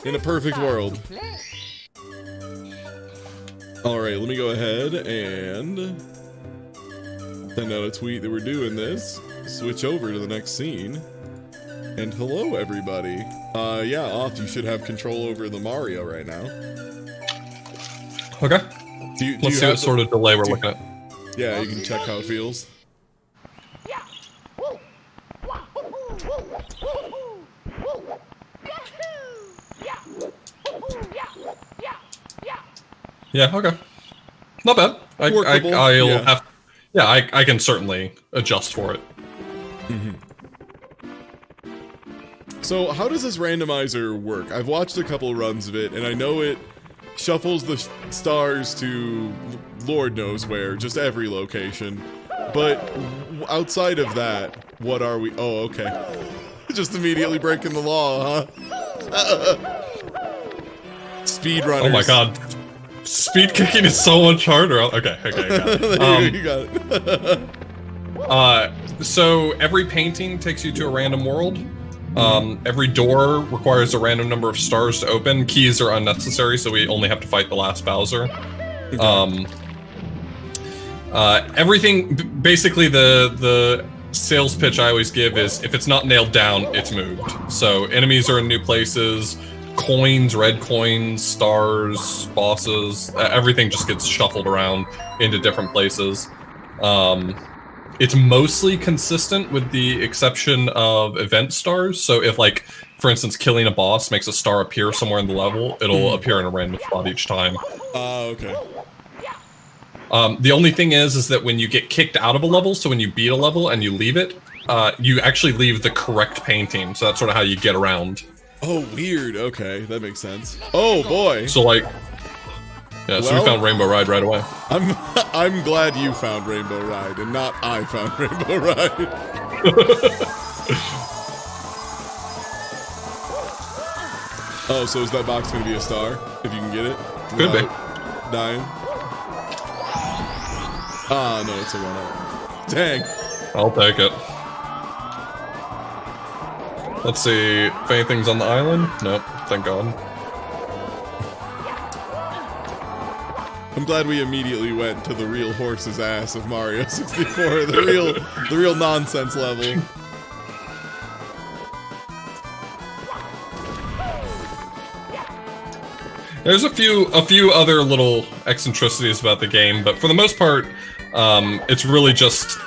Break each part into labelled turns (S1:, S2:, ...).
S1: In a perfect world. Alright, let me go ahead and send out a tweet that we're doing this. Switch over to the next scene. And hello, everybody. Yeah, Off, you should have control over the Mario right now.
S2: Okay.
S1: Let's
S2: see what sort of delay we're looking at.
S1: Yeah, you can check how it feels.
S2: Yeah, okay. Not bad. I can certainly adjust for it.
S1: Mm-hmm. So, how does this randomizer work? I've watched a couple runs of it, and I know it shuffles the stars to Lord knows where, just every location. But outside of that, what are we? Oh, okay. Just immediately breaking the law, huh? Speedrunners.
S2: Oh my god. Speed kicking is so much harder. Okay, got it.
S1: You got it.
S2: So every painting takes you to a random world. Every door requires a random number of stars to open. Keys are unnecessary, so we only have to fight the last Bowser. Everything, basically the sales pitch I always give is, if it's not nailed down, it's moved. So enemies are in new places, coins, red coins, stars, bosses, everything just gets shuffled around into different places. It's mostly consistent with the exception of event stars. So if, like, for instance, killing a boss makes a star appear somewhere in the level, it'll appear in a random spot each time.
S1: Okay.
S2: The only thing is that when you get kicked out of a level, so when you beat a level and you leave it, you actually leave the correct painting. So that's sort of how you get around.
S1: Oh, weird. Okay, that makes sense. Oh boy.
S2: So like, yeah. So we found Rainbow Ride right away.
S1: I'm glad you found Rainbow Ride and not I found Rainbow Ride. Oh, so is that box gonna be a star if you can get it?
S2: Could be.
S1: Dying. Ah, no, it's a 1-up. Dang.
S2: I'll take it. Let's see if anything's on the island. Nope, thank God.
S1: I'm glad we immediately went to the real horse's ass of Mario 64, the real nonsense level.
S2: There's a few other little eccentricities about the game, but for the most part, it's really just,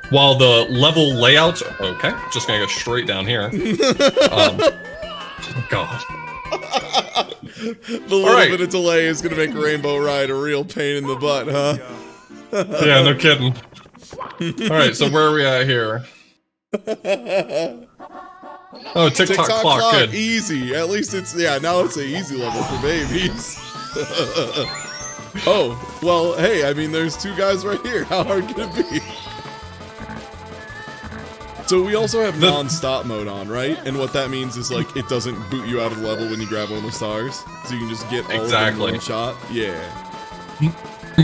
S2: while the level layouts, okay, just gonna go straight down here. God.
S1: The little bit of delay is gonna make Rainbow Ride a real pain in the butt, huh?
S2: Yeah, no kidding. Alright, so where are we at here? Oh, TikTok clock, good.
S1: Easy. At least it's, yeah, now it's an easy level for babies. Oh, well, hey, I mean, there's two guys right here. How hard can it be? So we also have non-stop mode on, right? And what that means is, like, it doesn't boot you out of the level when you grab one of the stars. So you can just get all of them in one shot. Yeah.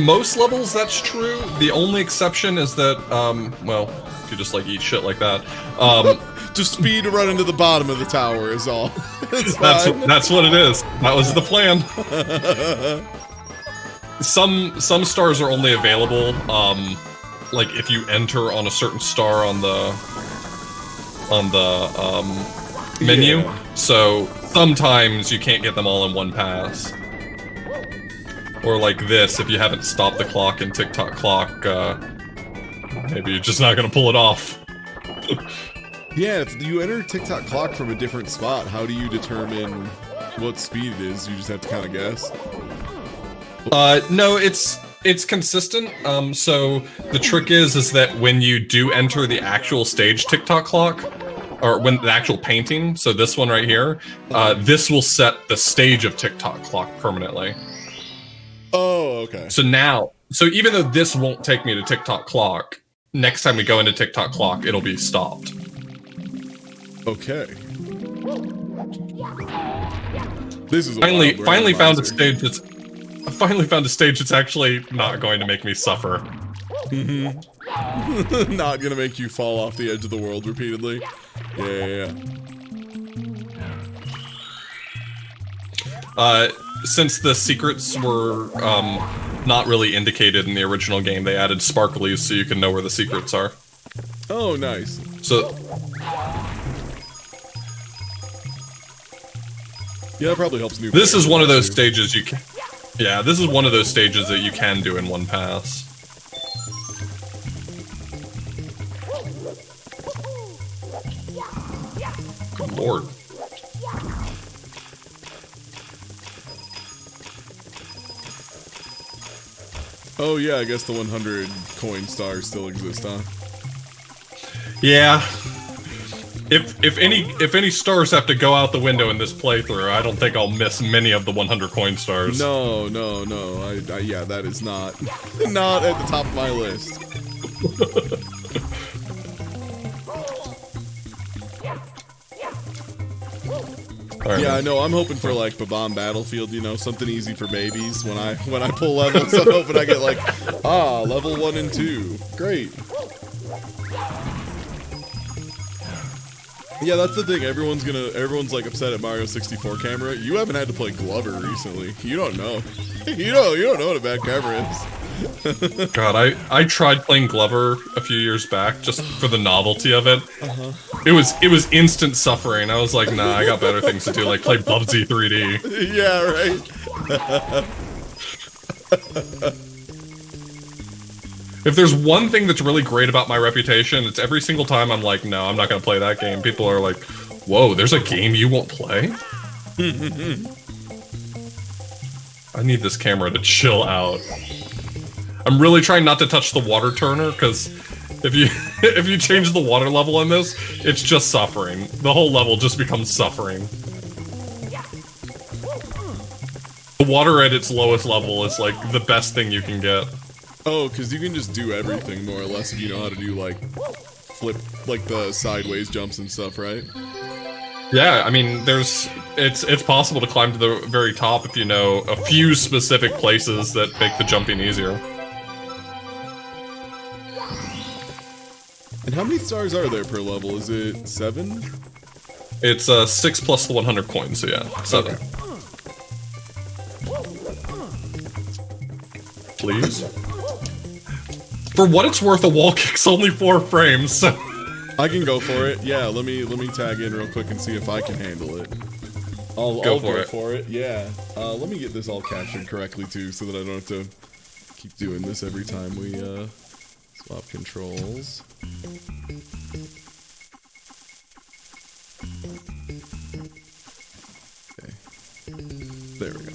S2: Most levels, that's true. The only exception is that, well, if you just, like, eat shit like that,
S1: just speed to run into the bottom of the tower is all.
S2: That's what it is. That was the plan. Some stars are only available, like if you enter on a certain star on the menu. Yeah. So sometimes you can't get them all in one pass. Or like this, if you haven't stopped the clock in TikTok clock, maybe you're just not gonna pull it off.
S1: Yeah, if you enter TikTok clock from a different spot, how do you determine what speed it is? You just have to kind of guess?
S2: No, it's consistent. So the trick is that when you do enter the actual stage TikTok clock, or when the actual painting, so this one right here, this will set the stage of TikTok clock permanently.
S1: Oh, okay.
S2: So even though this won't take me to TikTok clock, next time we go into TikTok clock, it'll be stopped.
S1: Okay. This is
S2: finally found a stage that's actually not going to make me suffer.
S1: Mm-hmm. Not gonna make you fall off the edge of the world repeatedly. Yeah.
S2: Since the secrets were not really indicated in the original game, they added sparklies so you can know where the secrets are.
S1: Oh, nice.
S2: So,
S1: yeah, that probably helps new.
S2: This is one of those stages you can. Yeah, this is one of those stages that you can do in one pass. Good lord.
S1: Oh yeah, I guess the 100 coin stars still exist, huh?
S2: Yeah. If any stars have to go out the window in this playthrough, I don't think I'll miss many of the 100 coin stars.
S1: No. Yeah, that is not not at the top of my list.
S2: Right.
S1: Yeah, I know. I'm hoping for like Babam Battlefield, you know, something easy for babies. When I pull levels, I'm hoping I get like, level 1 and 2. Great. Yeah, that's the thing. Everyone's like upset at Mario 64 camera. You haven't had to play Glover recently. You don't know. You don't know what a bad camera is.
S2: God, I tried playing Glover a few years back just for the novelty of it. It was instant suffering. I was like, nah, I got better things to do, like play Bubsy 3D.
S1: Yeah, right.
S2: If there's one thing that's really great about my reputation, it's every single time I'm like, no, I'm not gonna play that game. People are like, whoa, there's a game you won't play? I need this camera to chill out. I'm really trying not to touch the water turner, because if you change the water level in this, it's just suffering. The whole level just becomes suffering. The water at its lowest level is like the best thing you can get.
S1: Oh, because you can just do everything more or less if you know how to do like flip, like the sideways jumps and stuff, right?
S2: Yeah, I mean, it's possible to climb to the very top if you know a few specific places that make the jumping easier.
S1: And how many stars are there per level? Is it 7?
S2: It's 6 plus the 100 coins, so yeah, 7.
S1: Okay.
S2: Please. For what it's worth, a wall kick's only 4 frames, so...
S1: I can go for it. Yeah, let me tag in real quick and see if I can handle it. I'll
S2: go
S1: go
S2: for
S1: for it. Yeah. Let me get this all captured correctly too, so that I don't have to keep doing this every time we swap controls. Okay. There we go.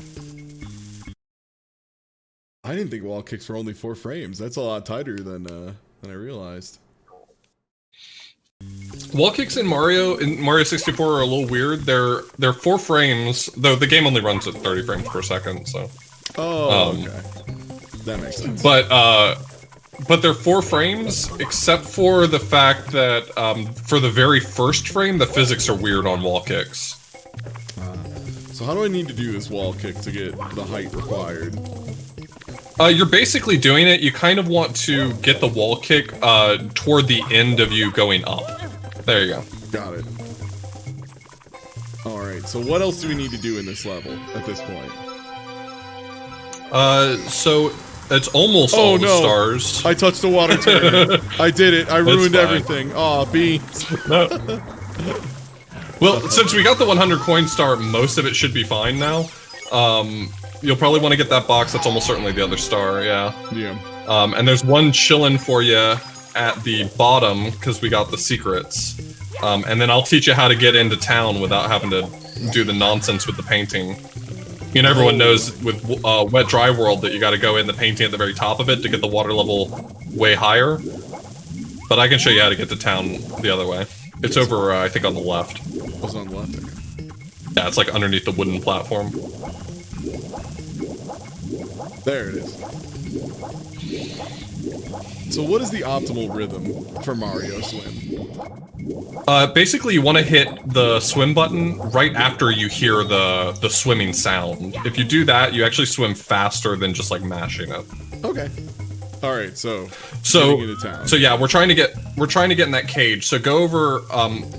S1: I didn't think wall kicks were only 4 frames. That's a lot tighter than I realized.
S2: Wall kicks in Mario 64 are a little weird. They're 4 frames, though the game only runs at 30 frames per second, so.
S1: Oh, okay. That makes sense.
S2: But they're 4 frames, except for the fact that for the very first frame, the physics are weird on wall kicks.
S1: So how do I need to do this wall kick to get the height required?
S2: You're basically doing it. You kind of want to get the wall kick toward the end of you going up. There you go.
S1: Got it. Alright, so what else do we need to do in this level at this point?
S2: So it's almost all the stars.
S1: I touched the water turner. I did it. I ruined everything. Aw, beans.
S2: No. Well, since we got the 100 coin star, most of it should be fine now. You'll probably want to get that box. That's almost certainly the other star, yeah.
S1: Yeah.
S2: And there's one chillin' for you at the bottom, because we got the secrets. And then I'll teach you how to get into town without having to do the nonsense with the painting. You know, everyone knows with Wet Dry World that you gotta go in the painting at the very top of it to get the water level way higher. But I can show you how to get to town the other way. It's over, I think, on the left.
S1: What's on the left there?
S2: Yeah, it's like underneath the wooden platform.
S1: There it is. So what is the optimal rhythm for Mario Swim?
S2: Basically, you want to hit the swim button right after you hear the swimming sound. If you do that, you actually swim faster than just like mashing it.
S1: Okay. All right. So into town.
S2: So yeah, we're trying to get in that cage. So go over.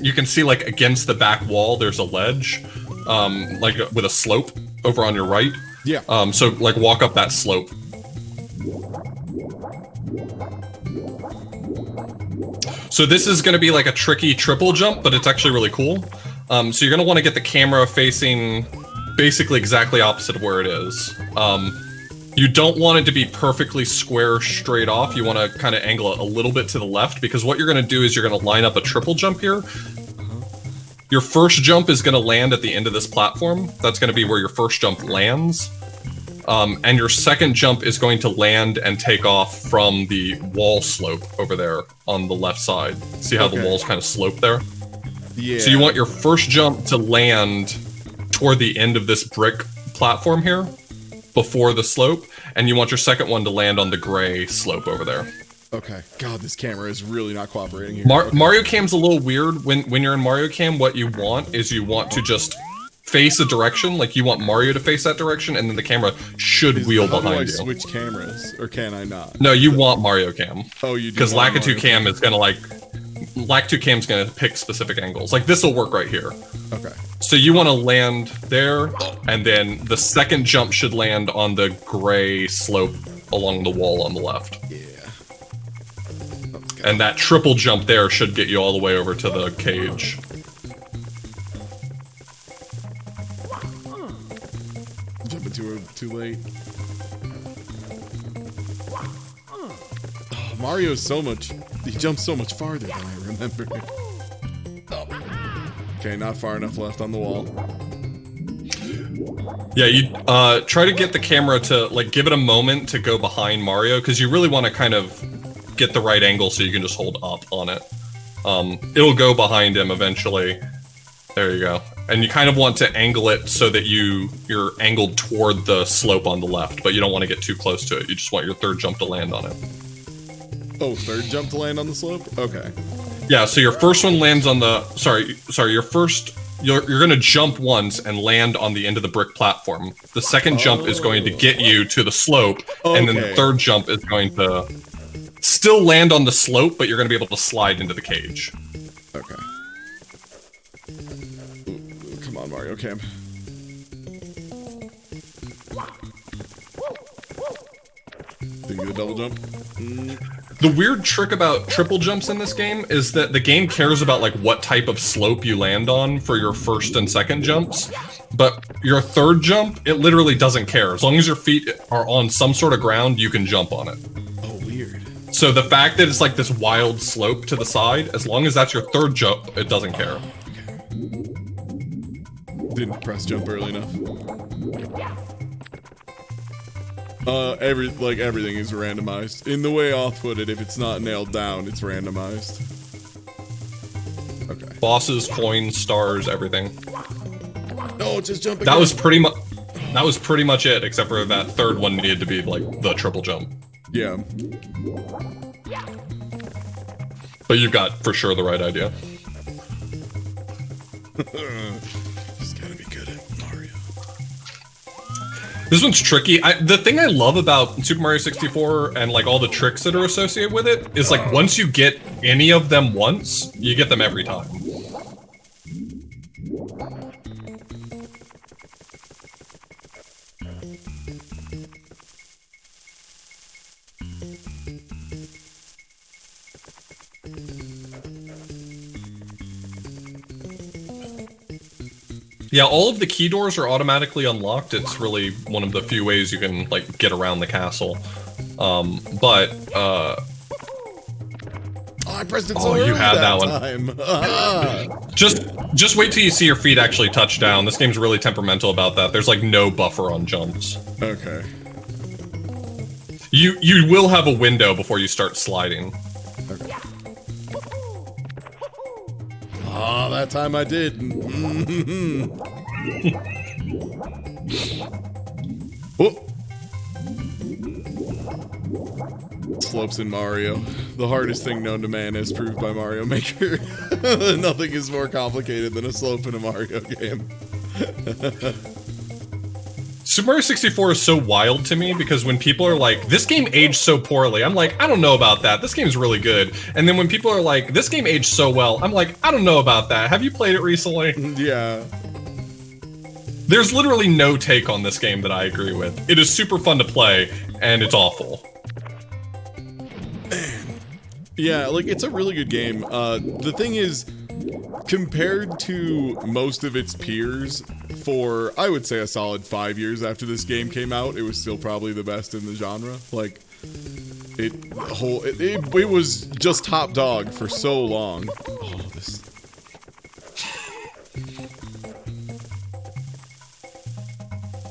S2: You can see like against the back wall, there's a ledge, like with a slope. over on your right.
S1: Yeah.
S2: So like walk up that slope. So this is going to be like a tricky triple jump, but it's actually really cool. So you're going to want to get the camera facing basically exactly opposite of where it is. You don't want it to be perfectly square straight off. You want to kind of angle it a little bit to the left, because what you're going to do is you're going to line up a triple jump here. Your first jump is going to land at the end of this platform. That's going to be where your first jump lands. And your second jump is going to land and take off from the wall slope over there on the left side. See how the walls kind of slope there?
S1: Yeah.
S2: So you want your first jump to land toward the end of this brick platform here, before the slope, and you want your second one to land on the gray slope over there.
S1: Okay. God, this camera is really not cooperating here.
S2: Mario Cam's a little weird. When you're in Mario Cam, what you want is you want to just face a direction, like you want Mario to face that direction, and then the camera should wheel behind you.
S1: Switch cameras, or can I not?
S2: No, you want Mario Cam.
S1: Oh, you do.
S2: Because Lakitu Cam is gonna Lakitu Cam's gonna pick specific angles. Like this will work right here.
S1: Okay.
S2: So you want to land there, and then the second jump should land on the gray slope along the wall on the left.
S1: Yeah.
S2: And that triple jump there should get you all the way over to the cage.
S1: Jumping too late. Oh, Mario's he jumps so much farther than I remember. Oh. Okay, not far enough left on the wall.
S2: Yeah, you try to get the camera to, like, give it a moment to go behind Mario, because you really want to kind of get the right angle so you can just hold up on it. It'll go behind him eventually. There you go. And you kind of want to angle it so that you're angled toward the slope on the left, but you don't want to get too close to it. You just want your third jump to land on it.
S1: Oh, third jump to land on the slope? Okay.
S2: Yeah, so your first one lands on the... Sorry, your first... You're going to jump once and land on the end of the brick platform. The second jump is going to get you to the slope, and then the third jump is going to still land on the slope, but you're going to be able to slide into the cage.
S1: Okay. Ooh, come on, Mario Cam. Did you get a double jump?
S2: The weird trick about triple jumps in this game is that the game cares about like what type of slope you land on for your first and second jumps, but your third jump, it literally doesn't care. As long as your feet are on some sort of ground, you can jump on it.
S1: Oh, weird.
S2: So the fact that it's like this wild slope to the side, as long as that's your third jump, it doesn't care.
S1: Didn't press jump early enough. Everything is randomized. In the way Auth put it, if it's not nailed down, it's randomized. Okay.
S2: Bosses, coins, stars, everything.
S1: No, just jump again.
S2: That was pretty much it, except for that third one needed to be like the triple jump.
S1: Yeah.
S2: But you've got for sure the right idea.
S1: Just gotta be good at Mario.
S2: This one's tricky. The thing I love about Super Mario 64 and like all the tricks that are associated with it is like once you get any of them once, you get them every time. Yeah, all of the key doors are automatically unlocked. It's really one of the few ways you can like get around the castle.
S1: Oh, I pressed it so early
S2: you had that
S1: one.
S2: Just wait till you see your feet actually touch down. This game's really temperamental about that. There's like no buffer on jumps.
S1: Okay.
S2: You will have a window before you start sliding.
S1: Okay. Oh, that time I did. Oh. Slopes in Mario. The hardest thing known to man as proved by Mario Maker. Nothing is more complicated than a slope in a Mario game.
S2: Super Mario 64 is so wild to me because when people are like, this game aged so poorly, I'm like, I don't know about that. This game's really good. And then when people are like, this game aged so well, I'm like, I don't know about that. Have you played it recently?
S1: Yeah.
S2: There's literally no take on this game that I agree with. It is super fun to play, and it's awful.
S1: Yeah, like, it's a really good game. The thing is, compared to most of its peers, for, I would say, a solid 5 years after this game came out, it was still probably the best in the genre. Like, it was just top dog for so long. Oh, this...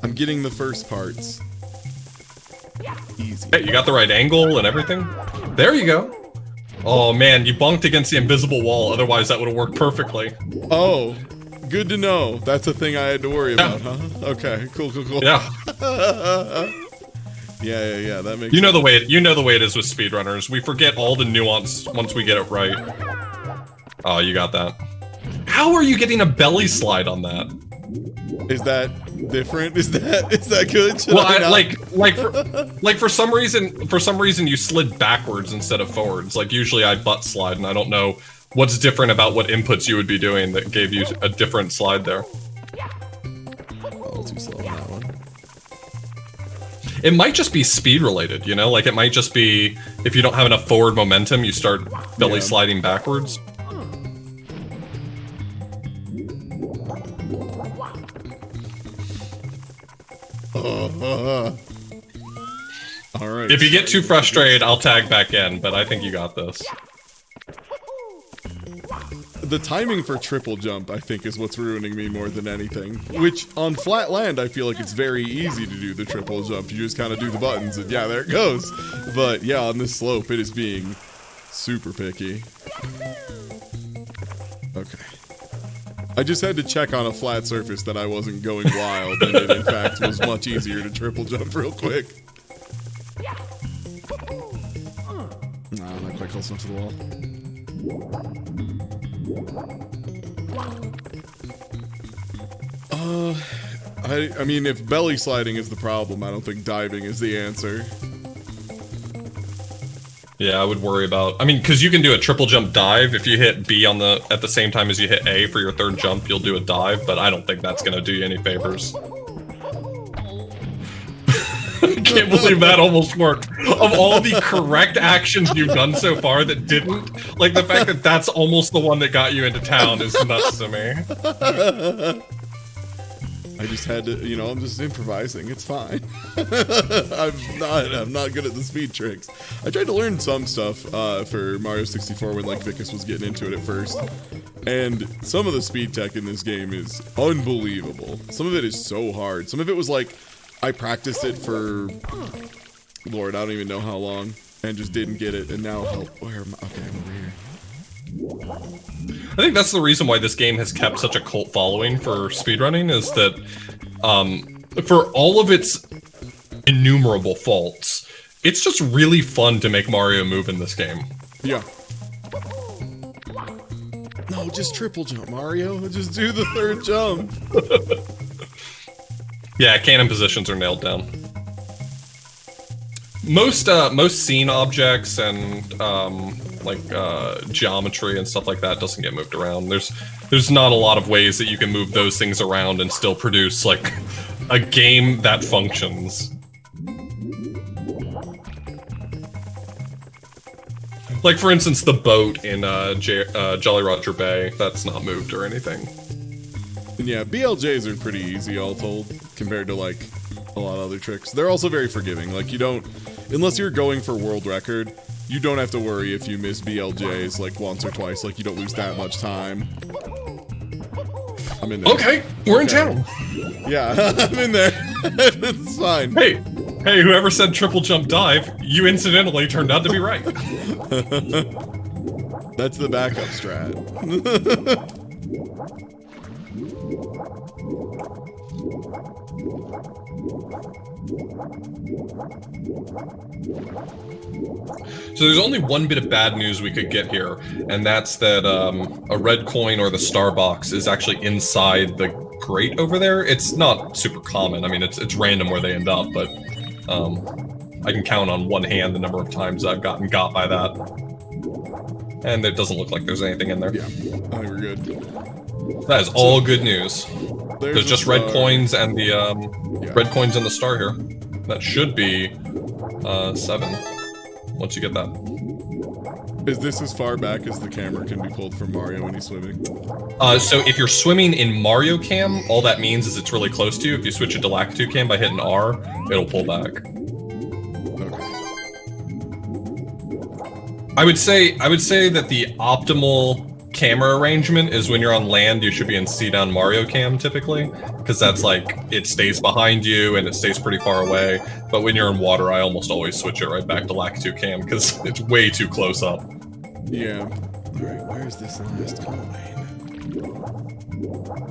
S1: I'm getting the first parts. Easy.
S2: Hey, you got the right angle and everything? There you go. Oh man, you bunked against the invisible wall, otherwise that would have worked perfectly.
S1: Oh, good to know. That's a thing I had to worry about, huh? Okay, cool.
S2: Yeah.
S1: Yeah, that makes
S2: You know the way it is with speedrunners. We forget all the nuance once we get it right. Oh, you got that. How are you getting a belly slide on that?
S1: Is that different? Is that good? Should
S2: Well, for some reason you slid backwards instead of forwards. Like usually I butt slide, and I don't know what's different about what inputs you would be doing that gave you a different slide there.
S1: A little too slow on that one.
S2: It might just be speed related, you know? Like it might just be if you don't have enough forward momentum, you start belly sliding backwards.
S1: Alright.
S2: If you get too frustrated, I'll tag back in, but I think you got this.
S1: The timing for triple jump, I think, is what's ruining me more than anything. Which, on flat land, I feel like it's very easy to do the triple jump. You just kind of do the buttons, and yeah, there it goes. But yeah, on this slope, it is being super picky. Okay. I just had to check on a flat surface that I wasn't going wild, and it in fact was much easier to triple jump real quick. Nah, not quite close enough to the wall. I mean, if belly sliding is the problem, I don't think diving is the answer.
S2: Yeah, I would worry about... I mean, because you can do a triple jump dive. If you hit B at the same time as you hit A for your third jump, you'll do a dive, but I don't think that's going to do you any favors. I can't believe that almost worked. Of all the correct actions you've done so far that didn't, like the fact that that's almost the one that got you into town is nuts to me.
S1: I just had to, you know, I'm just improvising. It's fine. I'm not good at the speed tricks. I tried to learn some stuff for Mario 64 when like Vicus was getting into it at first. And some of the speed tech in this game is unbelievable. Some of it is so hard. Some of it was like, I practiced it for, Lord, I don't even know how long, and just didn't get it, and now, where am I? Okay, I'm over here.
S2: I think that's the reason why this game has kept such a cult following for speedrunning, is that for all of its innumerable faults, it's just really fun to make Mario move in this game.
S1: Yeah. No, just triple jump, Mario. Just do the third jump.
S2: Yeah, cannon positions are nailed down. Most scene objects and geometry and stuff like that doesn't get moved around. There's not a lot of ways that you can move those things around and still produce like a game that functions. Like for instance, the boat in Jolly Roger Bay, that's not moved or anything.
S1: And yeah, BLJs are pretty easy all told, compared to like a lot of other tricks. They're also very forgiving. Like you don't, unless you're going for world record, you don't have to worry if you miss BLJs like once or twice. Like you don't lose that much time. I'm in there.
S2: Okay, we're in town.
S1: Yeah, I'm in there. It's fine.
S2: Hey, whoever said triple jump dive, you incidentally turned out to be right.
S1: That's the backup strat.
S2: So there's only one bit of bad news we could get here, and that's that a red coin or the star box is actually inside the grate over there. It's not super common. I mean, it's random where they end up, but I can count on one hand the number of times I've gotten got by that. And it doesn't look like there's anything in there.
S1: Yeah, I think we're good.
S2: That is all good news.
S1: There's
S2: There's just red coins and the red coins and the star here. That should be 7. Once you get that.
S1: Is this as far back as the camera can be pulled from Mario when he's swimming?
S2: So if you're swimming in Mario Cam, all that means is it's really close to you. If you switch it to Lakitu Cam by hitting R, it'll pull back.
S1: Okay.
S2: I would say that the optimal camera arrangement is when you're on land, you should be in C down Mario Cam typically, because that's like it stays behind you and it stays pretty far away. But when you're in water, I almost always switch it right back to Lakitu Cam because it's way too close up.
S1: Yeah. All right. Where's this last coin?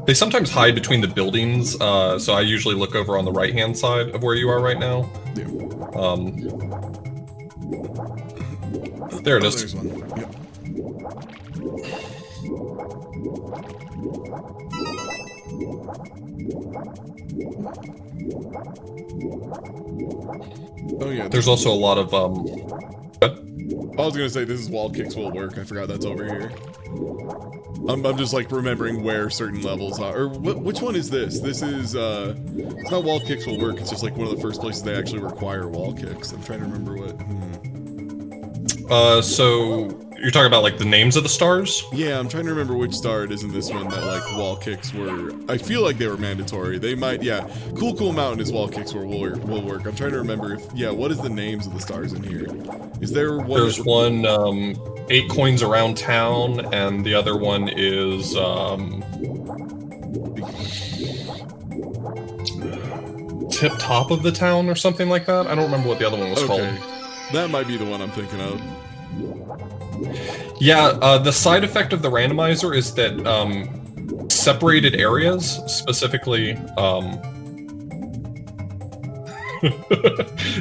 S2: They sometimes hide between the buildings, so I usually look over on the right-hand side of where you are right now.
S1: Yeah.
S2: There it is.
S1: There's one. Yep. Oh yeah.
S2: There's also a lot of
S1: I was gonna say this is wall kicks will work. I forgot that's over here. I'm just like remembering where certain levels are. Or which one is this? This is it's not wall kicks will work. It's just like one of the first places they actually require wall kicks. I'm trying to remember what.
S2: So you're talking about like the names of the stars?
S1: Yeah, I'm trying to remember which star it is in this one that like wall kicks were. I feel like they were mandatory. They might, yeah. Cool Mountain is wall kicks will work. I'm trying to remember if what is the names of the stars in here? Is there one?
S2: There's one 8 coins around town, and the other one is tip top of the town or something like that. I don't remember what the other one was called.
S1: That might be the one I'm thinking of.
S2: Yeah, the side effect of the randomizer is that separated areas, specifically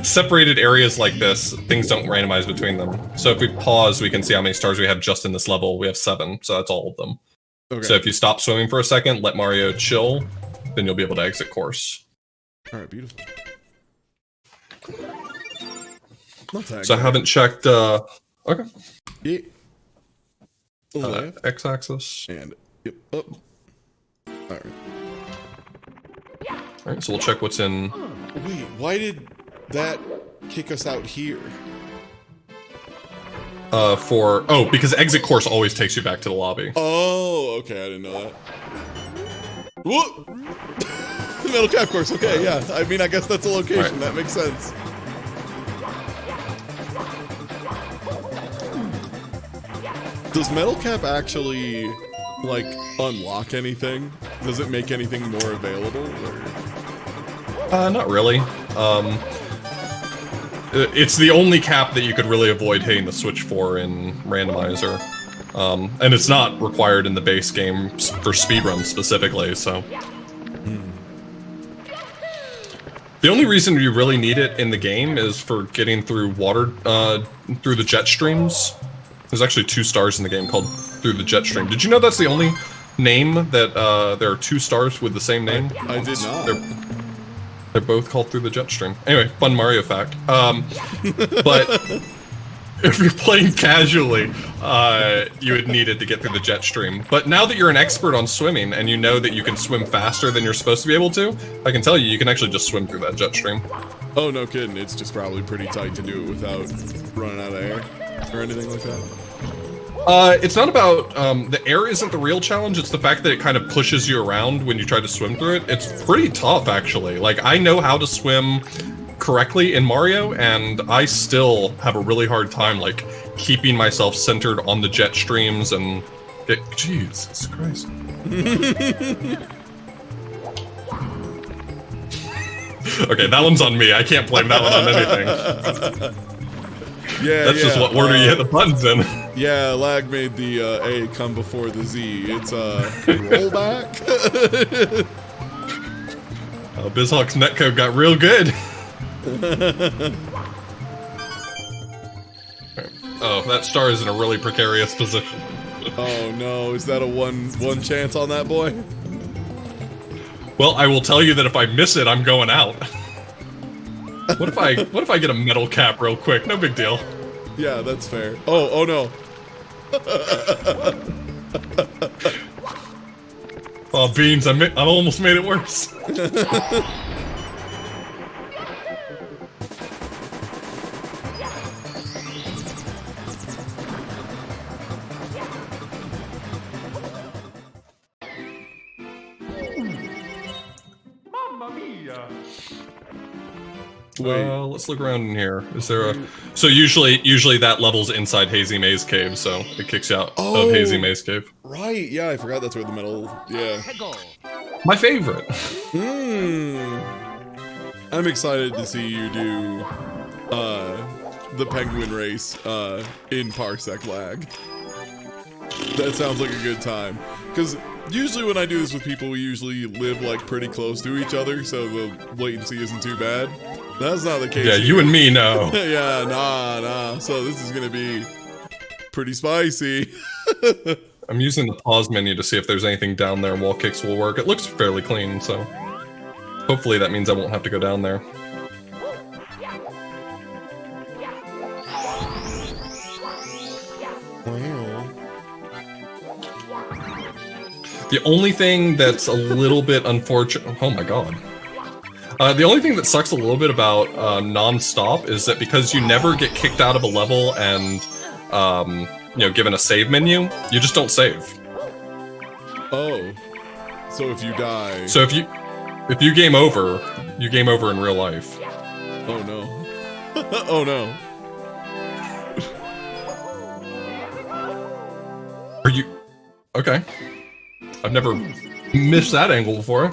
S2: separated areas like this, things don't randomize between them. So if we pause, we can see how many stars we have just in this level. We have 7, so that's all of them. Okay. So if you stop swimming for a second, let Mario chill, then you'll be able to exit course.
S1: All right, beautiful.
S2: So I haven't checked, okay.
S1: Yeah.
S2: X-axis.
S1: And, yep, up. Alright.
S2: Alright, so we'll check what's in...
S1: Wait, why did that kick us out here?
S2: Because exit course always takes you back to the lobby.
S1: Oh, okay, I didn't know that. Whoop! Metal cap course, okay, yeah. I mean, I guess that's a location, right. That makes sense. Does Metal Cap actually, like, unlock anything? Does it make anything more available? Or?
S2: Not really. It's the only cap that you could really avoid hitting the switch for in Randomizer. And it's not required in the base game for speedruns specifically, so... The only reason you really need it in the game is for getting through water, through the jet streams. There's actually 2 stars in the game called Through the Jet Stream. Did you know that's the only name that there are 2 stars with the same name?
S1: I did not.
S2: They're both called Through the Jet Stream. Anyway, fun Mario fact. But if you're playing casually, you would need it to get through the jet stream. But now that you're an expert on swimming and you know that you can swim faster than you're supposed to be able to, I can tell you can actually just swim through that jet stream.
S1: Oh, no kidding. It's just probably pretty tight to do it without running out of air or anything like that.
S2: It's not about, the air isn't the real challenge, it's the fact that it kind of pushes you around when you try to swim through it. It's pretty tough, actually. Like, I know how to swim correctly in Mario, and I still have a really hard time, like, keeping myself centered on the jet streams and... Jesus Christ. Okay, that one's on me. I can't blame that one on anything.
S1: Yeah,
S2: that's just what order you hit the buttons in.
S1: Yeah, lag made the A come before the Z. It's rollback.
S2: BizHawk's netcode got real good. Oh, that star is in a really precarious position.
S1: Oh no, is that a one chance on that boy?
S2: Well, I will tell you that if I miss it, I'm going out. What if I get a metal cap real quick? No big deal.
S1: Yeah, that's fair. Oh no.
S2: Oh, beans! I almost made it worse.
S1: Wait.
S2: Let's look around in here. Is there a... So usually that level's inside Hazy Maze Cave, so it kicks you out of Hazy Maze Cave.
S1: Right, yeah, I forgot that's where the metal... Yeah.
S2: My favorite.
S1: I'm excited to see you do the penguin race in Parsec lag. That sounds like a good time. Because usually when I do this with people, we usually live like pretty close to each other, so the latency isn't too bad. That's not the case.
S2: Yeah, you and me know.
S1: Yeah, nah. So this is gonna be pretty spicy.
S2: I'm using the pause menu to see if there's anything down there and wall kicks will work. It looks fairly clean, so hopefully that means I won't have to go down there. The only thing that's a little bit unfortunate... Oh my god. The only thing that sucks a little bit about non-stop is that because you never get kicked out of a level and, you know, given a save menu, you just don't save.
S1: Oh. So if you die...
S2: So if you game over, you game over in real life.
S1: Oh no. Oh no.
S2: Are you... Okay. I've never missed that angle before.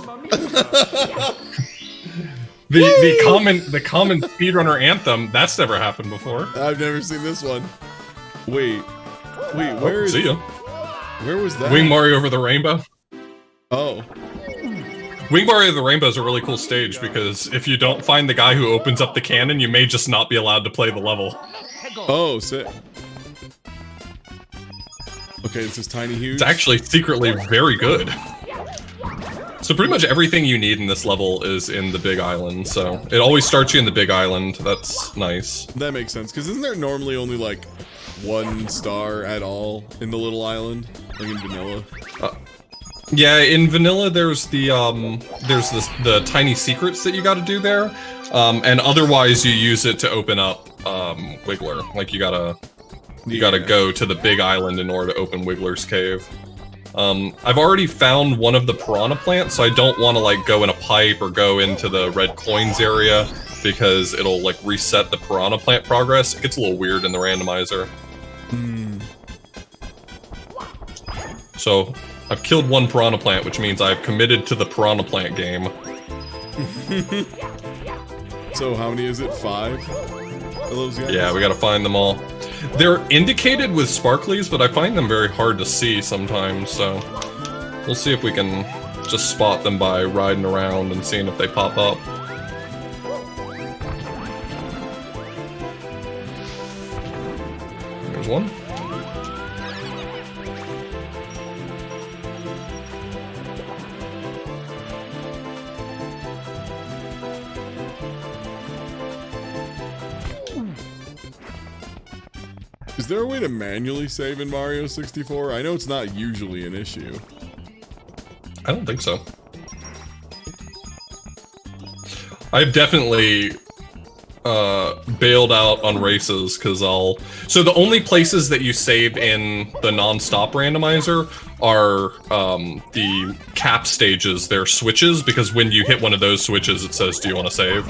S2: The common speedrunner anthem, that's never happened before.
S1: I've never seen this one. Wait, where is...
S2: See ya.
S1: Where was that?
S2: Wing Mario over the Rainbow.
S1: Oh.
S2: Wing Mario over the Rainbow is a really cool stage because if you don't find the guy who opens up the cannon, you may just not be allowed to play the level.
S1: Oh, sick. Okay, this is Tiny Huge.
S2: It's actually secretly very good. So pretty much everything you need in this level is in the Big Island, so it always starts you in the Big Island. That's nice.
S1: That makes sense, because isn't there normally only, like, 1 star at all in the little island? Like in vanilla?
S2: Yeah, in vanilla there's the tiny secrets that you gotta do there, and otherwise you use it to open up Wiggler. Like you gotta go to the Big Island in order to open Wiggler's cave. I've already found one of the piranha plants, so I don't want to like go in a pipe or go into the red coins area because it'll like reset the piranha plant progress. It gets a little weird in the randomizer. So I've killed 1 piranha plant, which means I've committed to the piranha plant game.
S1: So how many is it? 5 of those guys?
S2: Yeah, we gotta find them all. They're indicated with sparklies, but I find them very hard to see sometimes, so we'll see if we can just spot them by riding around and seeing if they pop up. There's one.
S1: Is there a way to manually save in Mario 64? I know it's not usually an issue.
S2: I don't think so. I've definitely bailed out on races because So the only places that you save in the non-stop randomizer are the cap stages. They're switches because when you hit one of those switches, it says, "Do you want to save?"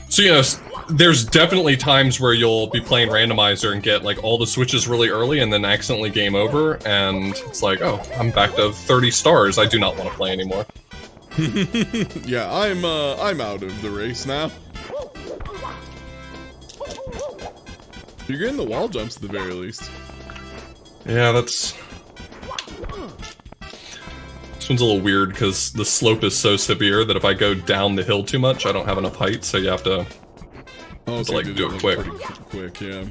S2: So you know. There's definitely times where you'll be playing randomizer and get like all the switches really early and then accidentally game over and it's like, oh, I'm back to 30 stars. I do not want to play anymore.
S1: Yeah, I'm out of the race now. You're getting the wall jumps at the very least.
S2: Yeah, that's... This one's a little weird because the slope is so severe that if I go down the hill too much, I don't have enough height, so you have to...
S1: so
S2: like do it quick.
S1: Quick, yeah.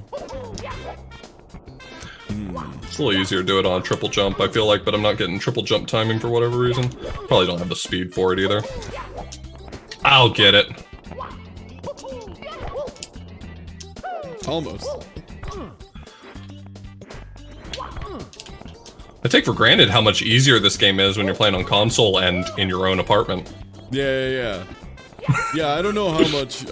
S2: It's a little easier to do it on a triple jump, I feel like, but I'm not getting triple jump timing for whatever reason. Probably don't have the speed for it either. I'll get it.
S1: Almost.
S2: I take for granted how much easier this game is when you're playing on console and in your own apartment.
S1: Yeah. Yeah, I don't know how much,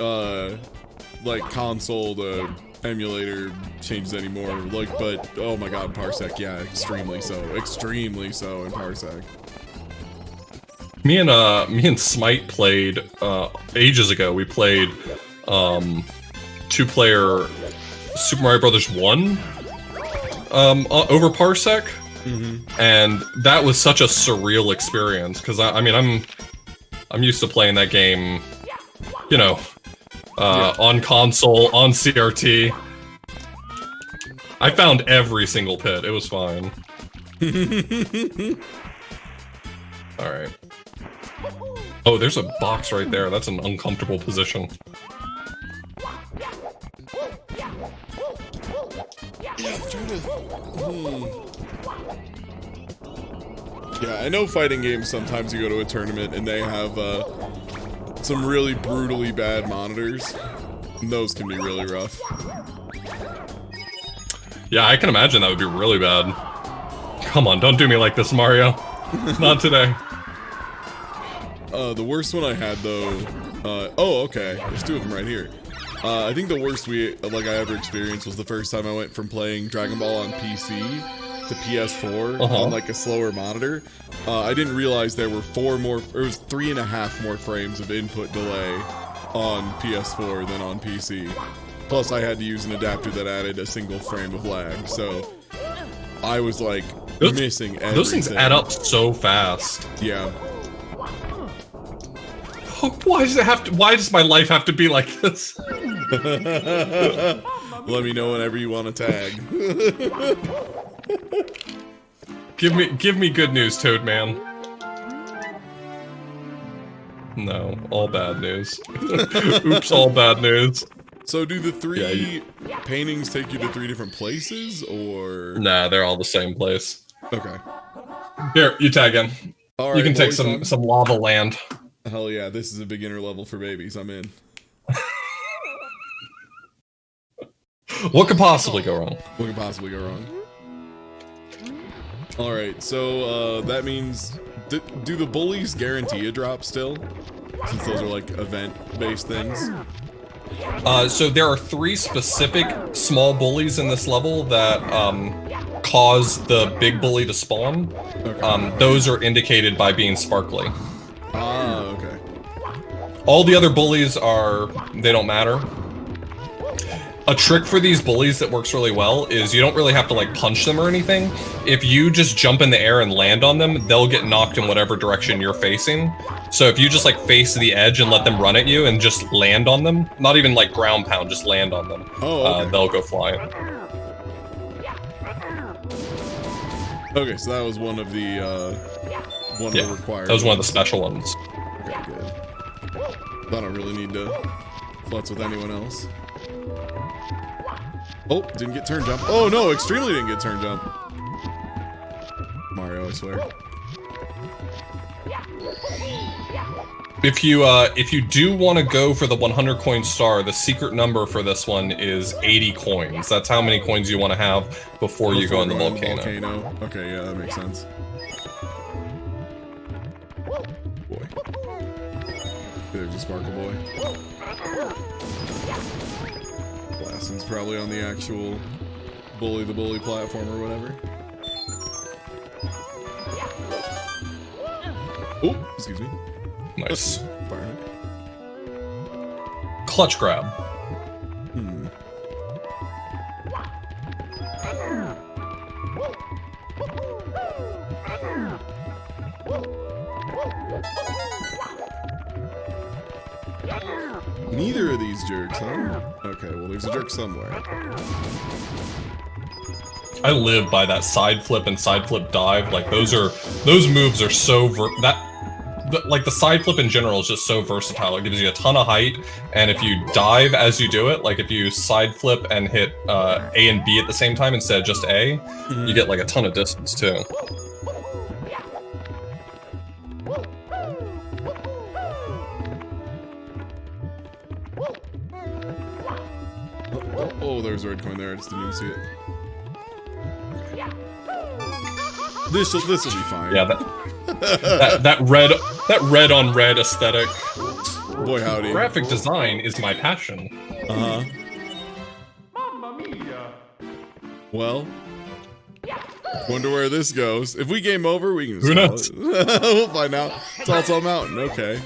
S1: like, console to emulator changes anymore. Like, but, oh my god, Parsec, yeah, extremely so. Extremely so in Parsec.
S2: Me and Smite played, ages ago, we played, 2-player Super Mario Brothers 1, over Parsec. And that was such a surreal experience, because I mean, I'm used to playing that game, you know, on console, on CRT. I found every single pit. It was fine. Alright. Oh, there's a box right there. That's an uncomfortable position.
S1: Yeah, I'm trying to... Yeah, I know fighting games, sometimes you go to a tournament and they have some really brutally bad monitors. And those can be really rough.
S2: Yeah, I can imagine that would be really bad. Come on, don't do me like this, Mario. Not today.
S1: The worst one I had, though... oh, okay. There's 2 of them right here. I think the worst I ever experienced was the first time I went from playing Dragon Ball on PC to PS4 on, like, a slower monitor. I didn't realize there were 3.5 more frames of input delay on PS4 than on PC. Plus, I had to use an adapter that added a single frame of lag, so I was, like, missing everything.
S2: Those things add up so fast.
S1: Yeah.
S2: Why does my life have to be like this?
S1: Let me know whenever you want to tag.
S2: Give me good news, Toadman. No, all bad news. Oops, all bad news.
S1: So do the 3 paintings take you to 3 different places, or?
S2: Nah, they're all the same place.
S1: Okay.
S2: Here, you tag in.
S1: All right,
S2: you can take some lava land.
S1: Hell yeah, this is a beginner level for babies. I'm in.
S2: What could possibly go wrong?
S1: What could possibly go wrong? Alright, so that means... Do the bullies guarantee a drop still? Since those are like event-based things?
S2: So there are 3 specific small bullies in this level that cause the big bully to spawn. Okay. Those are indicated by being sparkly.
S1: Ah, okay.
S2: All the other bullies they don't matter. A trick for these bullies that works really well is you don't really have to like punch them or anything. If you just jump in the air and land on them, they'll get knocked in whatever direction you're facing. So if you just like face the edge and let them run at you and just land on them, not even like ground pound, just land on them, okay. They'll go flying.
S1: Okay, so that was one of the required.
S2: That was one of the special ones.
S1: Okay, good. I don't really need to futz with anyone else. Oh, didn't get turn jump. Oh no, extremely didn't get turn jump. Mario, I swear.
S2: If you do want to go for the 100 coin star, the secret number for this one is 80 coins. That's how many coins you want to have before you go in the volcano.
S1: Okay, yeah, that makes sense. Boy. There's a sparkle boy. Blasting's probably on the actual bully the bully platform or whatever. Oh, excuse me.
S2: Nice.
S1: Fire.
S2: Clutch grab.
S1: Neither of these jerks, huh? Okay, well there's a jerk somewhere.
S2: I live by that side flip and side flip dive. Like those moves are so like the side flip in general is just so versatile. It gives you a ton of height, and if you dive as you do it, like if you side flip and hit A and B at the same time instead of just A, you get like a ton of distance too.
S1: Oh, there's a red coin there. I just didn't even see it. This'll be fine.
S2: Yeah, that red on red aesthetic.
S1: Boy howdy.
S2: Graphic design is my passion.
S1: Uh-huh. Well, wonder where this goes. If we game over, we can.
S2: Who knows?
S1: We'll find out. It's Alto Mountain. Okay.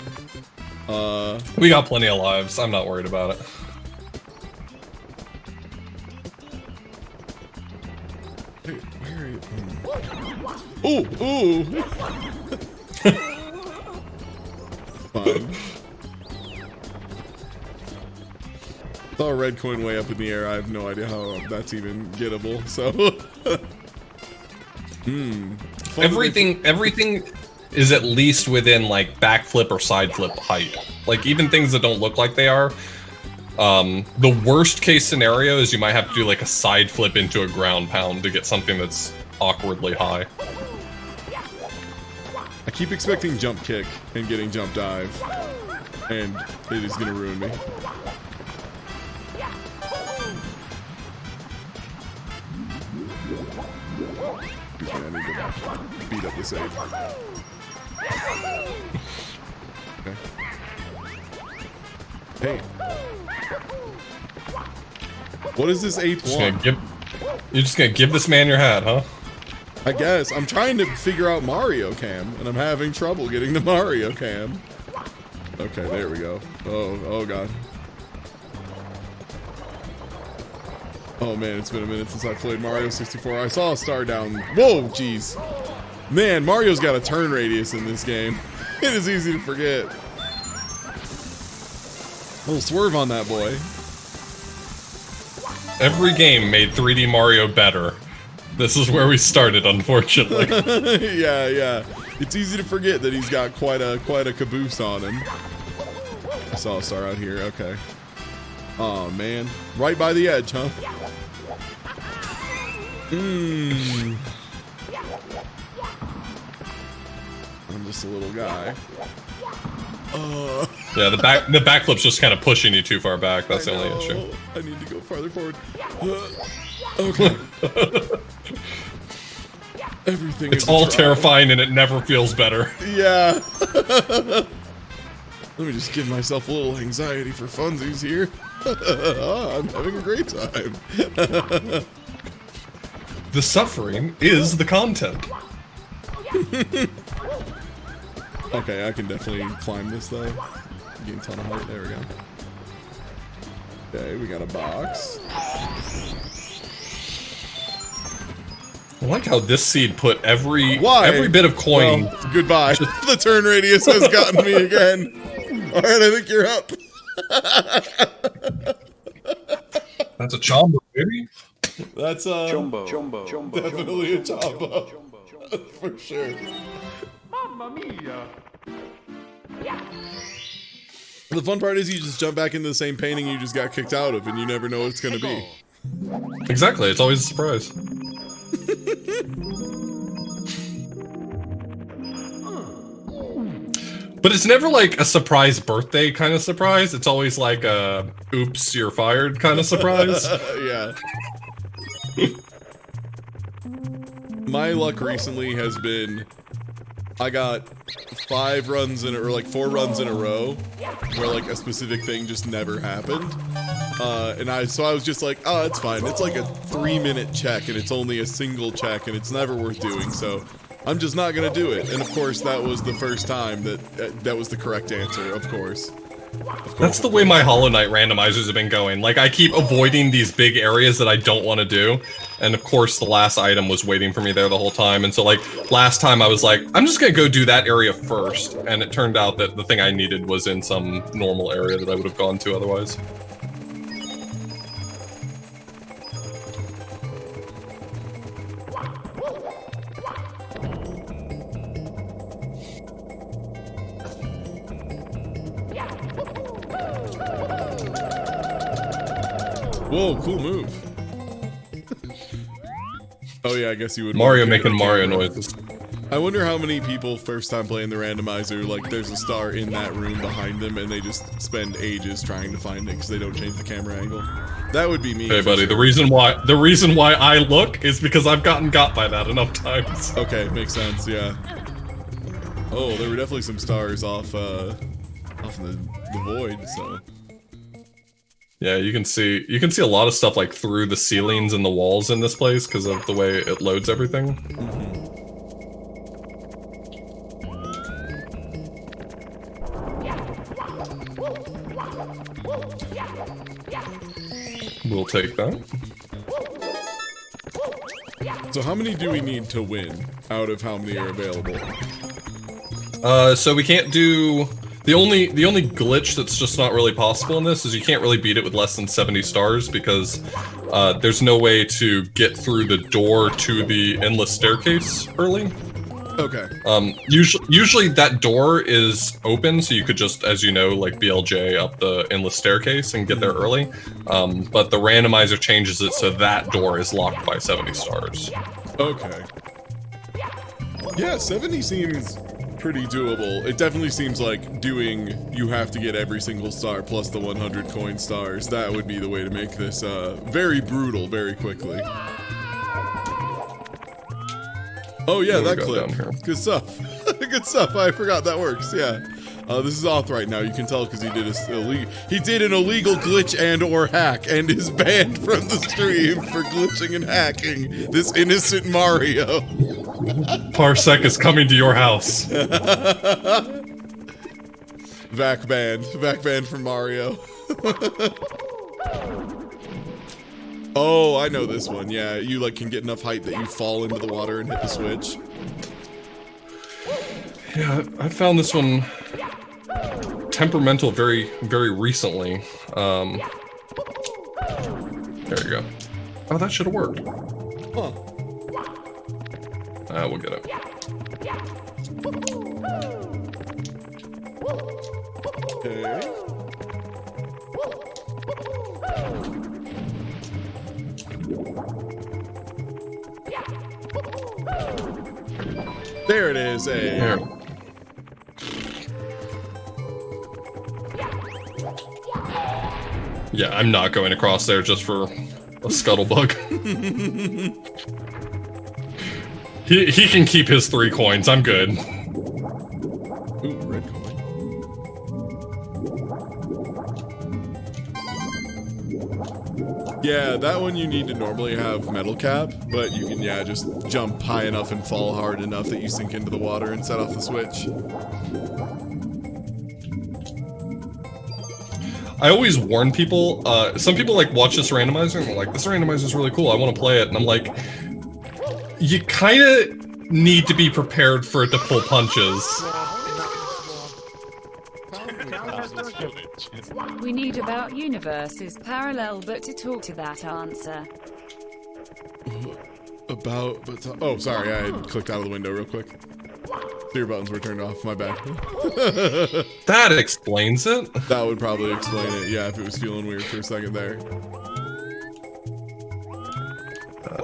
S2: We got plenty of lives. I'm not worried about it.
S1: Hey, where are you? Ooh. Fine. Saw a red coin way up in the air. I have no idea how that's even gettable. So,
S2: Everything is at least within like backflip or side flip height. Like even things that don't look like they are. The worst case scenario is you might have to do like a side flip into a ground pound to get something that's awkwardly high.
S1: I keep expecting jump kick and getting jump dive, and it is gonna ruin me. Excuse me, I need to beat up this ape. Okay. Hey. What does this ape want?
S2: You're just gonna give this man your hat, huh?
S1: I guess. I'm trying to figure out Mario Cam, and I'm having trouble getting the Mario Cam. Okay, there we go. Oh god. Oh man, it's been a minute since I played Mario 64. I saw a star down. Whoa, jeez. Man, Mario's got a turn radius in this game. It is easy to forget. A little swerve on that boy.
S2: Every game made 3D Mario better. This is where we started, unfortunately.
S1: Yeah. It's easy to forget that he's got quite a caboose on him. I saw a star out here. Okay. Oh man, right by the edge, huh? I'm just a little guy.
S2: Yeah, the backflip's just kind of pushing you too far back. That's the only issue.
S1: I need to go farther forward. Okay. Everything.
S2: It's all terrifying and it never feels better.
S1: Yeah. Let me just give myself a little anxiety for funsies here. I'm having a great time.
S2: The suffering is the content.
S1: Okay, I can definitely climb this though. Getting a ton of height. There we go. Okay, we got a box.
S2: I like how this seed put every bit of coin.
S1: Well, goodbye. The turn radius has gotten me again. All right, I think you're up.
S2: That's a chombo, baby.
S1: That's
S3: Chombo.
S1: Definitely a chombo. For sure.
S3: Mamma mia.
S1: The fun part is you just jump back into the same painting you just got kicked out of, and you never know what it's gonna be.
S2: Exactly, it's always a surprise. But it's never like a surprise birthday kind of surprise. It's always like a oops, you're fired kind of surprise.
S1: Yeah. My luck recently has been I got 4 runs in a row where like a specific thing just never happened. So I was just like, oh, it's fine. It's like a 3-minute check and it's only a single check and it's never worth doing. So I'm just not gonna do it. And of course, that was the first time that was the correct answer. Of course.
S2: That's the way my Hollow Knight randomizers have been going. Like, I keep avoiding these big areas that I don't want to do. And of course, the last item was waiting for me there the whole time. And so, like, last time I was like, I'm just going to go do that area first. And it turned out that the thing I needed was in some normal area that I would have gone to otherwise.
S1: Whoa, cool move. Oh yeah, I guess you would.
S2: Mario making Mario noises.
S1: I wonder how many people first time playing the randomizer, like there's a star in that room behind them and they just spend ages trying to find it because they don't change the camera angle. That would be me.
S2: Hey buddy,
S1: sure.
S2: the reason why I look is because I've gotten got by that enough times.
S1: Okay, makes sense, yeah. Oh, there were definitely some stars off in the void, so.
S2: Yeah, you can see a lot of stuff like through the ceilings and the walls in this place because of the way it loads everything. We'll take that.
S1: So how many do we need to win out of how many are available?
S2: So we can't do... The only glitch that's just not really possible in this is you can't really beat it with less than 70 stars because there's no way to get through the door to the endless staircase early.
S1: Okay.
S2: Usually that door is open, so you could just, as you know, like BLJ up the endless staircase and get there early. But the randomizer changes it so that door is locked by 70 stars.
S1: Okay. Yeah, 70 seems pretty doable. It definitely seems like doing, you have to get every single star plus the 100 coin stars. That would be the way to make this very brutal very quickly. Oh yeah, that clip. Good stuff. Good stuff. I forgot that works. Yeah. This is Auth right now. You can tell because he did an illegal glitch and or hack and is banned from the stream for glitching and hacking this innocent Mario.
S2: Parsec is coming to your house.
S1: Vac banned from Mario. Oh, I know this one. Yeah, you like can get enough height that you fall into the water and hit the switch.
S2: Yeah, I found this one temperamental very, very recently. There you go. Oh, that should have worked.
S1: Huh.
S2: We'll get it.
S1: Okay. There it is,
S2: There. Yeah, I'm not going across there just for a scuttlebug. He can keep his 3 coins. I'm good.
S1: Ooh, red coin. Yeah, that one you need to normally have metal cap, but you can, yeah, just jump high enough and fall hard enough that you sink into the water and set off the switch.
S2: I always warn people, some people like watch this randomizer and they're like, this randomizer is really cool, I want to play it, and I'm like, you kind of need to be prepared for it to pull punches.
S4: We need about universes parallel, but to talk to that answer.
S1: Oh, sorry, I had clicked out of the window real quick. Your buttons were turned off, my bad.
S2: That explains it.
S1: That would probably explain it, yeah, if it was feeling weird for a second there.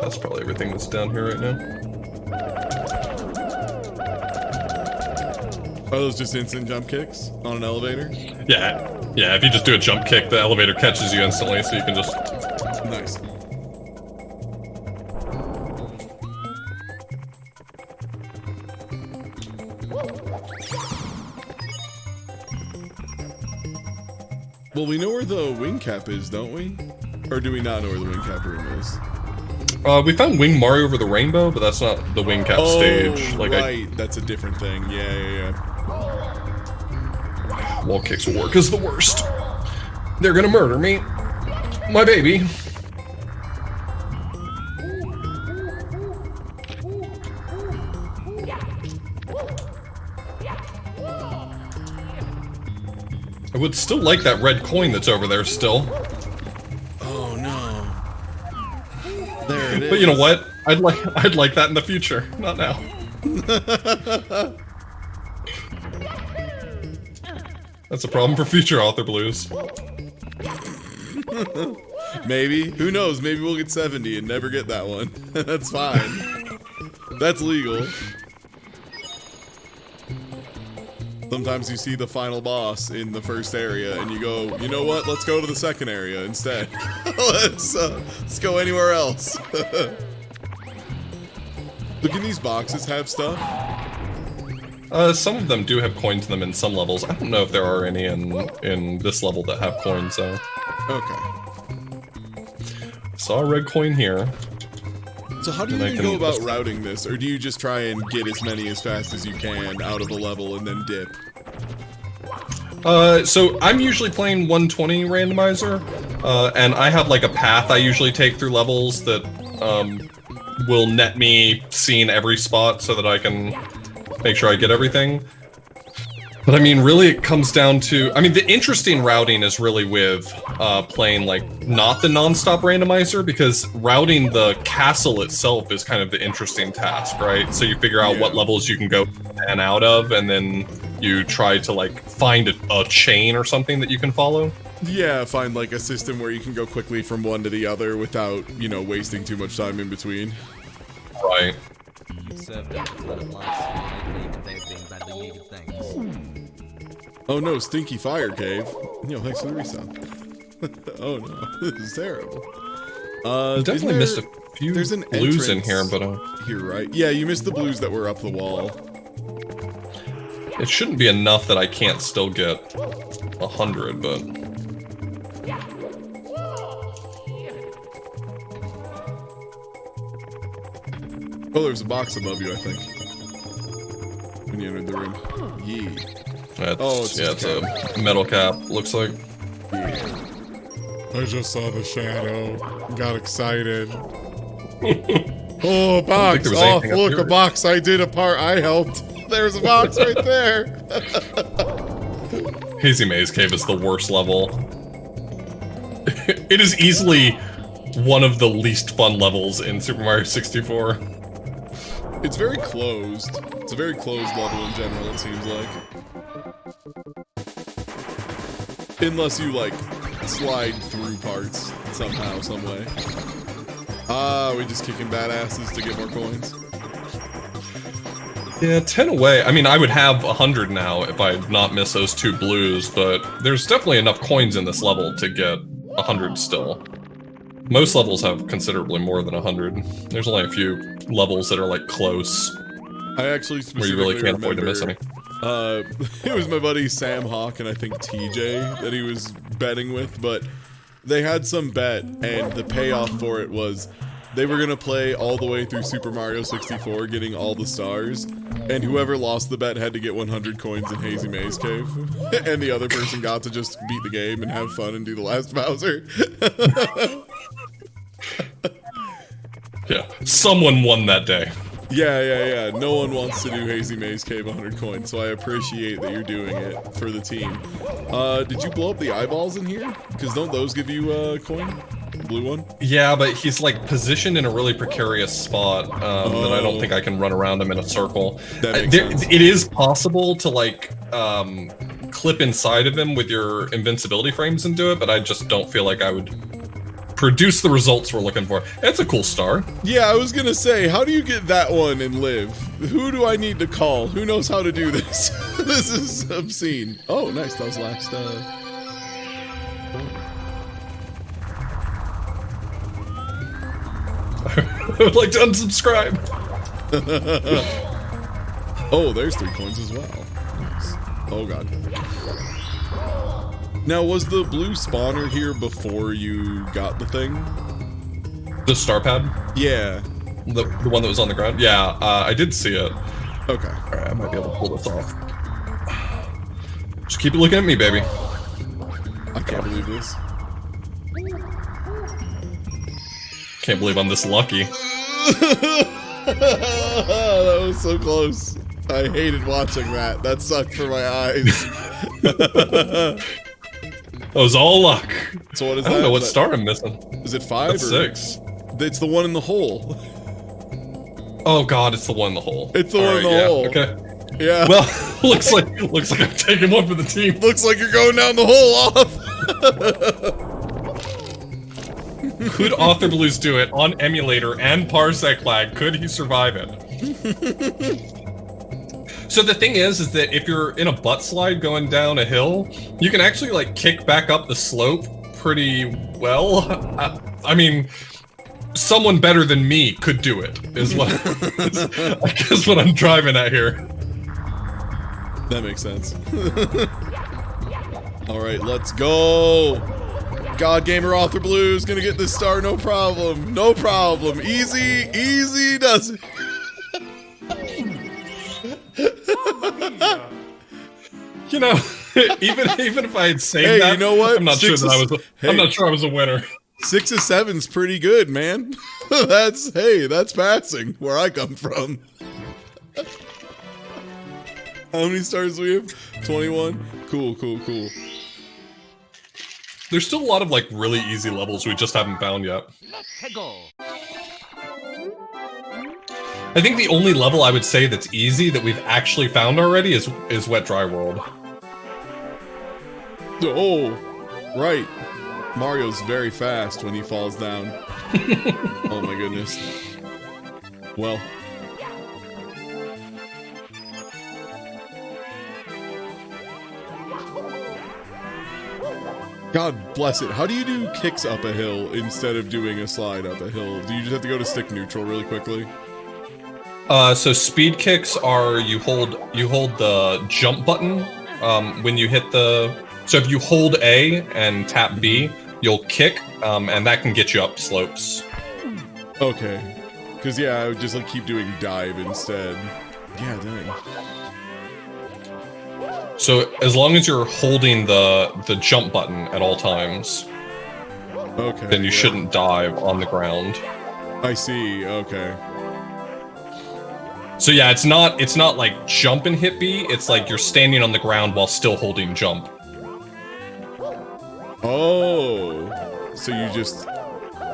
S2: That's probably everything that's down here right now.
S1: Are those just instant jump kicks on an elevator?
S2: Yeah, if you just do a jump kick, the elevator catches you instantly, so you can just...
S1: Nice. Well, we know where the wing cap is, don't we? Or do we not know where the wing cap room is?
S2: We found Wing Mario over the rainbow, but that's not the wing cap stage. Like
S1: right, that's a different thing. Yeah.
S2: Wall kicks work is the worst. They're gonna murder me. My baby. I would still like that red coin that's over there still.
S1: Oh no. There it is.
S2: But you know what? I'd like that in the future, not now. That's a problem for future authorblues.
S1: Maybe. Who knows? Maybe we'll get 70 and never get that one. That's fine. That's legal. Sometimes you see the final boss in the first area, and you go, you know what? Let's go to the second area instead. let's go anywhere else. Look, can these boxes have stuff?
S2: Some of them do have coins in them in some levels. I don't know if there are any in this level that have coins, though.
S1: Okay.
S2: Saw a red coin here.
S1: So how do you go about routing this, or do you just try and get as many as fast as you can out of a level and then dip?
S2: So I'm usually playing 120 randomizer, and I have like a path I usually take through levels that will net me seeing every spot so that I can make sure I get everything. But I mean, really it comes down to, I mean, the interesting routing is really with playing like not the non-stop randomizer, because routing the castle itself is kind of the interesting task, right? So you figure out what levels you can go in and out of, and then you try to like find a chain or something that you can follow.
S1: Yeah, find like a system where you can go quickly from one to the other without, you know, wasting too much time in between.
S2: Right.
S1: Oh no, Stinky Fire Cave. Yo, thanks for the resub. Oh no, this is terrible.
S2: Definitely missed a few
S1: there's an
S2: blues in here, but
S1: here, right? Yeah, you missed the blues that were up the wall.
S2: It shouldn't be enough that I can't still get 100, but...
S1: Oh, there's a box above you, I think. When you entered the room. Yee.
S2: It's a metal cap, looks like.
S1: Yeah. I just saw the shadow. Got excited. Oh, a box! Oh, look, a box! I did a part. I helped. There's a box right there.
S2: Hazy Maze Cave is the worst level. It is easily one of the least fun levels in Super Mario 64.
S1: It's very closed. It's a very closed level in general, it seems like. Unless you, like, slide through parts somehow, some way. Ah, we just kicking badasses to get more coins.
S2: Yeah, 10 away. I mean, I would have 100 now if I had not missed those 2 blues, but there's definitely enough coins in this level to get 100 still. Most levels have considerably more than 100. There's only a few levels that are, like, close.
S1: I actually specifically
S2: where you really can't afford to miss any.
S1: It was my buddy Sam Hawk and I think TJ that he was betting with, but they had some bet, and the payoff for it was they were gonna play all the way through Super Mario 64, getting all the stars, and whoever lost the bet had to get 100 coins in Hazy Maze Cave, and the other person got to just beat the game and have fun and do the last Bowser.
S2: Yeah, someone won that day.
S1: Yeah. No one wants to do Hazy Maze Cave 100 coins, so I appreciate that you're doing it for the team. Did you blow up the eyeballs in here? Because don't those give you a coin? The blue one?
S2: Yeah, but he's like positioned in a really precarious spot that I don't think I can run around him in a circle.
S1: That makes sense.
S2: It is possible to like clip inside of him with your invincibility frames and do it, but I just don't feel like I would produce the results we're looking for. It's a cool star.
S1: Yeah, I was gonna say, how do you get that one and live? Who do I need to call? Who knows how to do this? This is obscene. Oh, nice. That was last,
S2: I would like to unsubscribe.
S1: Oh, there's 3 coins as well. Nice. Oh, God. Now, was the blue spawner here before you got the thing?
S2: The star pad?
S1: Yeah.
S2: The one that was on the ground? Yeah, I did see it.
S1: Okay.
S2: Alright, I might be able to pull this off. Just keep looking at me, baby.
S1: I can't believe this.
S2: Can't believe I'm this lucky.
S1: That was so close. I hated watching that. That sucked for my eyes.
S2: That was all luck.
S1: So what is
S2: I don't know what star I'm missing.
S1: Is it 5
S2: That's
S1: or
S2: 6?
S1: It's the one in the hole.
S2: Oh god, it's the one in the hole.
S1: It's the one in the hole.
S2: Okay.
S1: Yeah.
S2: Well, looks like I'm taking one for the team.
S1: Looks like you're going down the hole off.
S2: Could authorblues do it on emulator and parsec lag? Could he survive it? So the thing is that if you're in a butt slide going down a hill, you can actually like kick back up the slope pretty well. I mean, someone better than me could do it, is what I guess what I'm driving at here.
S1: That makes sense. All right, let's go. God Gamer authorblues gonna get this star, no problem. No problem. Easy, easy does it.
S2: You know, even if I had saved
S1: Hey,
S2: that,
S1: you know what?
S2: I'm not sure I was a winner.
S1: 6 of 7's pretty good, man. That's passing where I come from. How many stars do we have? 21? Cool.
S2: There's still a lot of like really easy levels we just haven't found yet. I think the only level I would say that's easy that we've actually found already is Wet Dry World.
S1: Oh, right. Mario's very fast when he falls down. Oh my goodness. Well. God bless it. How do you do kicks up a hill instead of doing a slide up a hill? Do you just have to go to stick neutral really quickly?
S2: So speed kicks are you hold the jump button when you hit the. So if you hold A and tap B, you'll kick, and that can get you up slopes.
S1: Okay. Because yeah, I would just like keep doing dive instead. Yeah, dang.
S2: So as long as you're holding the jump button at all times,
S1: okay,
S2: then you shouldn't dive on the ground.
S1: I see. Okay.
S2: So yeah, it's not like jump and hit B. It's like you're standing on the ground while still holding jump.
S1: Oh, so you just...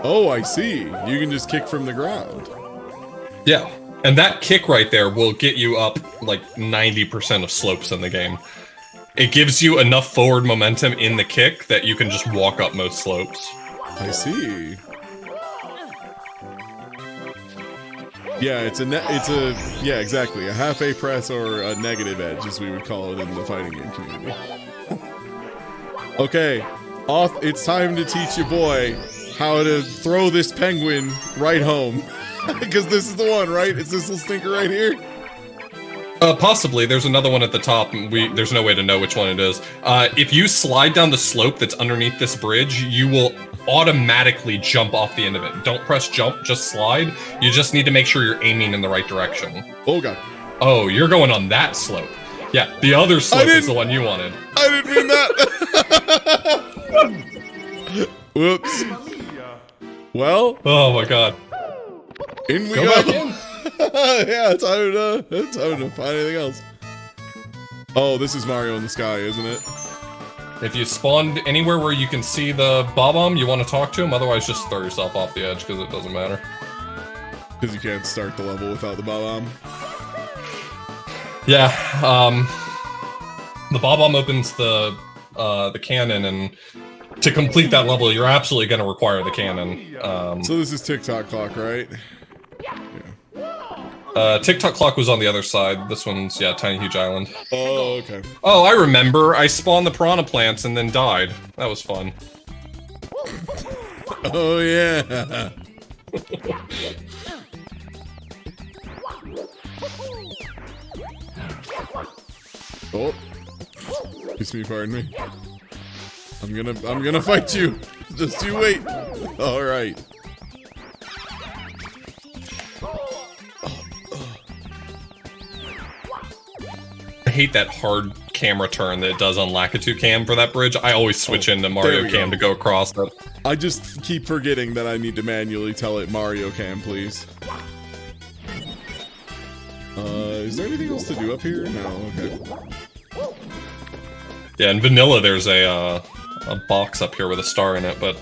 S1: Oh, I see. You can just kick from the ground.
S2: Yeah, and that kick right there will get you up like 90% of slopes in the game. It gives you enough forward momentum in the kick that you can just walk up most slopes.
S1: I see. Yeah, yeah, exactly. A half A press or a negative edge, as we would call it in the fighting game community. Okay, it's time to teach your boy how to throw this penguin right home. Because this is the one, right? It's this little stinker right here?
S2: Possibly. There's another one at the top. There's no way to know which one it is. If you slide down the slope that's underneath this bridge, you will automatically jump off the end of it. Don't press jump, just slide. You just need to make sure you're aiming in the right direction.
S1: Oh, God.
S2: Oh, you're going on that slope. Yeah, the other slope is the one you wanted.
S1: I didn't mean that! Whoops. Well.
S2: Oh, my God.
S1: In we
S2: go.
S1: go.
S2: Back in.
S1: Yeah, it's time to find anything else. Oh, this is Mario in the sky, isn't it?
S2: If you spawned anywhere where you can see the Bob-omb, you want to talk to him. Otherwise, just throw yourself off the edge because it doesn't matter.
S1: Because you can't start the level without the Bob-omb.
S2: Yeah, the Bob-omb opens the cannon, and to complete that level, you're absolutely going to require the cannon.
S1: So this is TikTok clock, right?
S2: TikTok clock was on the other side. This one's, yeah, Tiny Huge Island.
S1: Oh, okay.
S2: Oh, I remember. I spawned the piranha plants and then died. That was fun.
S1: Oh, yeah. Oh. Excuse me, pardon me. I'm gonna fight you. Just you wait. All right.
S2: I hate that hard camera turn that it does on Lakitu Cam for that bridge. I always switch into Mario Cam to go across it.
S1: I just keep forgetting that I need to manually tell it Mario Cam, please. Is there anything else to do up here? No, okay.
S2: Yeah, in vanilla there's a box up here with a star in it, but...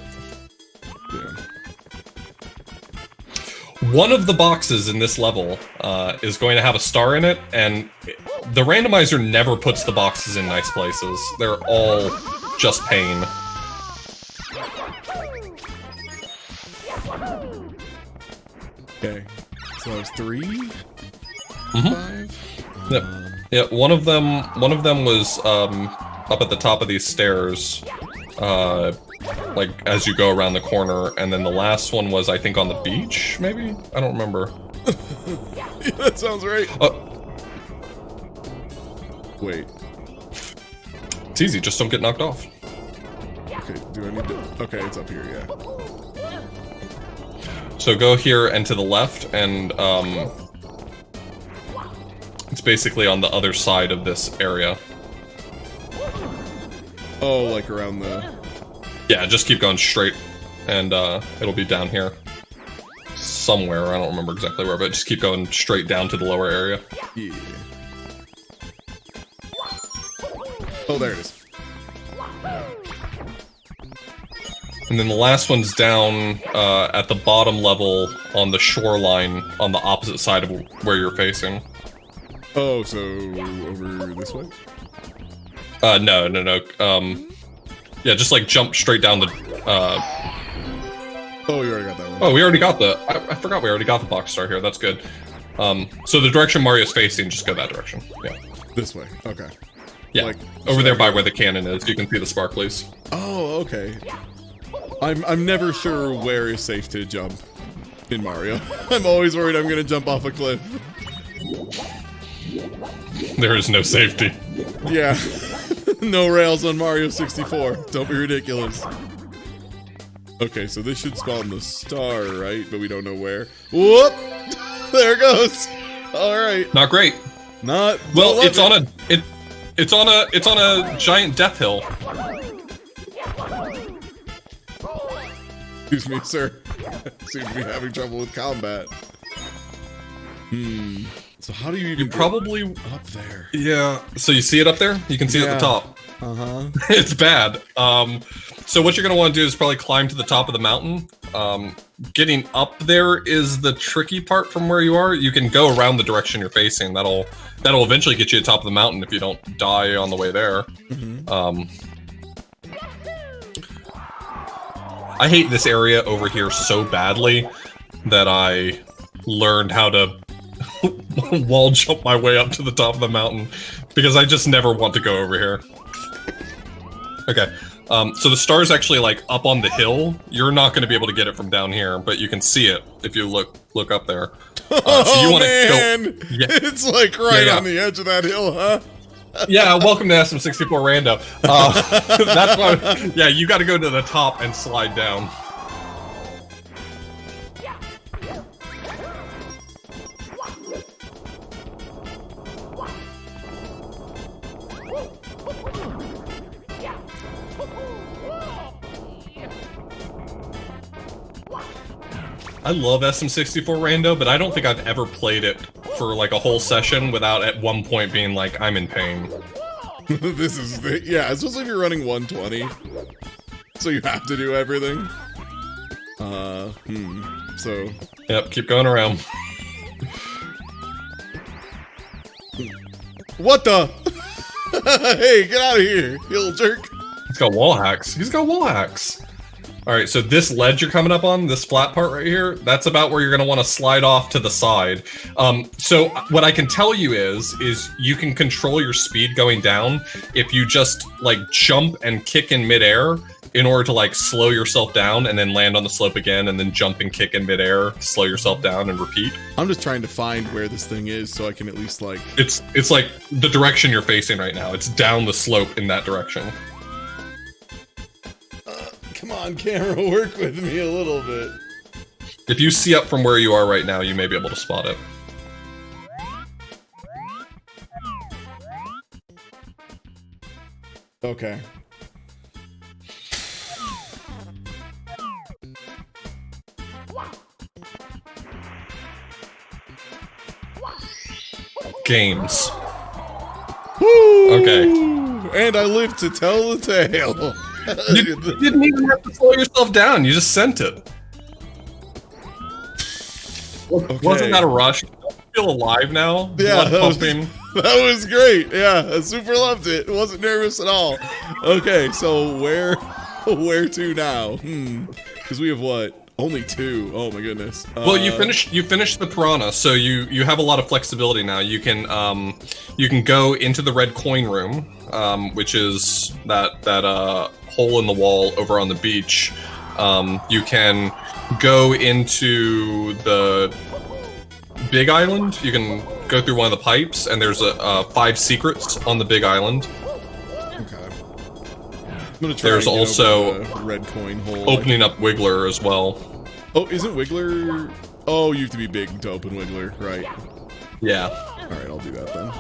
S1: Yeah.
S2: One of the boxes in this level is going to have a star in it, and the randomizer never puts the boxes in nice places. They're all just pain.
S1: Okay, so that was 3? 5?
S2: Yep. Yeah, one of them was up at the top of these stairs, like as you go around the corner, and then the last one was, I think, on the beach, maybe? I don't remember.
S1: Yeah, that sounds right. Wait.
S2: It's easy, just don't get knocked off.
S1: Okay, do I need to... Okay, it's up here, yeah.
S2: So go here and to the left, and it's basically on the other side of this area.
S1: Oh, like around the...
S2: Yeah, just keep going straight, and it'll be down here. Somewhere, I don't remember exactly where, but just keep going straight down to the lower area.
S1: Yeah. Oh, there it is.
S2: And then the last one's down at the bottom level on the shoreline on the opposite side of where you're facing.
S1: Oh, so over this way?
S2: No. Yeah, just like jump straight down the...
S1: Oh, you already got that one.
S2: Oh, we already got the... I forgot we already got the box star here, that's good. So the direction Mario's facing, just go that direction. Yeah.
S1: This way, okay.
S2: Yeah,
S1: Like,
S2: over there by where the cannon is, you can see the sparklies.
S1: Oh, okay. I'm never sure where is safe to jump in Mario. I'm always worried I'm gonna jump off a cliff.
S2: There is no safety.
S1: Yeah. No rails on Mario 64. Don't be ridiculous. Okay, so this should spawn the star, right? But we don't know where. Whoop! There it goes. All right.
S2: Not great.
S1: Not
S2: Well,
S1: love
S2: it's
S1: it.
S2: on a giant death hill.
S1: Excuse me, sir. Seem to be having trouble with combat. So how do you even
S2: Probably
S1: get up there?
S2: Yeah. So you see it up there? You can see it at the top.
S1: Uh-huh.
S2: It's bad. So what you're gonna want to do is probably climb to the top of the mountain. Getting up there is the tricky part from where you are. You can go around the direction you're facing. That'll eventually get you to the top of the mountain if you don't die on the way there. I hate this area over here so badly that I learned how to wall jump my way up to the top of the mountain because I just never want to go over here. Okay, so the star's actually like up on the hill. You're not going to be able to get it from down here, but you can see it if you look up there. So you want to go? Yeah.
S1: It's like right
S2: Yeah.
S1: on the edge of that hill, huh?
S2: Yeah, welcome to SM64 Rando. That's why. Yeah, you got to go to the top and slide down. I love SM64 Rando, but I don't think I've ever played it for like a whole session without at one point being like, I'm in pain.
S1: This is yeah, especially if you're running 120. So you have to do everything. So
S2: Yep, keep going around.
S1: what the? Hey, get out of here, you little jerk.
S2: He's got wall hacks. He's got wall hacks. All right, so this ledge you're coming up on, this flat part right here, that's about where you're gonna wanna slide off to the side. So what I can tell you is you can control your speed going down if you just like jump and kick in midair in order to like slow yourself down and then land on the slope again and then jump and kick in midair, slow yourself down and repeat.
S1: I'm just trying to find where this thing is so I can at least like...
S2: It's like the direction you're facing right now. It's down the slope in that direction.
S1: Come on, camera, work with me a little bit.
S2: If you see up from where you are right now, you may be able to spot it.
S1: Okay.
S2: Games.
S1: Woo!
S2: Okay.
S1: And I live to tell the tale.
S2: You didn't even have to slow yourself down. You just sent it.
S1: Okay.
S2: Wasn't that a rush? Don't you feel alive now?
S1: Yeah,
S2: Blood
S1: that was,
S2: pumping.
S1: that was great. Yeah, I super loved it. Wasn't nervous at all. Okay, so where to now? Because we have what? Only 2. Oh my goodness.
S2: Well, you finished the piranha, so you have a lot of flexibility now. You can go into the red coin room, which is that hole in the wall over on the beach. You can go into the big island. You can go through one of the pipes, and there's 5 secrets on the big island.
S1: Okay. I'm gonna try
S2: There's
S1: and get
S2: also
S1: over the red coin hole.
S2: opening up Wiggler as well.
S1: Oh, isn't Wiggler? Oh, you have to be big to open Wiggler, right?
S2: Yeah.
S1: All right, I'll do that then.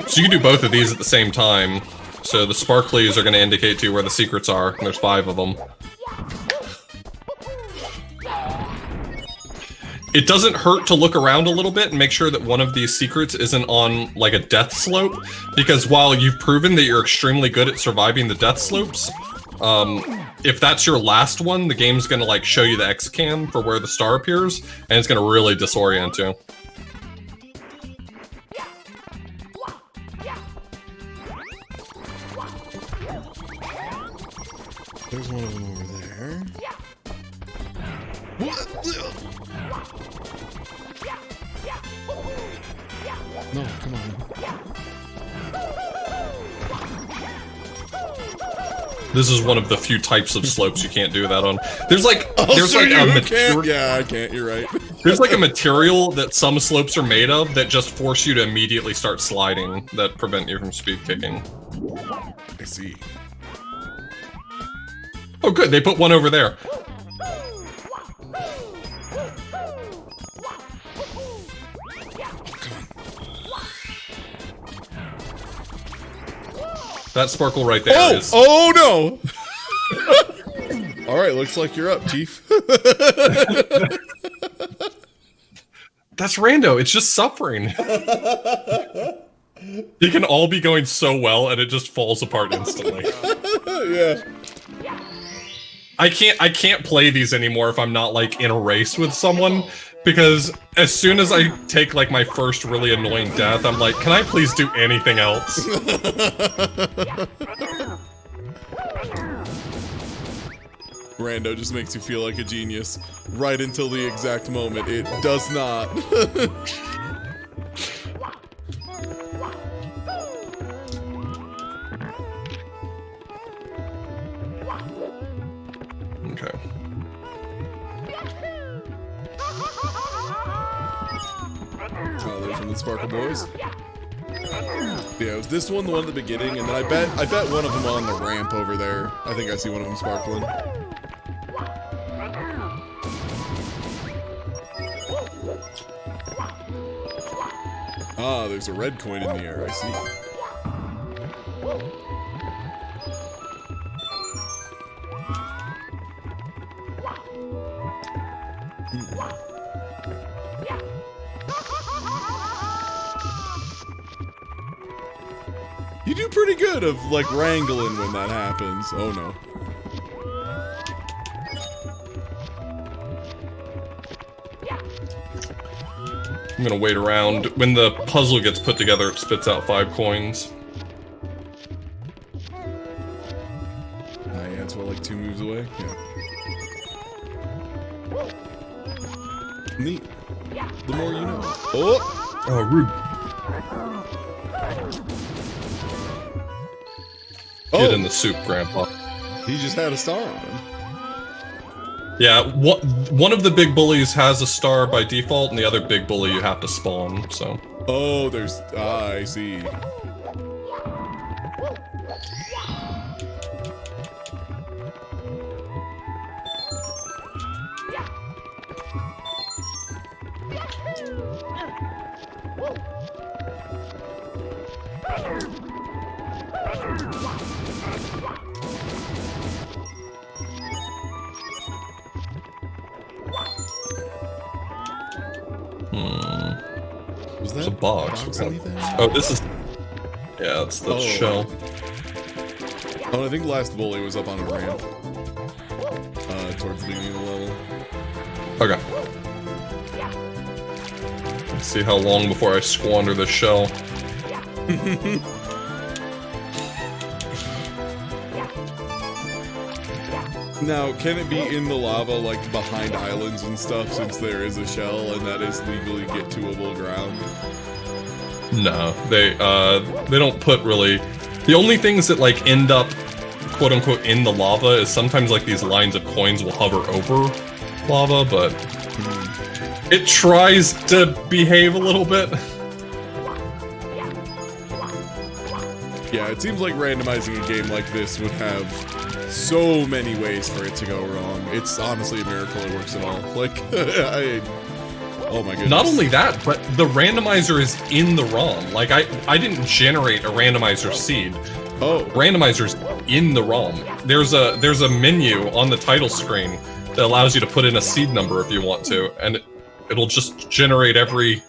S2: So you can do both of these at the same time. So the sparklies are going to indicate to you where the secrets are, and there's 5 of them. It doesn't hurt to look around a little bit and make sure that one of these secrets isn't on, like, a death slope, because while you've proven that you're extremely good at surviving the death slopes, if that's your last one, the game's gonna, like, show you the X-cam for where the star appears, and it's gonna really disorient you.
S1: There's one of them over there. What? No, come on.
S2: This is one of the few types of slopes you can't do that on. There's like,
S1: Oh,
S2: there's
S1: so
S2: like
S1: you
S2: a
S1: can't?
S2: material.
S1: Yeah, I can't. You're right.
S2: There's like a material that some slopes are made of that just force you to immediately start sliding that prevent you from speed kicking.
S1: I see.
S2: Oh, good. They put one over there. That sparkle right there is.
S1: Oh no! All right, looks like you're up, Chief.
S2: That's rando. It's just suffering. You can all be going so well, and it just falls apart instantly.
S1: Yeah.
S2: I can't play these anymore if I'm not like in a race with someone, because as soon as I take like my first really annoying death, I'm like, can I please do anything else?
S1: Rando just makes you feel like a genius right until the exact moment it does not.
S2: Okay.
S1: Oh, there's one of the Sparkle Boys. Yeah, was this one the one at the beginning? And then I bet one of them on the ramp over there. I think I see one of them sparkling. Ah, there's a red coin in the air, I see. You do pretty good of, like, wrangling when that happens. Oh, no.
S2: I'm gonna wait around. When the puzzle gets put together, it spits out 5 coins.
S1: Yeah, it's what, like 2 moves away? Yeah. Neat. The more you know. Oh!
S2: Oh, rude. Get in the soup, Grandpa.
S1: He just had a star on him.
S2: Yeah, one of the big bullies has a star by default, and the other big bully you have to spawn, so...
S1: Oh, there's... Ah, I see. Was
S2: There's
S1: that
S2: a box.
S1: anything?
S2: Oh, this is... Yeah, that's the shell.
S1: Oh, I think the last bully was up on a ramp. Towards the beginning of the level.
S2: Okay. Let's see how long before I squander the shell.
S1: Now, can it be in the lava, like behind islands and stuff, since there is a shell and that is legally get-to-able ground?
S2: No, they don't put really. The only things that like end up, quote unquote, in the lava is sometimes like these lines of coins will hover over lava, but it tries to behave a little bit.
S1: Yeah, it seems like randomizing a game like this would have so many ways for it to go wrong. It's honestly a miracle it works at all. Like, oh my goodness.
S2: Not only that, but the randomizer is in the ROM. Like, I didn't generate a randomizer seed.
S1: Oh.
S2: Randomizer's in the ROM. There's a menu on the title screen that allows you to put in a seed number if you want to, and it'll just generate every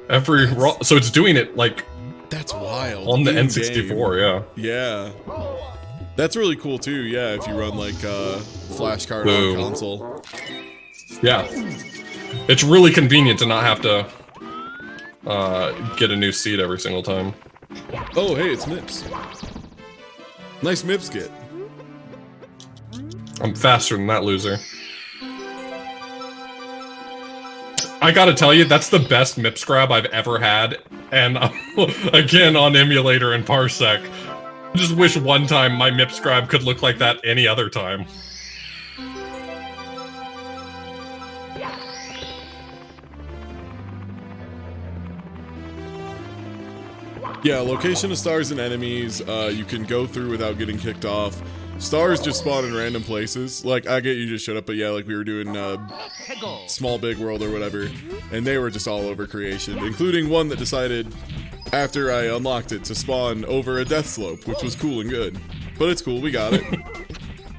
S2: ROM. So it's doing it like
S1: That's wild.
S2: on the
S1: In
S2: N64,
S1: game. Yeah. That's really cool too, yeah, if you run like flashcard on console.
S2: yeah. It's really convenient to not have to get a new seed every single time.
S1: Oh, hey, it's Mips. Nice Mips get.
S2: I'm faster than that loser. I gotta tell you, that's the best Mips grab I've ever had, and again on emulator and Parsec. I just wish one time my Mips grab could look like that any other time.
S1: Yeah, location of stars and enemies, you can go through without getting kicked off. Stars just spawn in random places. Like, I get you just showed up, but yeah, like we were doing Small Big World or whatever, and they were just all over creation, including one that decided, after I unlocked it, to spawn over a death slope, which was cool and good. But it's cool, we got it.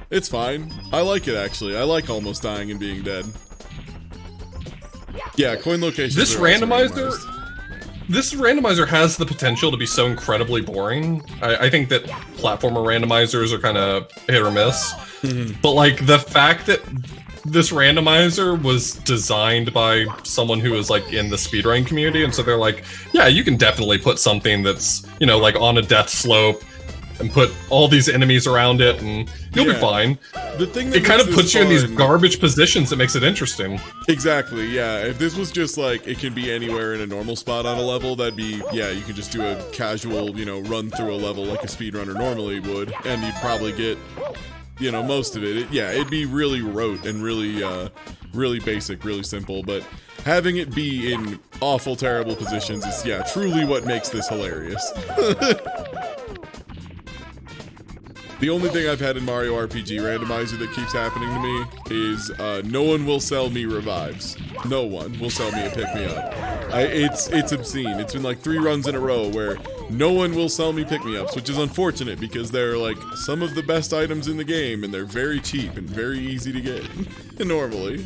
S1: It's fine. I like it, actually. I like almost dying and being dead. Yeah, coin locations.
S2: This randomizer has the potential to be so incredibly boring. I think that platformer randomizers are kind of hit or miss. But like the fact that this randomizer was designed by someone who is like in the speedrun community, and so they're like, yeah, you can definitely put something that's, you know, like on a death slope and put all these enemies around it and you'll be fine.
S1: The thing that
S2: it kind of puts you in these
S1: fun-
S2: garbage positions that makes it interesting.
S1: Exactly, yeah. If this was just like, it can be anywhere in a normal spot on a level, that'd be, yeah, you could just do a casual, you know, run through a level like a speedrunner normally would, and you'd probably get, you know, most of it. Yeah, it'd be really rote and really, really basic, really simple, but having it be in awful, terrible positions is, yeah, truly what makes this hilarious. The only thing I've had in Mario RPG Randomizer that keeps happening to me is no one will sell me revives. No one will sell me a pick-me-up. It's obscene. It's been like 3 runs in a row where no one will sell me pick-me-ups, which is unfortunate because they're like some of the best items in the game and they're very cheap and very easy to get normally.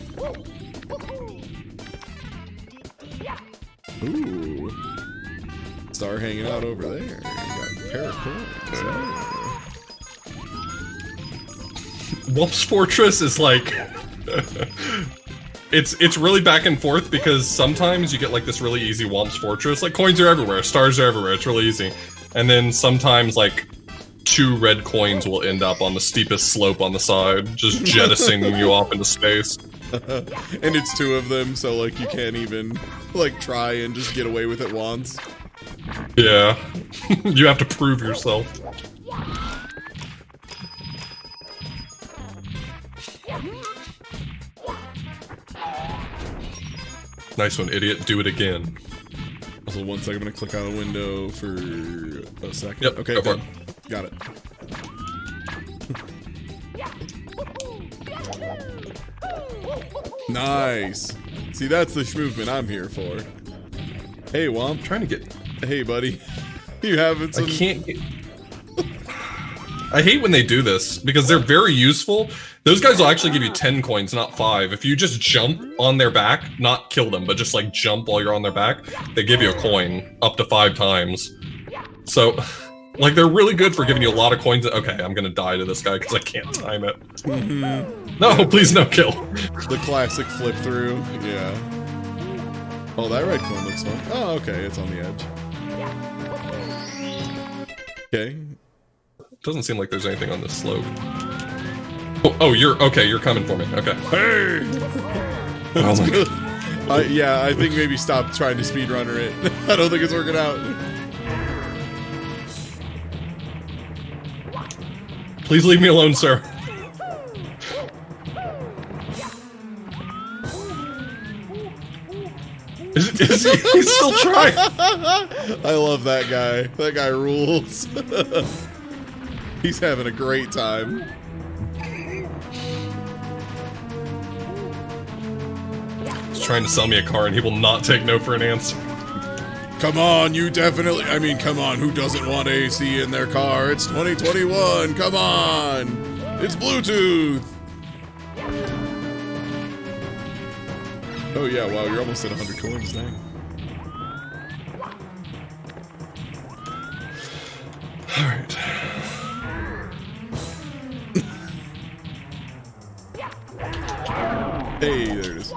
S1: Ooh. Star hanging out over there. You got a pair of coins.
S2: Whoops Fortress is like it's really back and forth because sometimes you get like this really easy Whomp's Fortress, like coins are everywhere, stars are everywhere, it's really easy. And then sometimes like 2 red coins will end up on the steepest slope on the side, just jettisoning you off into space.
S1: And it's 2 of them, so like you can't even like try and just get away with it once.
S2: Yeah. You have to prove yourself. Nice one, idiot. Do it again.
S1: Also, 1 second, I'm gonna click on a window for a second.
S2: Yep,
S1: okay,
S2: go for
S1: good. Got it. Nice. See, that's the movement I'm here for. Hey, Womp.
S2: I'm trying to get...
S1: Hey, buddy. You having some...
S2: I can't get... I hate when they do this, because they're very useful. Those guys will actually give you 10 coins, not 5. If you just jump on their back, not kill them, but just like jump while you're on their back, they give you a coin up to 5 times. So, like, they're really good for giving you a lot of coins. Okay, I'm gonna die to this guy because I can't time it. No, please no kill.
S1: The classic flip through, yeah. Oh, that red coin looks fun. Oh, okay, it's on the edge. Okay.
S2: Doesn't seem like there's anything on this slope. Oh, you're okay. You're coming for me. Okay.
S1: Hey!
S2: Oh my God.
S1: Yeah, I think maybe stop trying to speedrunner it. I don't think it's working out.
S2: Please leave me alone, sir. He's still trying.
S1: I love that guy. That guy rules. He's having a great time.
S2: He's trying to sell me a car, and he will not take no for an answer.
S1: Come on, you definitely... I mean, come on, who doesn't want AC in their car? It's 2021, come on! It's Bluetooth! Oh yeah, wow, you're almost at 100 coins, dang.
S2: Alright.
S1: Hey, there it is.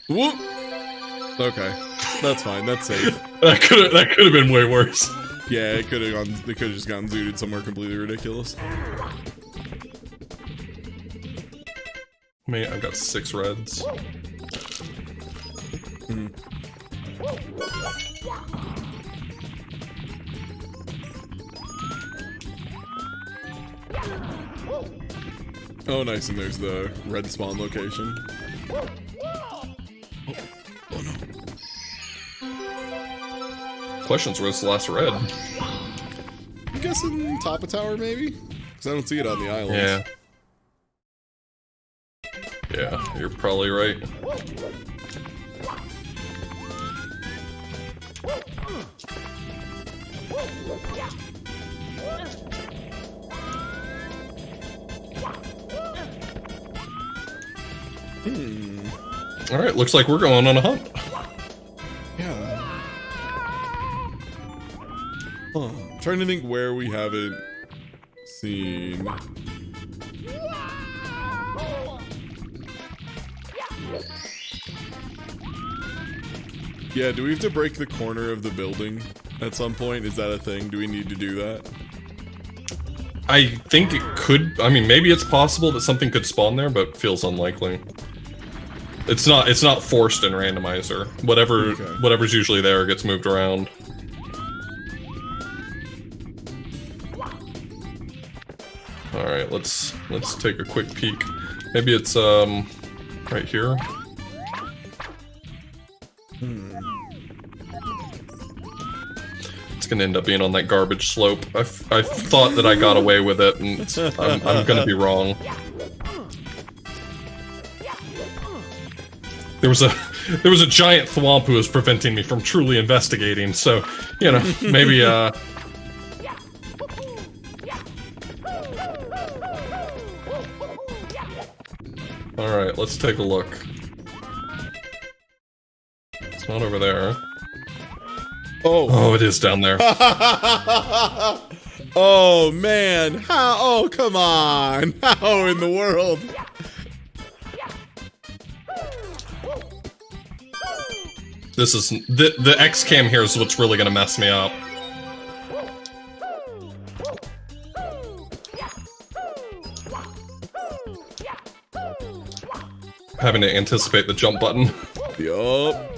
S1: Whoop! Okay, that's fine. That's safe.
S2: That could have been way worse.
S1: Yeah, it could have gone. They could have just gotten zooted somewhere completely ridiculous.
S2: Man, I've got 6 reds.
S1: Oh, nice, and there's the red spawn location. Oh no.
S2: Questions, where's the last red?
S1: I'm guessing top of tower, maybe? Because I don't see it on the islands.
S2: Yeah. Yeah, you're probably right. Alright, looks like we're going on a hunt.
S1: Yeah. Huh. I'm trying to think where we haven't seen. Yeah, do we have to break the corner of the building at some point? Is that a thing? Do we need to do that?
S2: I think it could. I mean, maybe it's possible that something could spawn there, but feels unlikely. It's not forced in randomizer. Whatever's usually there gets moved around. All right, let's take a quick peek. Maybe it's right here. It's gonna end up being on that garbage slope. I thought that I got away with it, and I'm gonna be wrong. There was a giant thwomp who was preventing me from truly investigating. So, you know, maybe All right, let's take a look. It's not over there. Oh, it is down there.
S1: Oh man, how? Oh, come on. How in the world?
S2: This is the X cam here is what's really gonna mess me up. Having to anticipate the jump button.
S1: Yup.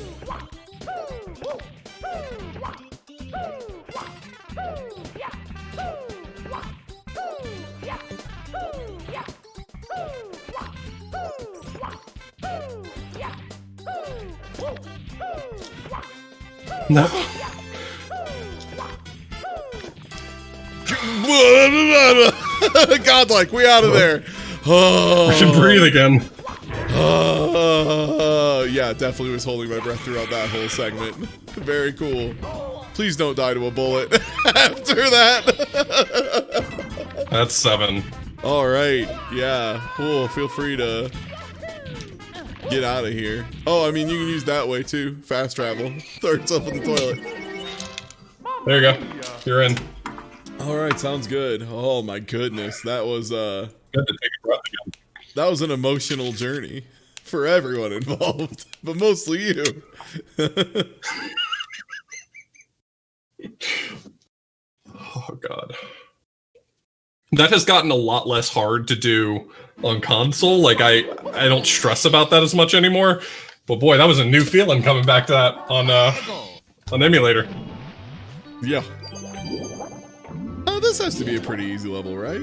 S2: No.
S1: Godlike, we out of there. Oh.
S2: I can breathe again.
S1: Yeah, definitely was holding my breath throughout that whole segment. Very cool. Please don't die to a bullet after that.
S2: That's 7.
S1: All right, yeah, cool. Feel free to get out of here. Oh, I mean, you can use that way too. Fast travel. Throw yourself in the toilet.
S2: There you go. You're in.
S1: All right, sounds good. Oh my goodness, that was
S2: Good to take a breath again.
S1: that was an emotional journey. for everyone involved, but mostly you.
S2: Oh god. That has gotten a lot less hard to do on console. Like I don't stress about that as much anymore. But boy, that was a new feeling coming back to that on emulator.
S1: Yeah. Oh, this has to be a pretty easy level, right?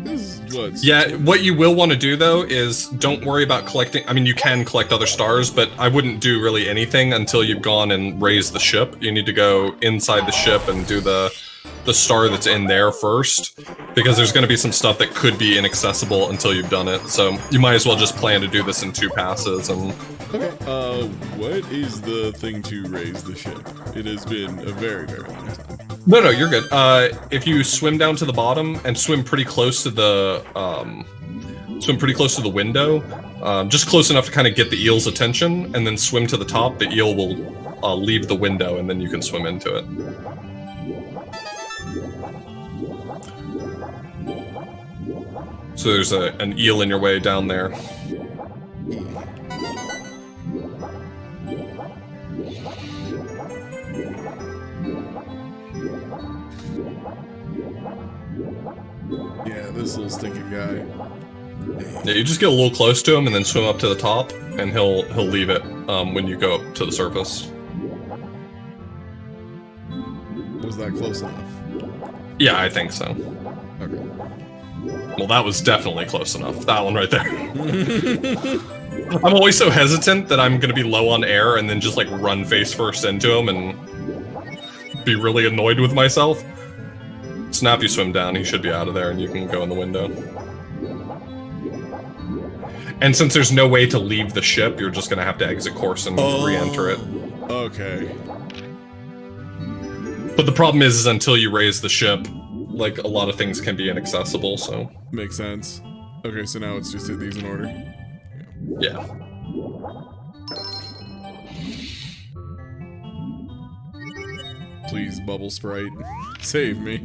S1: This is what?
S2: Yeah, what you will want to do though is don't worry about collecting. I mean, you can collect other stars, but I wouldn't do really anything until you've gone and raised the ship. You need to go inside the ship and do the star that's in there first, because there's going to be some stuff that could be inaccessible until you've done it. So you might as well just plan to do this in 2 passes. And
S1: okay, what is the thing to raise the ship? It has been a very, very long time.
S2: No, you're good. If you swim down to the bottom and swim pretty close to the window, just close enough to kind of get the eel's attention, and then swim to the top, the eel will leave the window, and then you can swim into it. So there's an eel in your way down there.
S1: Yeah, this little stinking guy.
S2: Yeah, you just get a little close to him and then swim up to the top, and he'll leave it when you go up to the surface.
S1: Was that close enough?
S2: Yeah, I think so.
S1: Okay.
S2: Well, that was definitely close enough. That one right there. I'm always so hesitant that I'm gonna be low on air and then just like run face first into him and be really annoyed with myself. So now if you swim down, he should be out of there and you can go in the window. And since there's no way to leave the ship, you're just gonna have to exit course and re-enter it.
S1: Okay.
S2: But the problem is until you raise the ship, like, a lot of things can be inaccessible, so...
S1: Makes sense. Okay, so now it's just hit these in order.
S2: Yeah.
S1: Please, Bubble Sprite. Save me.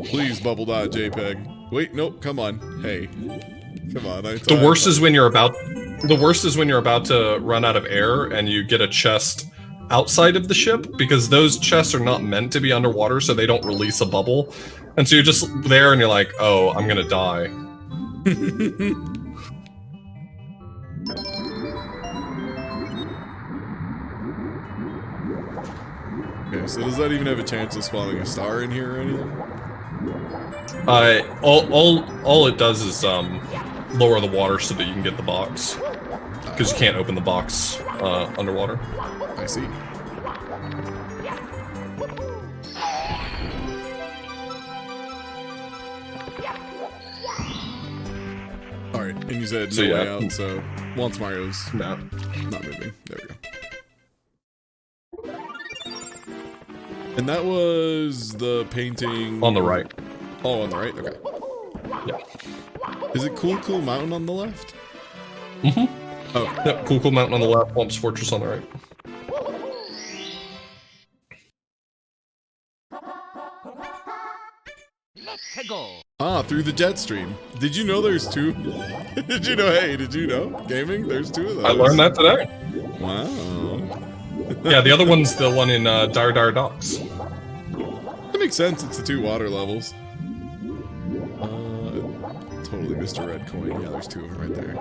S1: Please, Bubble.jpg. Wait, nope, come on. Hey. Come on,
S2: The worst is when you're about to run out of air and you get a chest outside of the ship, because those chests are not meant to be underwater, so they don't release a bubble. And so you're just there and you're like, oh, I'm gonna die.
S1: Okay, so does that even have a chance of spawning a star in here or anything?
S2: All it does is lower the water so that you can get the box, because you can't open the box underwater.
S1: I see. Alright, and you said no way out, so once Mario's not moving. There we go. And that was the painting...
S2: On the right.
S1: Oh, on the right? Okay.
S2: Yeah.
S1: Is it Cool Cool Mountain on the left?
S2: Mm-hmm.
S1: Oh.
S2: Yep, Cool Cool Mountain on the left, Whump's Fortress on the right.
S1: Ah, through the jet stream. Did you know there's 2? Did you know, hey, did you know? Gaming, there's 2 of those.
S2: I learned that today.
S1: Wow.
S2: Yeah, the other one's the one in Dar Dar Docks.
S1: That makes sense, it's the 2 water levels. Totally missed a red coin. Yeah, there's 2 of them right there.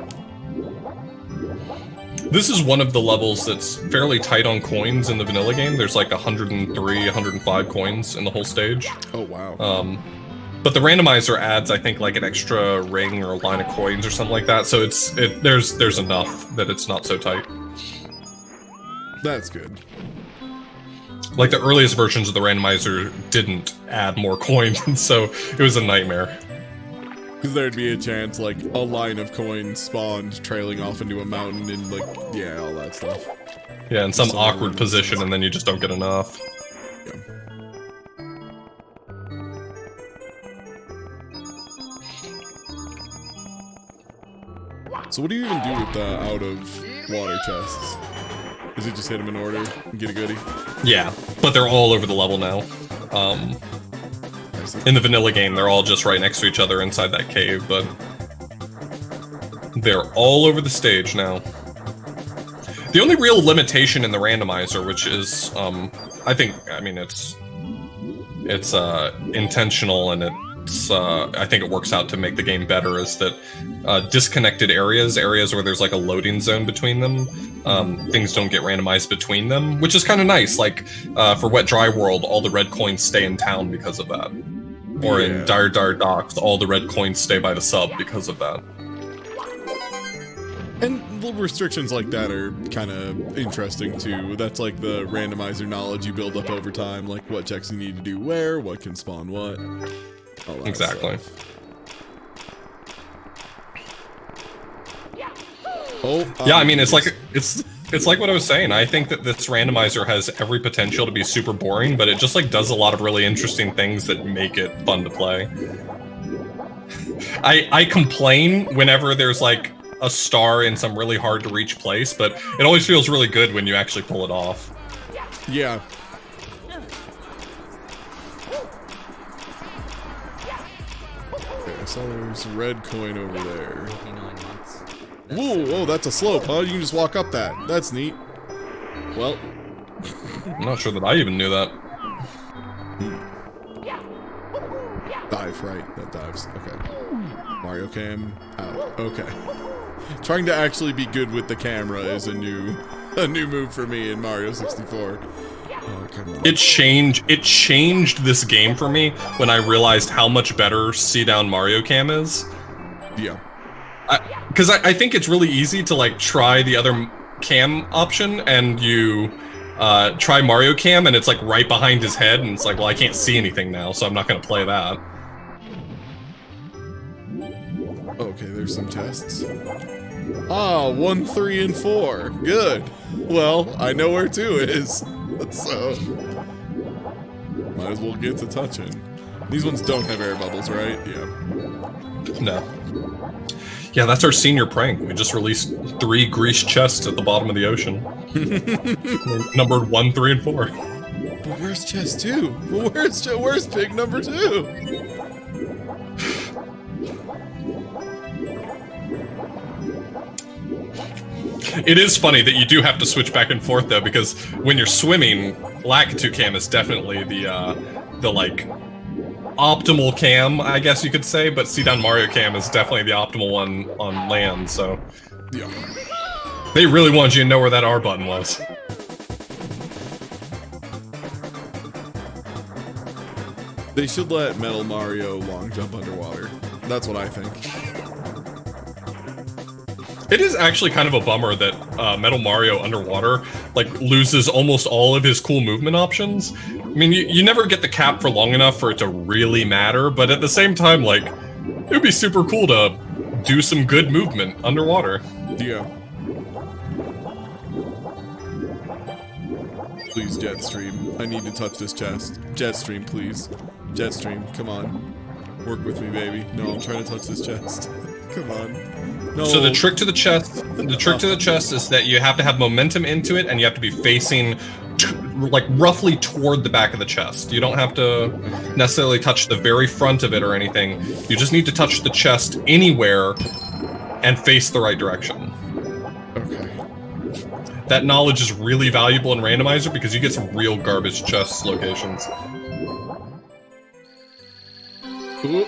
S2: This is one of the levels that's fairly tight on coins in the vanilla game. There's like 103, 105 coins in the whole stage.
S1: Oh, wow.
S2: But the randomizer adds, I think, like an extra ring or a line of coins or something like that. So there's enough that it's not so tight.
S1: That's good.
S2: Like the earliest versions of the randomizer didn't add more coins, so it was a nightmare.
S1: Because there'd be a chance, like, a line of coins spawned trailing off into a mountain and, like, yeah, all that stuff.
S2: Yeah, in some awkward position, and then you just don't get enough.
S1: Yeah. So what do you even do with the out-of-water chests? Is it just hit them in order and get a goodie?
S2: Yeah, but they're all over the level now. In the vanilla game, they're all just right next to each other inside that cave, but They're all over the stage now. The only real limitation in the randomizer, which is, I mean, it's intentional and it's, I think it works out to make the game better, is that disconnected areas where there's like a loading zone between them, things don't get randomized between them, which is kind of nice. Like, for Wet Dry World, all the red coins stay in town because of that. Or in Dire Docks, all the red coins stay by the sub because of that.
S1: And little restrictions like that are kind of interesting too. That's like the randomizer knowledge you build up over time, like what checks you need to do where, what can spawn what. All that
S2: Exactly.
S1: stuff. Oh,
S2: Yeah, I mean, it's like what I was saying. I think that this randomizer has every potential to be super boring, but it just like does a lot of really interesting things that make it fun to play. I complain whenever there's like a star in some really hard to reach place, but it always feels really good when you actually pull it off.
S1: Yeah. Okay, so there's a red coin over there. Whoa, oh, that's a slope, huh? You can just walk up that. That's neat. Well.
S2: I'm not sure that I even knew that.
S1: Dive, right? That dives. Okay. Mario Cam out. Okay. Trying to actually be good with the camera is a new move for me in Mario 64. Oh, come on.
S2: It changed this game for me when I realized how much better C-Down Mario Cam is.
S1: Yeah.
S2: Because I think it's really easy to like try the other cam option, and you try Mario Cam and it's like right behind his head, and it's like, well, I can't see anything now, so I'm not going to play that.
S1: Okay, there's some tests. Ah, 1, 3, and 4. Good. Well, I know where 2 is, so might as well get to touching. These ones don't have air bubbles, right? Yeah.
S2: No. Yeah, that's our senior prank. We just released 3 grease chests at the bottom of the ocean. Numbered 1, 3, and 4.
S1: But where's chest 2? Where's pig number 2?
S2: It is funny that you do have to switch back and forth though, because when you're swimming, Lakitu cam is definitely the like optimal cam, I guess you could say, but C-Down Mario cam is definitely the optimal one on land, so
S1: Yeah.
S2: they really wanted you to know where that R button was.
S1: They should let Metal Mario long jump underwater. That's what I think.
S2: It is actually kind of a bummer that Metal Mario underwater like loses almost all of his cool movement options. I mean, you never get the cap for long enough for it to really matter, but at the same time, like, it would be super cool to do some good movement underwater.
S1: Yeah. Please, Jetstream. I need to touch this chest. Jetstream, please. Jetstream, come on. Work with me, baby. No, I'm trying to touch this chest. Come on. No.
S2: So the trick to the chest is that you have to have momentum into it, and you have to be facing like roughly toward the back of the chest. You don't have to necessarily touch the very front of it or anything. You just need to touch the chest anywhere and face the right direction.
S1: Okay.
S2: That knowledge is really valuable in Randomizer because you get some real garbage chest locations.
S1: Ooh.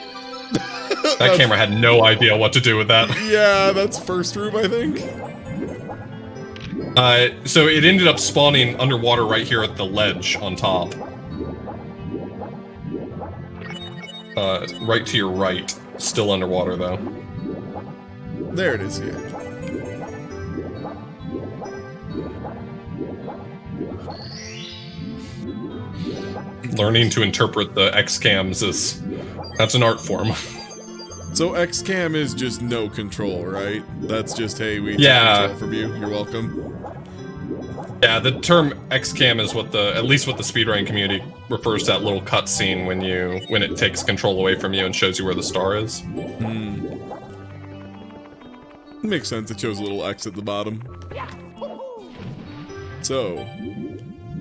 S2: That camera had no idea what to do with that.
S1: Yeah, that's first room, I think.
S2: So it ended up spawning underwater right here at the ledge on top. Right to your right. Still underwater, though.
S1: There it is, yeah.
S2: Learning to interpret the X-cams that's an art form.
S1: So XCam is just no control, right? That's just, hey, we take control from you. You're welcome.
S2: Yeah, the term X-cam is what at least what the speedrunning community refers to that little cutscene when it takes control away from you and shows you where the star is.
S1: Makes sense. It shows a little X at the bottom. So,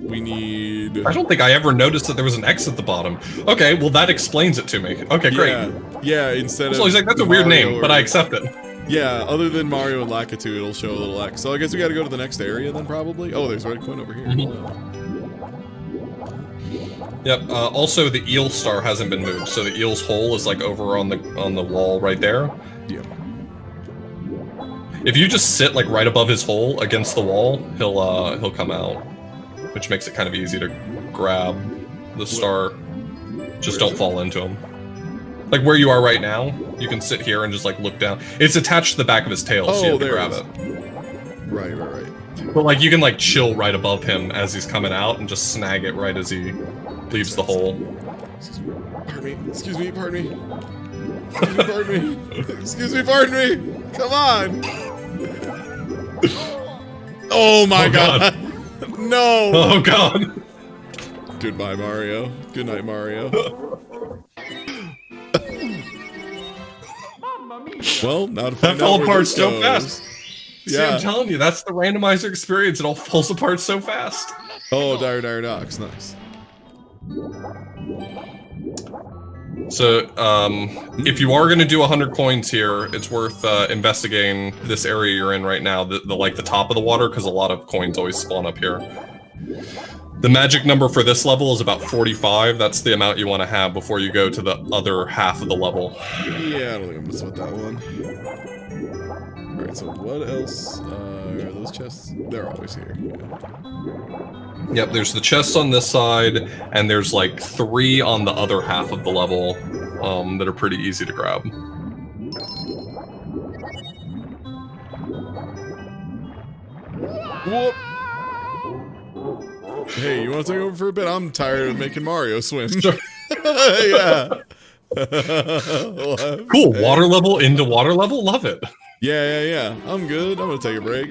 S1: we need...
S2: I don't think I ever noticed that there was an X at the bottom. Okay, well that explains it to me. Okay, great.
S1: Yeah, instead
S2: So
S1: of...
S2: he's like, that's a weird
S1: Mario
S2: name, but I accept it.
S1: Yeah, other than Mario and Lakitu, it'll show a little X. So I guess we gotta go to the next area then, probably? Oh, there's red coin over here.
S2: Yep. Also, the eel star hasn't been moved, so the eel's hole is like over on the wall right there.
S1: Yeah.
S2: If you just sit like right above his hole against the wall, he'll come out, which makes it kind of easy to grab the star. Just don't fall into him. Like where you are right now, you can sit here and just like look down. It's attached to the back of his tail, so you have to grab it.
S1: Right.
S2: But like you can like chill right above him as he's coming out and just snag it right as he leaves the hole.
S1: Excuse me, pardon me. Excuse me, pardon me. Come on. Oh my god. No.
S2: Oh god.
S1: Goodbye, Mario. Good night, Mario. Well, now to find
S2: That fell
S1: out where
S2: apart
S1: this
S2: so
S1: goes.
S2: fast. See,
S1: Yeah.
S2: I'm telling you, that's the randomizer experience. It all falls apart so fast.
S1: Oh, Dire Docks, nice.
S2: So, if you are going to do 100 coins here, it's worth investigating this area you're in right now, the like the top of the water, because a lot of coins always spawn up here. The magic number for this level is about 45. That's the amount you want to have before you go to the other half of the level.
S1: Yeah, I don't think I'm messing with that one. Alright, so what else? Are those chests? They're always here. Yeah.
S2: Yep, there's the chests on this side, and there's like 3 on the other half of the level that are pretty easy to grab.
S1: Whoop! Hey, you want to take over for a bit? I'm tired of making Mario swim.
S2: Sure.
S1: Yeah.
S2: Cool, water level into water level, love it.
S1: Yeah. I'm good. I'm gonna take a break.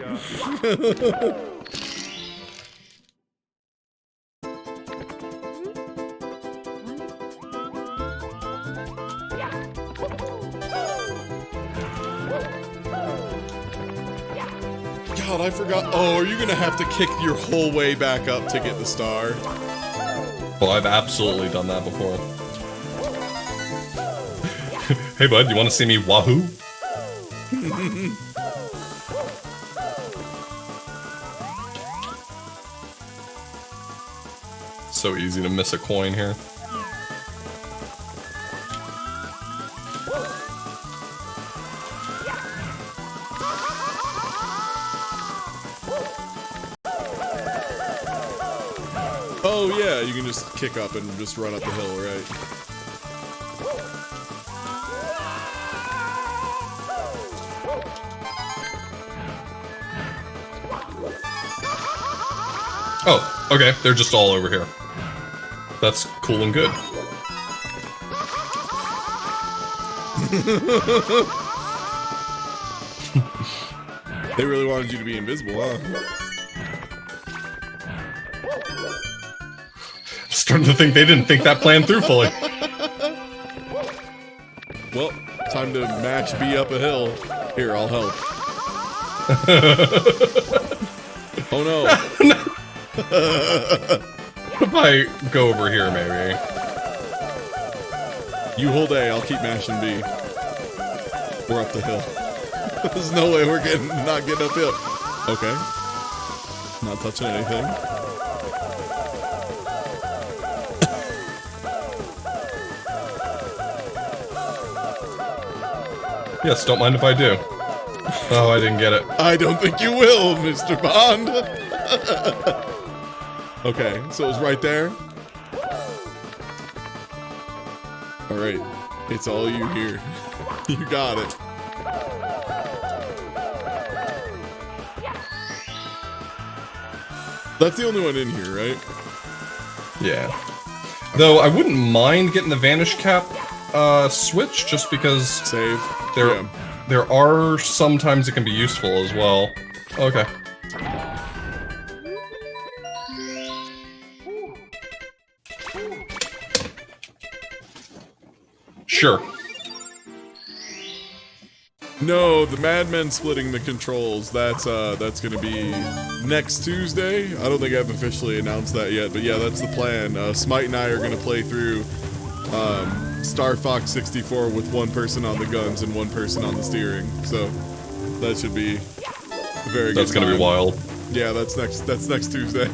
S1: God, I forgot. Oh, are you gonna have to kick your whole way back up to get the star?
S2: Well, I've absolutely done that before. Hey bud, you want to see me wahoo? So easy to miss a coin here.
S1: Oh yeah, you can just kick up and just run up the hill, right?
S2: Oh, okay, they're just all over here. That's cool and good.
S1: They really wanted you to be invisible, huh?
S2: I'm starting to think they didn't think that plan through fully.
S1: Well, time to mash B up a hill. Here, I'll help. Oh no.
S2: If I go over here, maybe.
S1: You hold A, I'll keep mashing B. We're up the hill. There's no way we're not getting uphill. Okay. Not touching anything.
S2: Yes, don't mind if I do. Oh, I didn't get it.
S1: I don't think you will, Mr. Bond. Okay, so it was right there. All right, it's all you here. You got it. That's the only one in here, right?
S2: Yeah. Though I wouldn't mind getting the Vanish Cap switch, just because
S1: Save.
S2: there are sometimes it can be useful as well. Okay. Sure.
S1: No, the Madmen splitting the controls. That's gonna be next Tuesday. I don't think I've officially announced that yet, but yeah, that's the plan. Smite and I are gonna play through Star Fox 64 with one person on the guns and one person on the steering. So That should be a very good
S2: That's gonna be
S1: time.
S2: wild.
S1: Yeah, that's next Tuesday.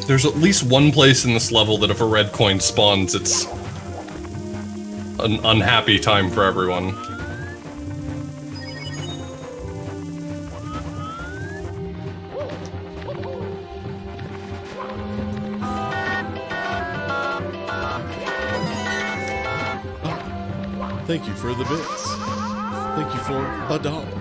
S2: There's at least one place in this level that if a red coin spawns, it's an unhappy time for everyone.
S1: Thank you for the bits. Thank you for $1.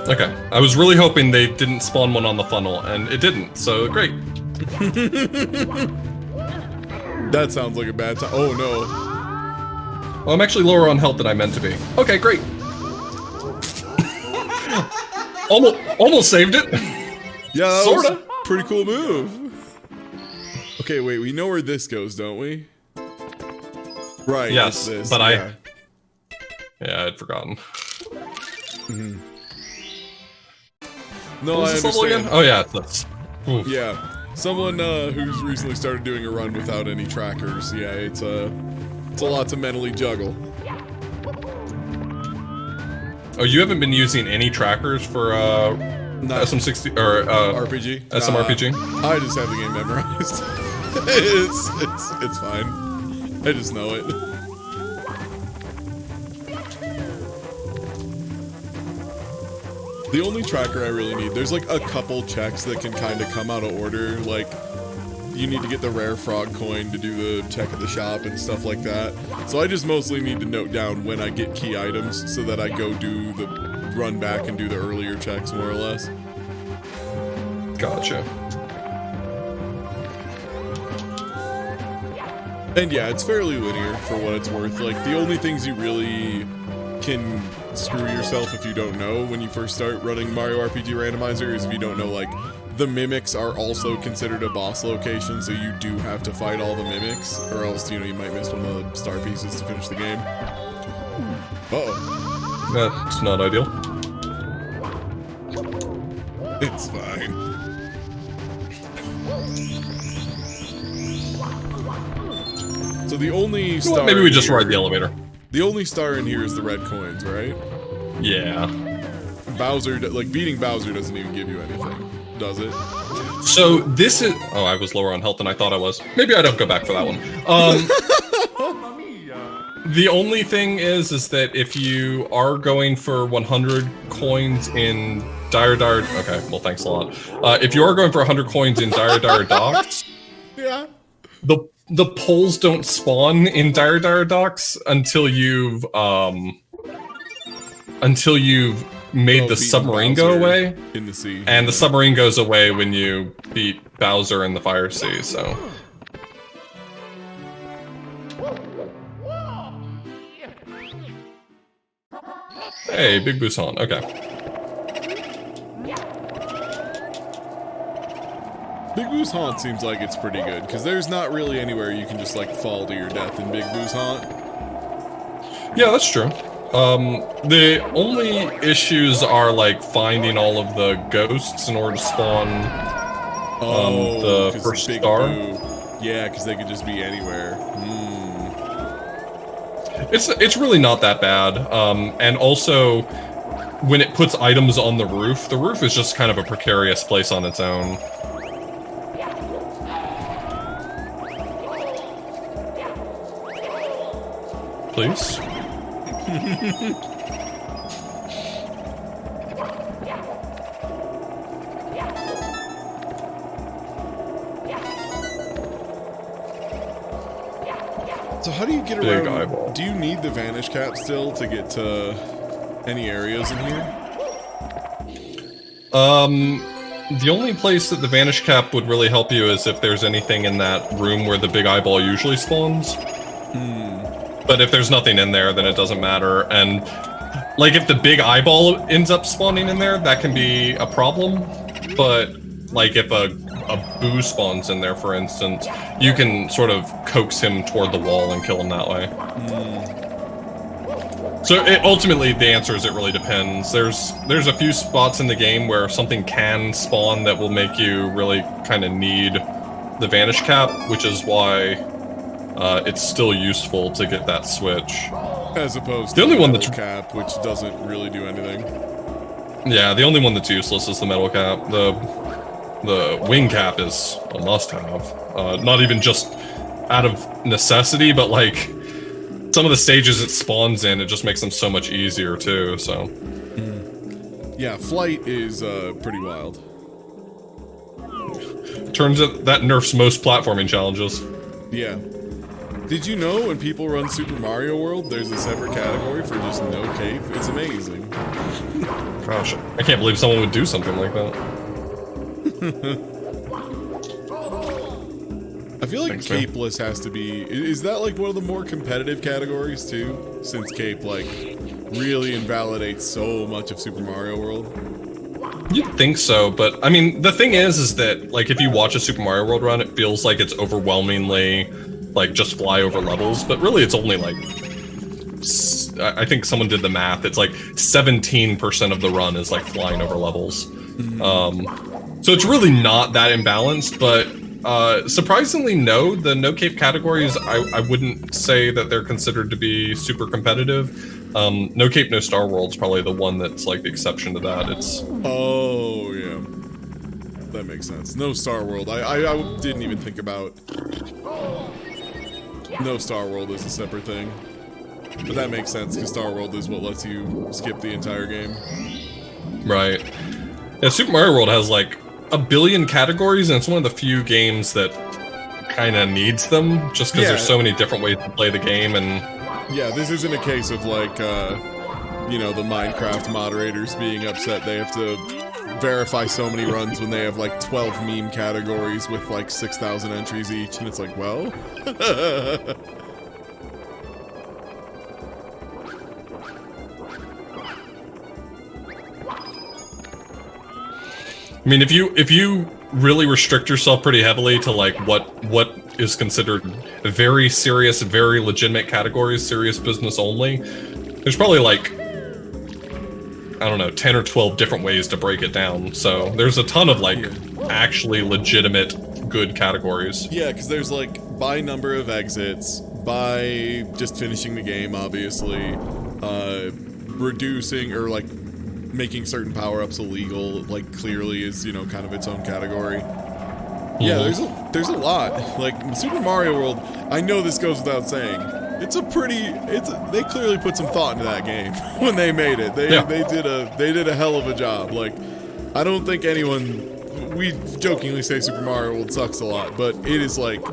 S2: Okay, I was really hoping they didn't spawn one on the funnel, and it didn't, so great.
S1: That sounds like a bad time. Oh no.
S2: Well, I'm actually lower on health than I meant to be. Okay, great. almost saved it.
S1: Yeah, that
S2: Sorta.
S1: was a pretty cool move. Okay, wait, we know where this goes, don't we? Right.
S2: Yes,
S1: it's this,
S2: but
S1: yeah.
S2: Yeah, I'd forgotten.
S1: No,
S2: What was
S1: I
S2: this level
S1: understand.
S2: again? Oh yeah, it's this. Oof.
S1: Yeah, someone who's recently started doing a run without any trackers. Yeah, it's a lot to mentally juggle.
S2: Oh, you haven't been using any trackers for
S1: Not
S2: SM60 or
S1: RPG.
S2: SMRPG?
S1: I just have the game memorized. it's fine. I just know it. The only tracker I really need, there's like a couple checks that can kind of come out of order, like you need to get the rare frog coin to do the check at the shop and stuff like that. So I just mostly need to note down when I get key items so that I go do the run back and do the earlier checks more or less.
S2: Gotcha.
S1: And yeah, it's fairly linear for what it's worth. Like, the only things you really can screw yourself if you don't know when you first start running Mario RPG Randomizer is if you don't know, like, the mimics are also considered a boss location, so you do have to fight all the mimics, or else, you know, you might miss one of the star pieces to finish the game. Uh-oh.
S2: That's not ideal.
S1: It's fine. So the only star
S2: Maybe we just
S1: here-
S2: ride the elevator.
S1: The only star in here is the red coins, right?
S2: Yeah.
S1: Bowser, like, beating Bowser doesn't even give you anything, does it?
S2: So this is... Oh, I was lower on health than I thought I was. Maybe I don't go back for that one.
S3: Mamma mia!
S2: The only thing is that if you are going for 100 coins in Dire... Okay, well, thanks a lot. If you are going for 100 coins in Dire Docks,
S1: Yeah.
S2: the poles don't spawn in Dire Docks until you've made the
S1: beating
S2: submarine go
S1: Bowser
S2: away.
S1: in the sea.
S2: And the submarine goes away when you beat Bowser in the Fire Sea, so... Hey, Big Busan, okay.
S1: Big Boo's Haunt seems like it's pretty good, because there's not really anywhere you can just, like, fall to your death in Big Boo's Haunt.
S2: Yeah, that's true. The only issues are, like, finding all of the ghosts in order to spawn the
S1: 'cause
S2: first
S1: Big
S2: star.
S1: Boo. Yeah, because they could just be anywhere.
S2: It's really not that bad. And also, when it puts items on the roof is just kind of a precarious place on its own. Please?
S1: So how do you get
S2: Big
S1: around?
S2: eyeball.
S1: Do you need the Vanish Cap still to get to any areas in here?
S2: The only place that the Vanish Cap would really help you is if there's anything in that room where the big eyeball usually spawns. But if there's nothing in there, then it doesn't matter. And, like, if the big eyeball ends up spawning in there, that can be a problem. But, like, if a a boo spawns in there, for instance, you can sort of coax him toward the wall and kill him that way. So ultimately, the answer is it really depends. There's a few spots in the game where something can spawn that will make you really kind of need the vanish cap, which is why it's still useful to get that switch.
S1: As opposed
S2: the
S1: to
S2: only
S1: the
S2: one
S1: metal
S2: that's
S1: cap, which doesn't really do anything.
S2: Yeah, the only one that's useless is the metal cap. The wing cap is a must-have. Not even just out of necessity, but like some of the stages it spawns in, it just makes them so much easier too. So
S1: Yeah, flight is pretty wild.
S2: turns out that nerfs most platforming challenges.
S1: Yeah. Did you know when people run Super Mario World, there's a separate category for just no cape? It's amazing.
S2: Gosh, I can't believe someone would do something like that.
S1: I feel like
S2: Thanks, man.
S1: capeless has to be... Is that like one of the more competitive categories too? Since cape like really invalidates so much of Super Mario World.
S2: You'd think so, but I mean, the thing is that like if you watch a Super Mario World run, it feels like it's overwhelmingly like just fly over levels, but really it's only like I think someone did the math. It's like 17% of the run is like flying over levels. So it's really not that imbalanced, but surprisingly, no. The no cape categories, I wouldn't say that they're considered to be super competitive. No cape, no Star World's probably the one that's like the exception to that. It's
S1: Oh, yeah. That makes sense. No Star World. I didn't even think about... No Star World is a separate thing. But that makes sense, because Star World is what lets you skip the entire game.
S2: right. Yeah, Super Mario World has like a billion categories, and it's one of the few games that kind of needs them, just because there's so many different ways to play the game, and...
S1: Yeah, this isn't a case of like, you know, the Minecraft moderators being upset they have to verify so many runs when they have like 12 meme categories with like 6,000 entries each, and it's like, well...
S2: I mean, if you really restrict yourself pretty heavily to like what is considered very serious, very legitimate categories, serious business only, there's probably like, I don't know, 10 or 12 different ways to break it down. So there's a ton of like actually legitimate good categories.
S1: Yeah, because there's like by number of exits, by just finishing the game, obviously, reducing or like making certain power-ups illegal, like clearly is, you know, kind of its own category. Yeah, there's a lot. Like Super Mario World, I know this goes without saying. They clearly put some thought into that game when they made it. They did a hell of a job. Like, I don't think anyone, we jokingly say Super Mario World sucks a lot, but it is like,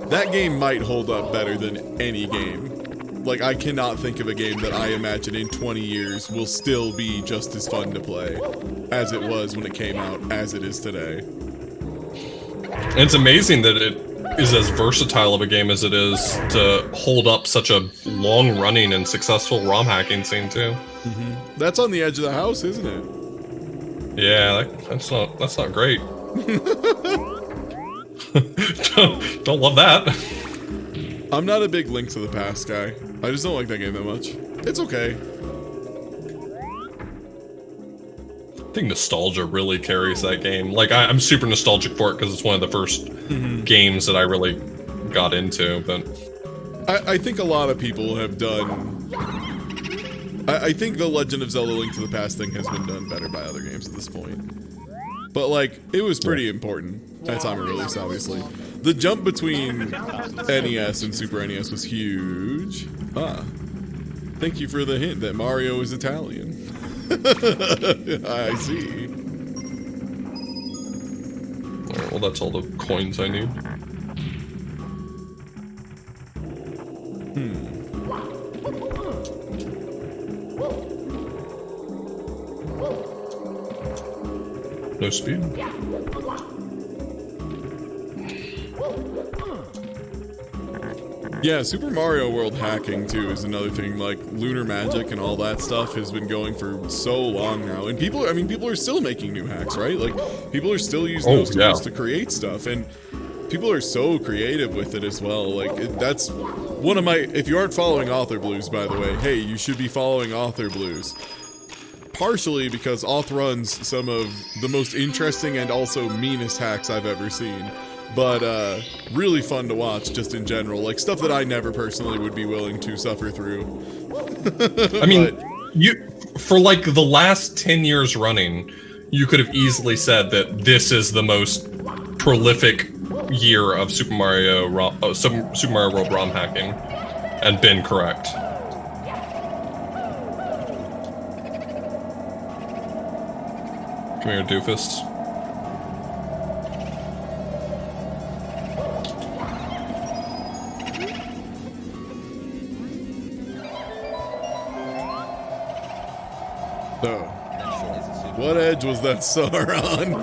S1: that game might hold up better than any game. Like, I cannot think of a game that I imagine in 20 years will still be just as fun to play as it was when it came out, as it is today.
S2: And it's amazing that it is as versatile of a game as it is to hold up such a long-running and successful ROM hacking scene too.
S1: That's on the edge of the house, isn't it?
S2: Yeah, that's not great. don't love that.
S1: I'm not a big Link to the Past guy. I just don't like that game that much. It's okay.
S2: I think nostalgia really carries that game. Like, I'm super nostalgic for it because it's one of the first games that I really got into, but...
S1: I think a lot of people have done... I think the Legend of Zelda Link to the Past thing has been done better by other games at this point. But, like, it was pretty important at time of release, obviously. The jump between NES and Super NES was huge. Thank you for the hint that Mario is Italian. I see.
S2: Alright, well, that's all the coins I need. No speed.
S1: Yeah, Super Mario World hacking too is another thing. Like lunar magic and all that stuff has been going for so long now, and people are still making new hacks, right? Like people are still using those tools to create stuff, and people are so creative with it as well. Like that's one of my. If you aren't following authorblues, by the way, hey, you should be following authorblues. Partially because Auth runs some of the most interesting and also meanest hacks I've ever seen. But really fun to watch just in general. Like stuff that I never personally would be willing to suffer through.
S2: I mean, for like the last 10 years running, you could have easily said that this is the most prolific year of Super Mario World ROM hacking, and been correct. Come here, doofus.
S1: So, what edge was that star on?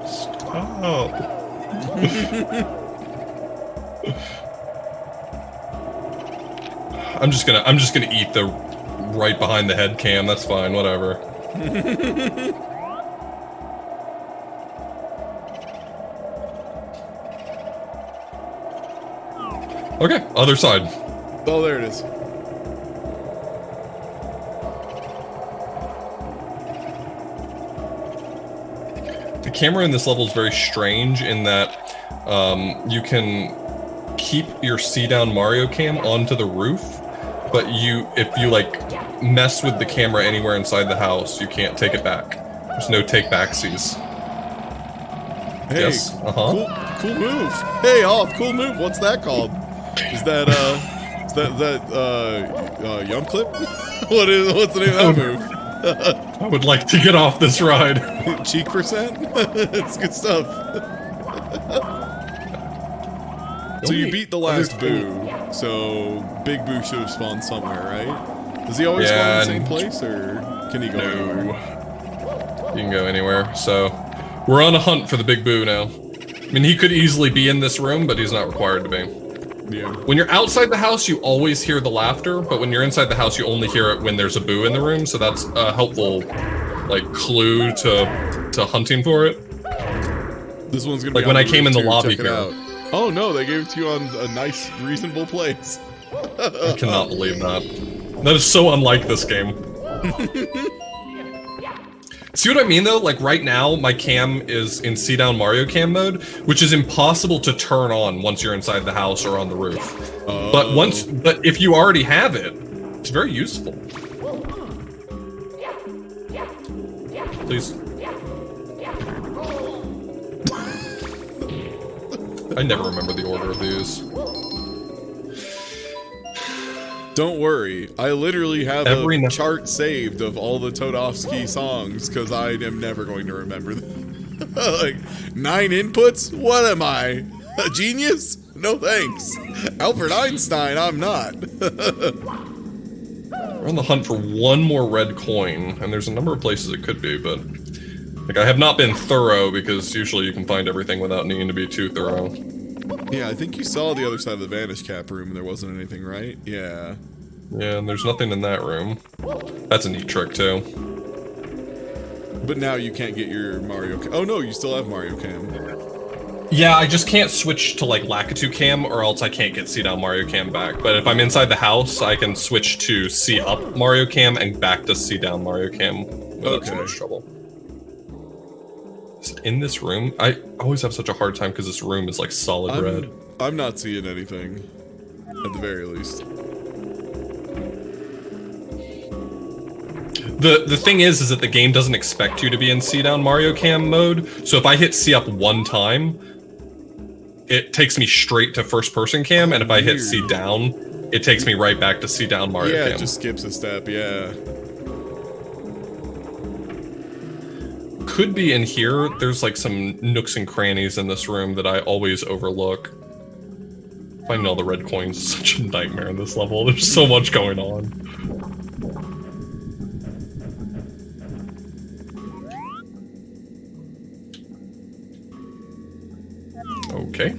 S2: Stop. I'm just gonna eat the right behind the head cam. That's fine, whatever. Okay, other side.
S1: Oh, there it is.
S2: The camera in this level is very strange in that you can keep your see-down Mario cam onto the roof, but if you like mess with the camera anywhere inside the house, you can't take it back. There's no take backsies.
S1: Hey,
S2: Yes.
S1: cool move. Hey, off, cool move. What's that called? Is that Yum Clip? What's the name of that move?
S2: I would like to get off this ride.
S1: Cheek percent? It's good stuff. So you beat the last Boo, so Big Boo should have spawned somewhere, right? Does he always spawn in the same place, or can he go anywhere?
S2: You can go anywhere. So we're on a hunt for the Big Boo now. I mean, he could easily be in this room, but he's not required to be.
S1: Yeah.
S2: When you're outside the house, you always hear the laughter, but when you're inside the house, you only hear it when there's a Boo in the room, so that's a helpful, like, clue to hunting for it.
S1: This one's gonna be
S2: like when I came in the lobby
S1: here. Oh no, they gave it to you on a nice, reasonable place.
S2: I cannot believe that. That is so unlike this game. See what I mean though? Like right now, my cam is in see-down Mario cam mode, which is impossible to turn on once you're inside the house or on the roof.
S1: Oh.
S2: But if you already have it, it's very useful. Please. I never remember the order of these.
S1: Don't worry, I literally have a chart saved of all the Todofsky songs, because I am never going to remember them. Like, 9 inputs? What am I? A genius? No thanks. Albert Einstein, I'm not.
S2: We're on the hunt for one more red coin, and there's a number of places it could be, but... like, I have not been thorough, because usually you can find everything without needing to be too thorough.
S1: Yeah, I think you saw the other side of the Vanish Cap room and there wasn't anything, right? Yeah.
S2: Yeah, and there's nothing in that room. That's a neat trick, too.
S1: But now you can't get your Mario Cam. Oh no, you still have Mario Cam.
S2: Yeah, I just can't switch to, like, Lakitu Cam, or else I can't get see-down Mario Cam back. But if I'm inside the house, I can switch to see-up Mario Cam and back to see-down Mario Cam without too much trouble. Is it in this room? I always have such a hard time because this room is, like, solid red.
S1: I'm not seeing anything, at the very least.
S2: The thing is that the game doesn't expect you to be in see-down Mario Cam mode, so if I hit see-up one time, it takes me straight to first-person cam, and if I hit see-down, it takes me right back to see-down Mario Cam.
S1: Yeah, it just skips a step, yeah.
S2: Could be in here. There's like some nooks and crannies in this room that I always overlook. Finding all the red coins is such a nightmare in this level. There's so much going on. Okay.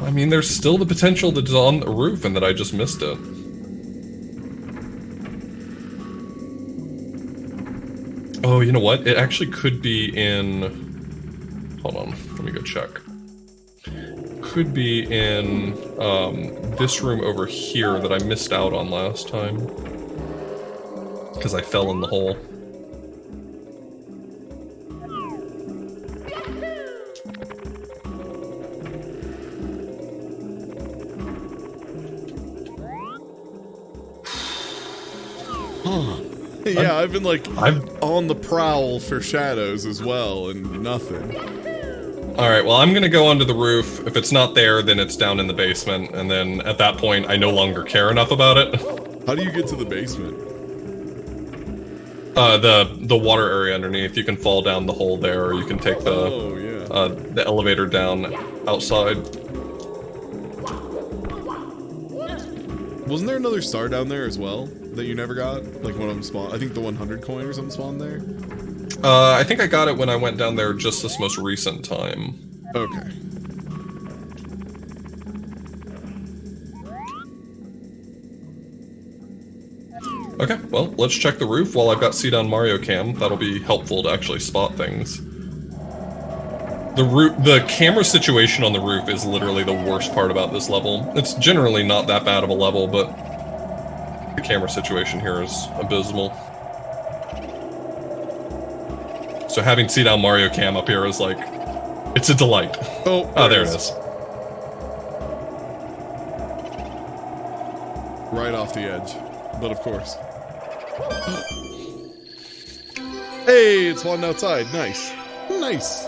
S2: I mean, there's still the potential that it's on the roof and that I just missed it. Oh, you know what? It actually could be in... Hold on, let me go check. Could be in this room over here that I missed out on last time. Because I fell in the hole.
S1: Huh. Yeah, I've been like on the prowl for shadows as well, and nothing.
S2: Alright, well I'm gonna go onto the roof. If it's not there, then it's down in the basement, and then at that point I no longer care enough about it.
S1: How do you get to the basement?
S2: The water area underneath. You can fall down the hole there, or you can take the elevator down outside.
S1: Wasn't there another star down there as well that you never got? Like one of them spawned. I think the 100 coin or something spawned there.
S2: I think I got it when I went down there just this most recent time.
S1: Okay.
S2: Okay, well, let's check the roof while I've got C-Down Mario Cam. That'll be helpful to actually spot things. The camera situation on the roof is literally the worst part about this level. It's generally not that bad of a level, but the camera situation here is abysmal. So having C-Down Mario Cam up here is like, it's a delight.
S1: Oh,
S2: there it is.
S1: Right off the edge, but of course. Hey, it's one outside. Nice. Nice.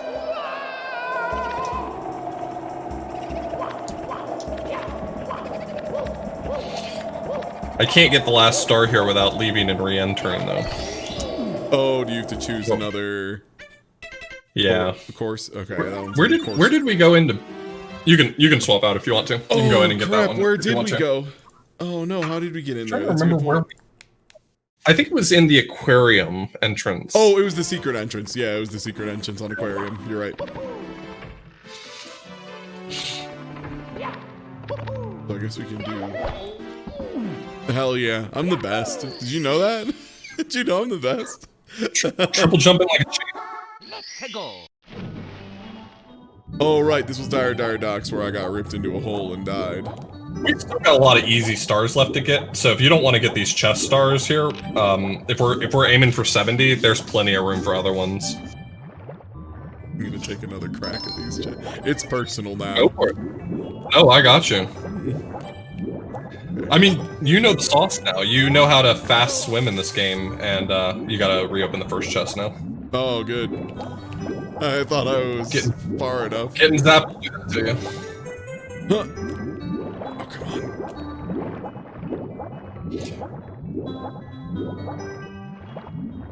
S2: I can't get the last star here without leaving and re-entering, though.
S1: Oh, do you have to choose another?
S2: Yeah.
S1: Of course. Okay.
S2: Where did we go into? You can swap out if you want to. You can go in and get that one.
S1: Where did we go? Oh no! How did we get in there?
S2: I don't remember where. I think it was in the aquarium entrance.
S1: Oh, it was the secret entrance. Yeah, it was the secret entrance on aquarium. You're right. So I guess we can do. Hell yeah, I'm the best. Did you know that? Did you know I'm the best?
S2: Triple jumping like a champ.
S3: Let's go.
S1: Oh right, this was Dire Docks where I got ripped into a hole and died.
S2: We've still got a lot of easy stars left to get, so if you don't want to get these chest stars here, if we're aiming for 70, there's plenty of room for other ones.
S1: I'm gonna take another crack at these. It's personal now.
S2: Go for it. Oh, I got you. I mean, you know the sauce now. You know how to fast swim in this game, and you gotta reopen the first chest now.
S1: Oh, good. I thought I was getting far enough.
S2: Getting zapped to you.
S1: Huh. Oh, come on.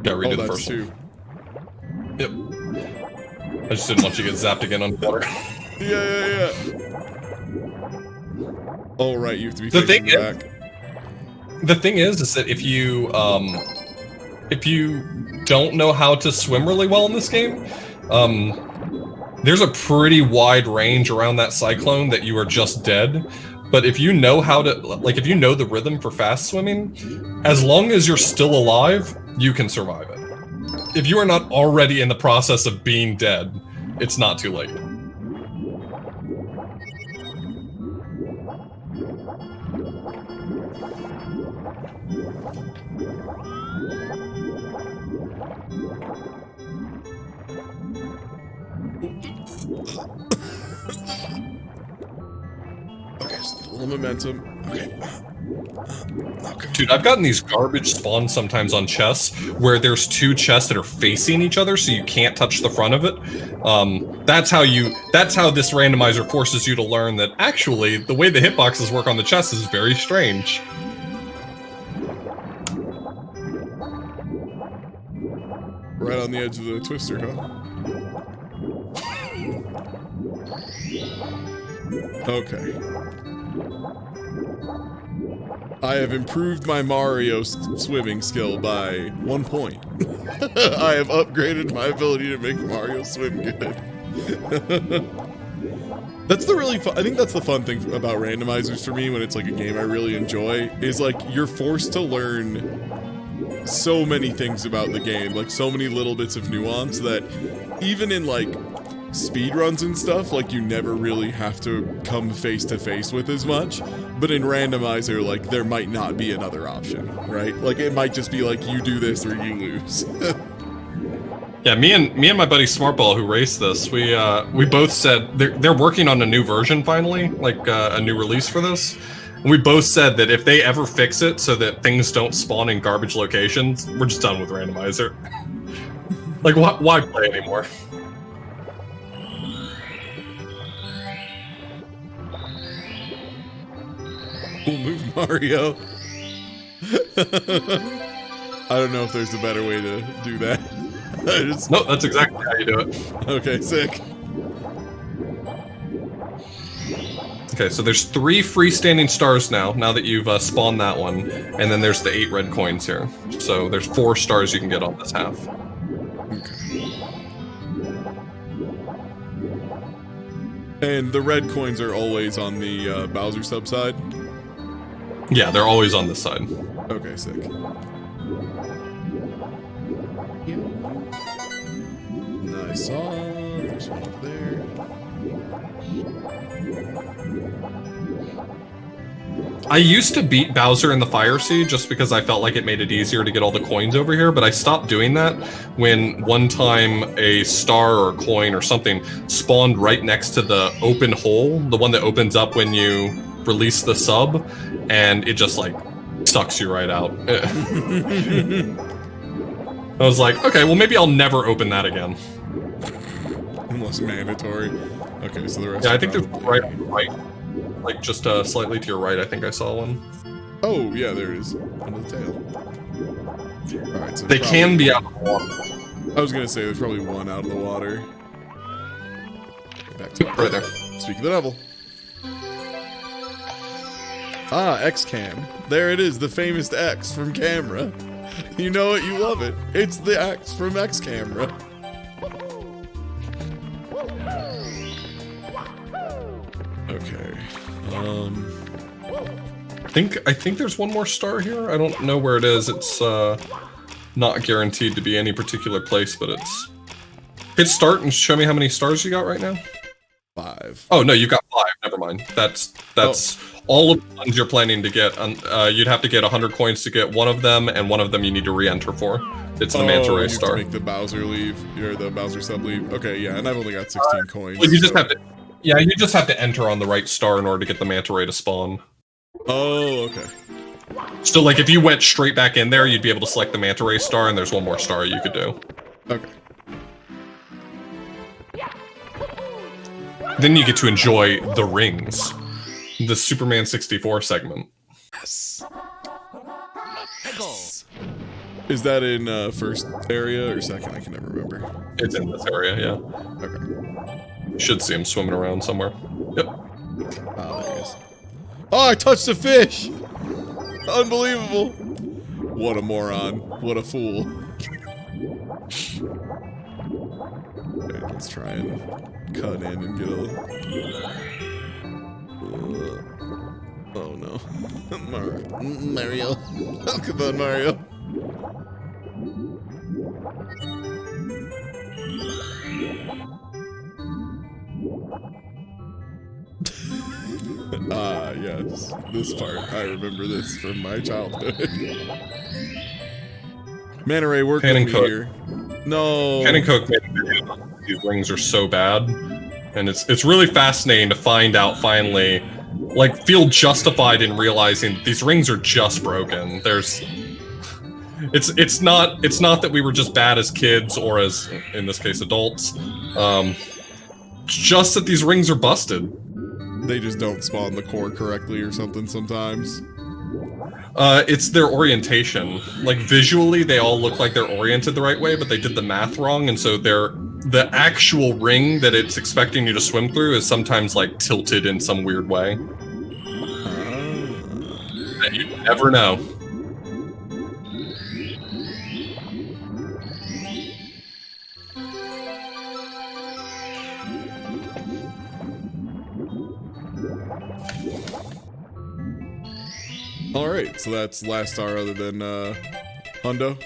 S2: Gotta redo the first
S1: two.
S2: one. Yep. I just didn't want you to get zapped again underwater.
S1: Yeah. Oh, right, you have to be
S2: the
S1: facing
S2: thing
S1: back.
S2: The thing is that if you don't know how to swim really well in this game, there's a pretty wide range around that cyclone that you are just dead. But if you know how to, like, if you know the rhythm for fast swimming, as long as you're still alive, you can survive it. If you are not already in the process of being dead, it's not too late.
S1: Okay, just a little momentum. Okay.
S2: Dude, I've gotten these garbage spawns sometimes on chests where there's two chests that are facing each other, so you can't touch the front of it. That's how this randomizer forces you to learn that actually the way the hitboxes work on the chest is very strange.
S1: Right on the edge of the twister, huh? Okay. I have improved my Mario swimming skill by 1 point. I have upgraded my ability to make Mario swim good. That's the really fun. I think that's the fun thing about randomizers for me when it's like a game I really enjoy is like you're forced to learn so many things about the game, like so many little bits of nuance that even in like speed runs and stuff, like you never really have to come face to face with as much. But in randomizer, like there might not be another option, right? Like it might just be like you do this or you lose.
S2: Yeah, me and my buddy Smartball who raced this, we both said they're working on a new version finally, like a new release for this. And we both said that if they ever fix it so that things don't spawn in garbage locations, we're just done with randomizer. Like, why play anymore?
S1: We'll move Mario. I don't know if there's a better way to do that.
S2: No, that's exactly how you do it.
S1: Okay, sick.
S2: Okay, so there's 3 freestanding stars now that you've spawned that one, and then there's the 8 red coins here. So there's 4 stars you can get on this half.
S1: Okay. And the red coins are always on the Bowser sub side?
S2: Yeah, they're always on this side.
S1: Okay, sick. Nice. There's one up there.
S2: I used to beat Bowser in the Fire Sea just because I felt like it made it easier to get all the coins over here, but I stopped doing that when one time a star or a coin or something spawned right next to the open hole, the one that opens up when you release the sub, and it just like sucks you right out. I was like, okay, well maybe I'll never open that again.
S1: Unless mandatory. Okay, so the rest.
S2: Yeah, I think there's right. Like just slightly to your right, I think I saw one.
S1: Oh yeah, there it is on the tail. All right, so
S2: they can be out of the water.
S1: I was gonna say there's probably one out of the water. Back to
S2: right there.
S1: Speak of the devil. Ah, X-Cam. There it is, the famous X from camera. You know it, you love it. It's the X from X-Camera. Okay.
S2: I think there's one more star here. I don't know where it is. It's not guaranteed to be any particular place, but it's. Hit start and show me how many stars you got right now.
S1: 5.
S2: Oh no, you got 5. Never mind. That's all of the ones you're planning to get. You'd have to get 100 coins to get one of them, and one of them you need to re-enter for. It's the Manta Ray star.
S1: To make the Bowser leave, or the Bowser sub leave. Okay, yeah, and I've only got 16 coins.
S2: Well, you just have to. Yeah, you just have to enter on the right star in order to get the Manta Ray to spawn.
S1: Oh, okay.
S2: So, like, if you went straight back in there, you'd be able to select the Manta Ray star, and there's one more star you could do.
S1: Okay.
S2: Then you get to enjoy the rings. The Superman 64 segment.
S1: Yes. Is that in first area or second? I can never remember.
S2: It's in this area, yeah.
S1: Okay.
S2: You should see him swimming around somewhere. Yep.
S1: Oh, there he is. Oh, I touched a fish! Unbelievable! What a moron. What a fool. Okay, let's try and cut in and get a... oh no. Mario. Oh, come on, Mario. Ah, yes. This part. I remember this from my childhood. Manta Ray, work with me here. No.
S2: Ken and Cook made a video. These rings are so bad. And it's really fascinating to find out finally, like, feel justified in realizing these rings are just broken. There's... It's not that we were just bad as kids or as, in this case, adults. Just that these rings are busted.
S1: They just don't spawn the core correctly or something sometimes.
S2: It's their orientation. Like, visually, they all look like they're oriented the right way, but they did the math wrong, and so the actual ring that it's expecting you to swim through is sometimes, like, tilted in some weird way. And you never know.
S1: Alright, so that's last star other than, Hundo.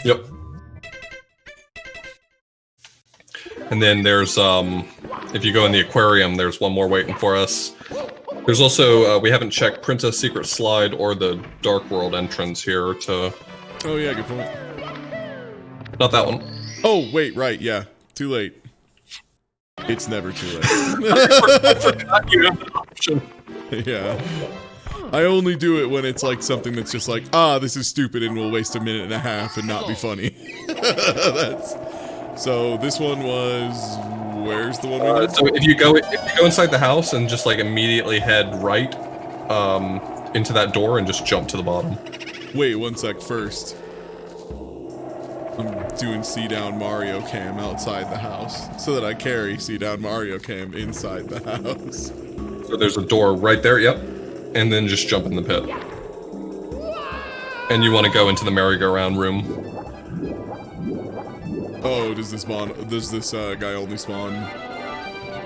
S2: Yep. And then there's, if you go in the aquarium, there's one more waiting for us. There's also, we haven't checked Princess Secret Slide or the Dark World entrance here to...
S1: Oh yeah, good point.
S2: Not that one.
S1: Oh, wait, right, yeah. Too late. It's never too late.
S2: I forgot you have an option.
S1: Yeah. I only do it when it's like something that's just like, ah, this is stupid and we'll waste a minute and a half and not be funny. So this one was... Where's the one we did?
S2: So if you go inside the house and just like immediately head right into that door and just jump to the bottom.
S1: Wait, one sec first. I'm doing C-Down Mario Cam outside the house so that I carry C-Down Mario Cam inside the house.
S2: So there's a door right there, yep. And then just jump in the pit. And you want to go into the merry-go-round room.
S1: Oh, does this guy only spawn?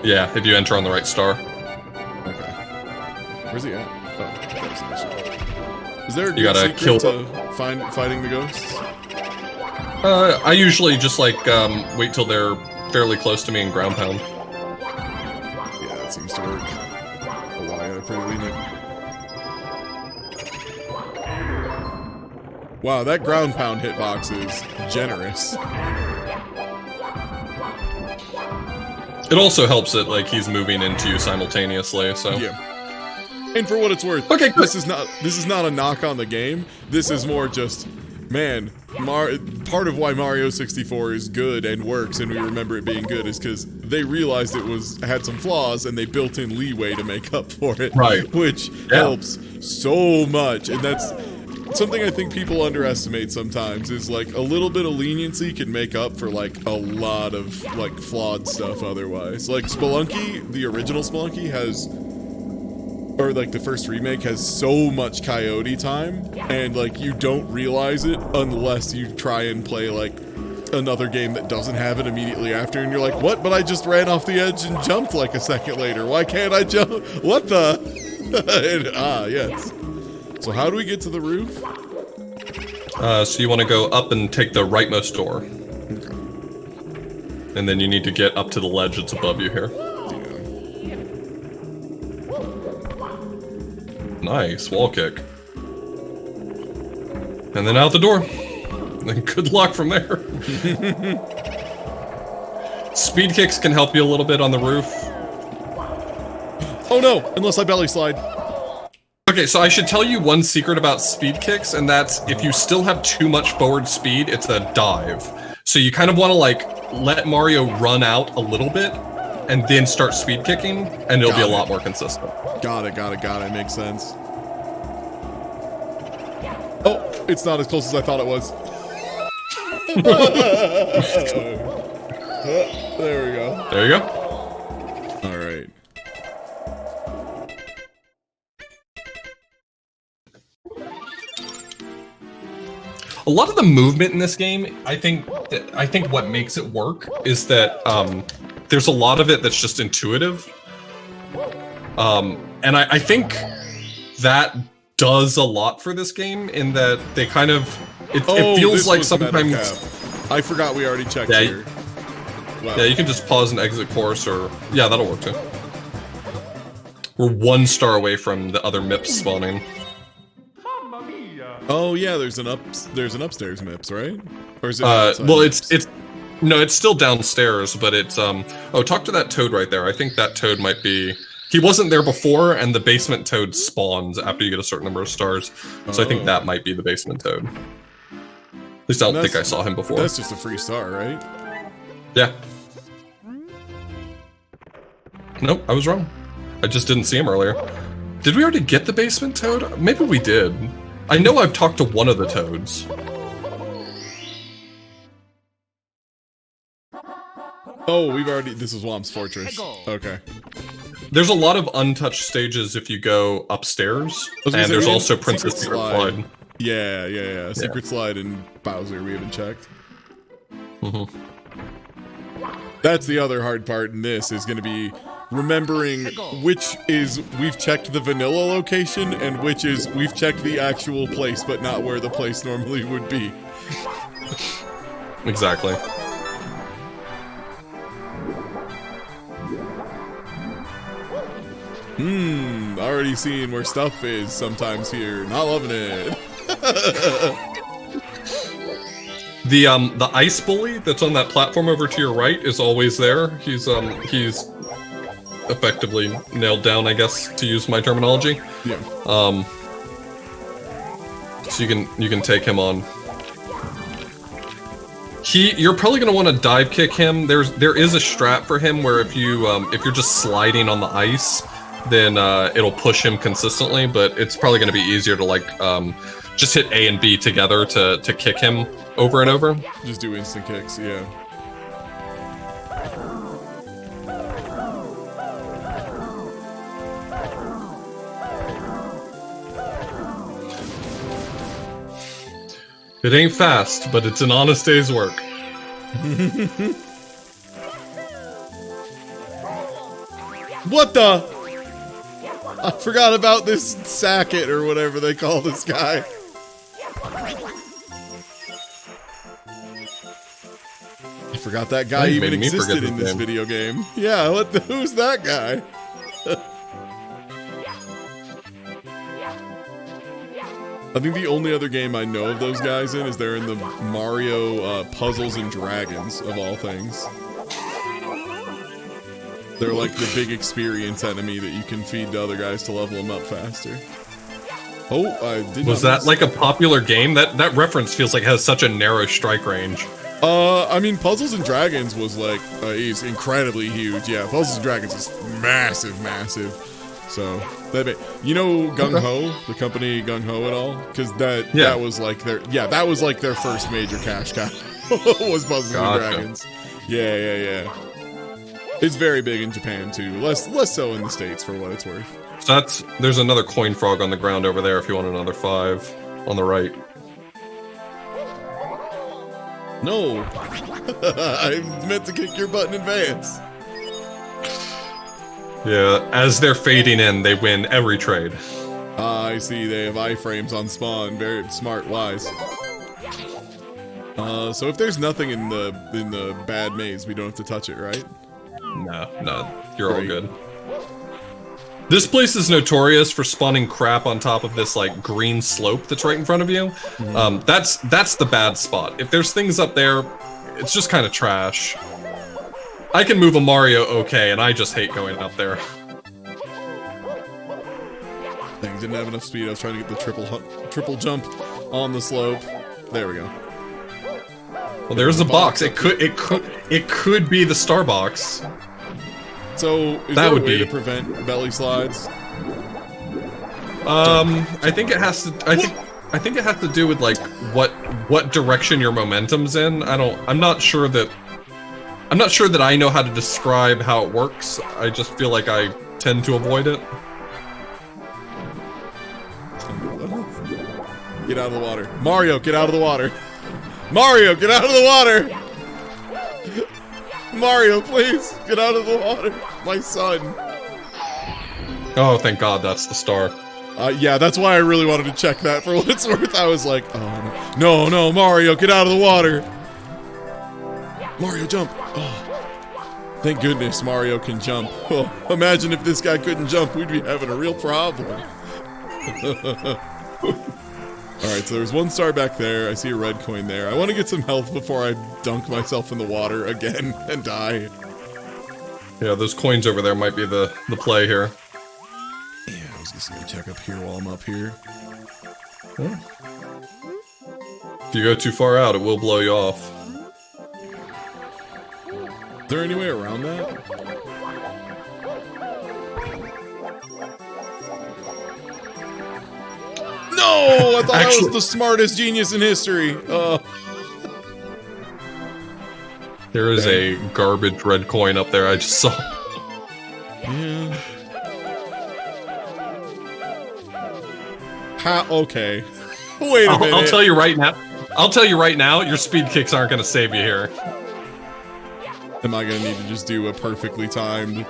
S2: Yeah, if you enter on the right star.
S1: Okay. Where's he at? Oh, there's the mission. Is there a good secret
S2: kill
S1: to fighting the ghosts?
S2: I usually just like wait till they're fairly close to me and ground pound.
S1: Yeah, that seems to work. Oh, wow, I got a pretty lenient. Wow, that ground pound hitbox is generous.
S2: It also helps that like he's moving into you simultaneously, so
S1: Yeah. And for what it's worth,
S2: okay, good.
S1: this is not a knock on the game. This is more just, man, part of why Mario 64 is good and works and we remember it being good is because they realized it had some flaws and they built in leeway to make up for it.
S2: Right.
S1: Which helps so much. And that's something I think people underestimate sometimes is like a little bit of leniency can make up for like a lot of like flawed stuff otherwise. Like Spelunky, the original Spelunky or like the first remake has so much coyote time and like you don't realize it unless you try and play like another game that doesn't have it immediately after and you're like, what? But I just ran off the edge and jumped like a second later. Why can't I jump? What the? And, yes. So how do we get to the roof?
S2: So you want to go up and take the rightmost door.
S1: Okay.
S2: And then you need to get up to the ledge that's above you here. Nice, wall kick. And then out the door. Then good luck from there. Speed kicks can help you a little bit on the roof.
S1: Oh no, unless I belly slide.
S2: Okay, so I should tell you one secret about speed kicks, and that's if you still have too much forward speed, it's a dive. So you kind of want to like let Mario run out a little bit and then start speed kicking, and it'll be a lot more consistent.
S1: Got it. Makes sense. Oh, it's not as close as I thought it was. There we go.
S2: There you go.
S1: All right.
S2: A lot of the movement in this game, I think what makes it work is that there's a lot of it that's just intuitive. And I think that does a lot for this game in that they kind of it feels like sometimes
S1: I forgot we already checked here. Wow.
S2: Yeah, you can just pause and exit course, or yeah, that'll work too. We're 1 star away from the other MIPS spawning.
S3: Mamma mia.
S1: Oh yeah, there's an upstairs MIPS, right? Or is it?
S2: Well, it's still downstairs, but it's oh, talk to that toad right there. I think that toad might be. He wasn't there before, and the basement toad spawns after you get a certain number of stars. So I think that might be the basement toad. At least I don't think I saw him before.
S1: That's just a free star, right?
S2: Yeah. Nope, I was wrong. I just didn't see him earlier. Did we already get the basement toad? Maybe we did. I know I've talked to one of the toads.
S1: Oh, this is Womp's Fortress. Okay.
S2: There's a lot of untouched stages if you go upstairs, and there's also Princess Secret Slide.
S1: Yeah. Secret Slide and Bowser we haven't checked.
S2: Mm-hmm.
S1: That's the other hard part in this is going to be remembering which is we've checked the vanilla location and which is we've checked the actual place but not where the place normally would be.
S2: Exactly.
S1: Already seeing where stuff is sometimes here. Not loving it.
S2: The ice bully that's on that platform over to your right is always there. He's effectively nailed down, I guess, to use my terminology.
S1: Yeah.
S2: So you can take him on. You're probably gonna want to dive kick him. There is a strat for him where if you're just sliding on the ice, then it'll push him consistently. But it's probably gonna be easier to like just hit A and B together to kick him over and over.
S1: Just do instant kicks, yeah.
S2: It ain't fast, but it's an honest day's work.
S1: What the? I forgot about this Sackett or whatever they call this guy. I forgot that guy even existed in this video game. Yeah, who's that guy? I think the only other game I know of those guys in is they're in the Mario Puzzles and Dragons, of all things. They're like the big experience enemy that you can feed to other guys to level them up faster. Oh, I did.
S2: Was that like a popular game? That reference feels like it has such a narrow strike range.
S1: I mean, Puzzles and Dragons was like, is incredibly huge. Yeah, Puzzles and Dragons is massive, massive. So, you know Gung Ho, the company Gung Ho at all? Because that was like that was like their first major cash cow. Was Puzzles and Dragons. Yeah. It's very big in Japan too. Less so in the States for what it's worth.
S2: So there's another coin frog on the ground over there if you want another 5 on the right.
S1: No. I meant to kick your butt in advance.
S2: Yeah, as they're fading in, they win every trade.
S1: I see, they have iframes on spawn. Very smart, wise. So if there's nothing in the bad maze, we don't have to touch it, right?
S2: No, you're all good. This place is notorious for spawning crap on top of this like green slope that's right in front of you. That's the bad spot. If there's things up there, it's just kind of trash. I can move a Mario okay, and I just hate going up there.
S1: Dang, didn't have enough speed. I was trying to get the triple jump on the slope. There we go.
S2: Well, there's a box. It could be the star box.
S1: So is there a way to prevent belly slides?
S2: I think it has to. I think it has to do with like what direction your momentum's in. I'm not sure that I know how to describe how it works. I just feel like I tend to avoid it.
S1: Get out of the water. Mario, get out of the water. Mario, get out of the water! Mario, please, get out of the water. My son.
S2: Oh, thank God, that's the star.
S1: Yeah, that's why I really wanted to check that for what it's worth. I was like, oh, no, Mario, get out of the water. Mario, jump. Oh, thank goodness Mario can jump. Oh, imagine if this guy couldn't jump, we'd be having a real problem. Alright, so there's one star back there. I see a red coin there. I want to get some health before I dunk myself in the water again and die.
S2: Yeah, those coins over there might be the play here.
S1: Yeah, I was just gonna check up here while I'm up here.
S2: Oh. If you go too far out, it will blow you off.
S1: Is there any way around that? No! I thought I was the smartest genius in history.
S2: There is a garbage red coin up there I just saw.
S1: Yeah. Okay. Wait a minute.
S2: I'll tell you right now, your speed kicks aren't going to save you here.
S1: Am I going to need to just do a perfectly timed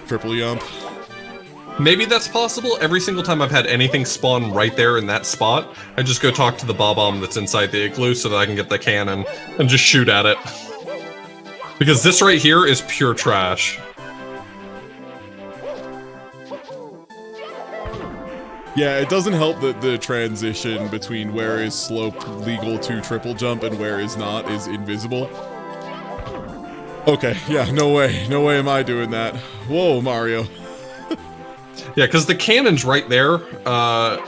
S1: Triple jump.
S2: Maybe that's possible. Every single time I've had anything spawn right there in that spot, I just go talk to the bomb that's inside the igloo so that I can get the cannon and just shoot at it. Because this right here is pure trash.
S1: Yeah, it doesn't help that the transition between where is slope legal to triple jump and where is not is invisible. Okay, yeah, no way. No way am I doing that. Whoa, Mario.
S2: Yeah, because the cannon's right there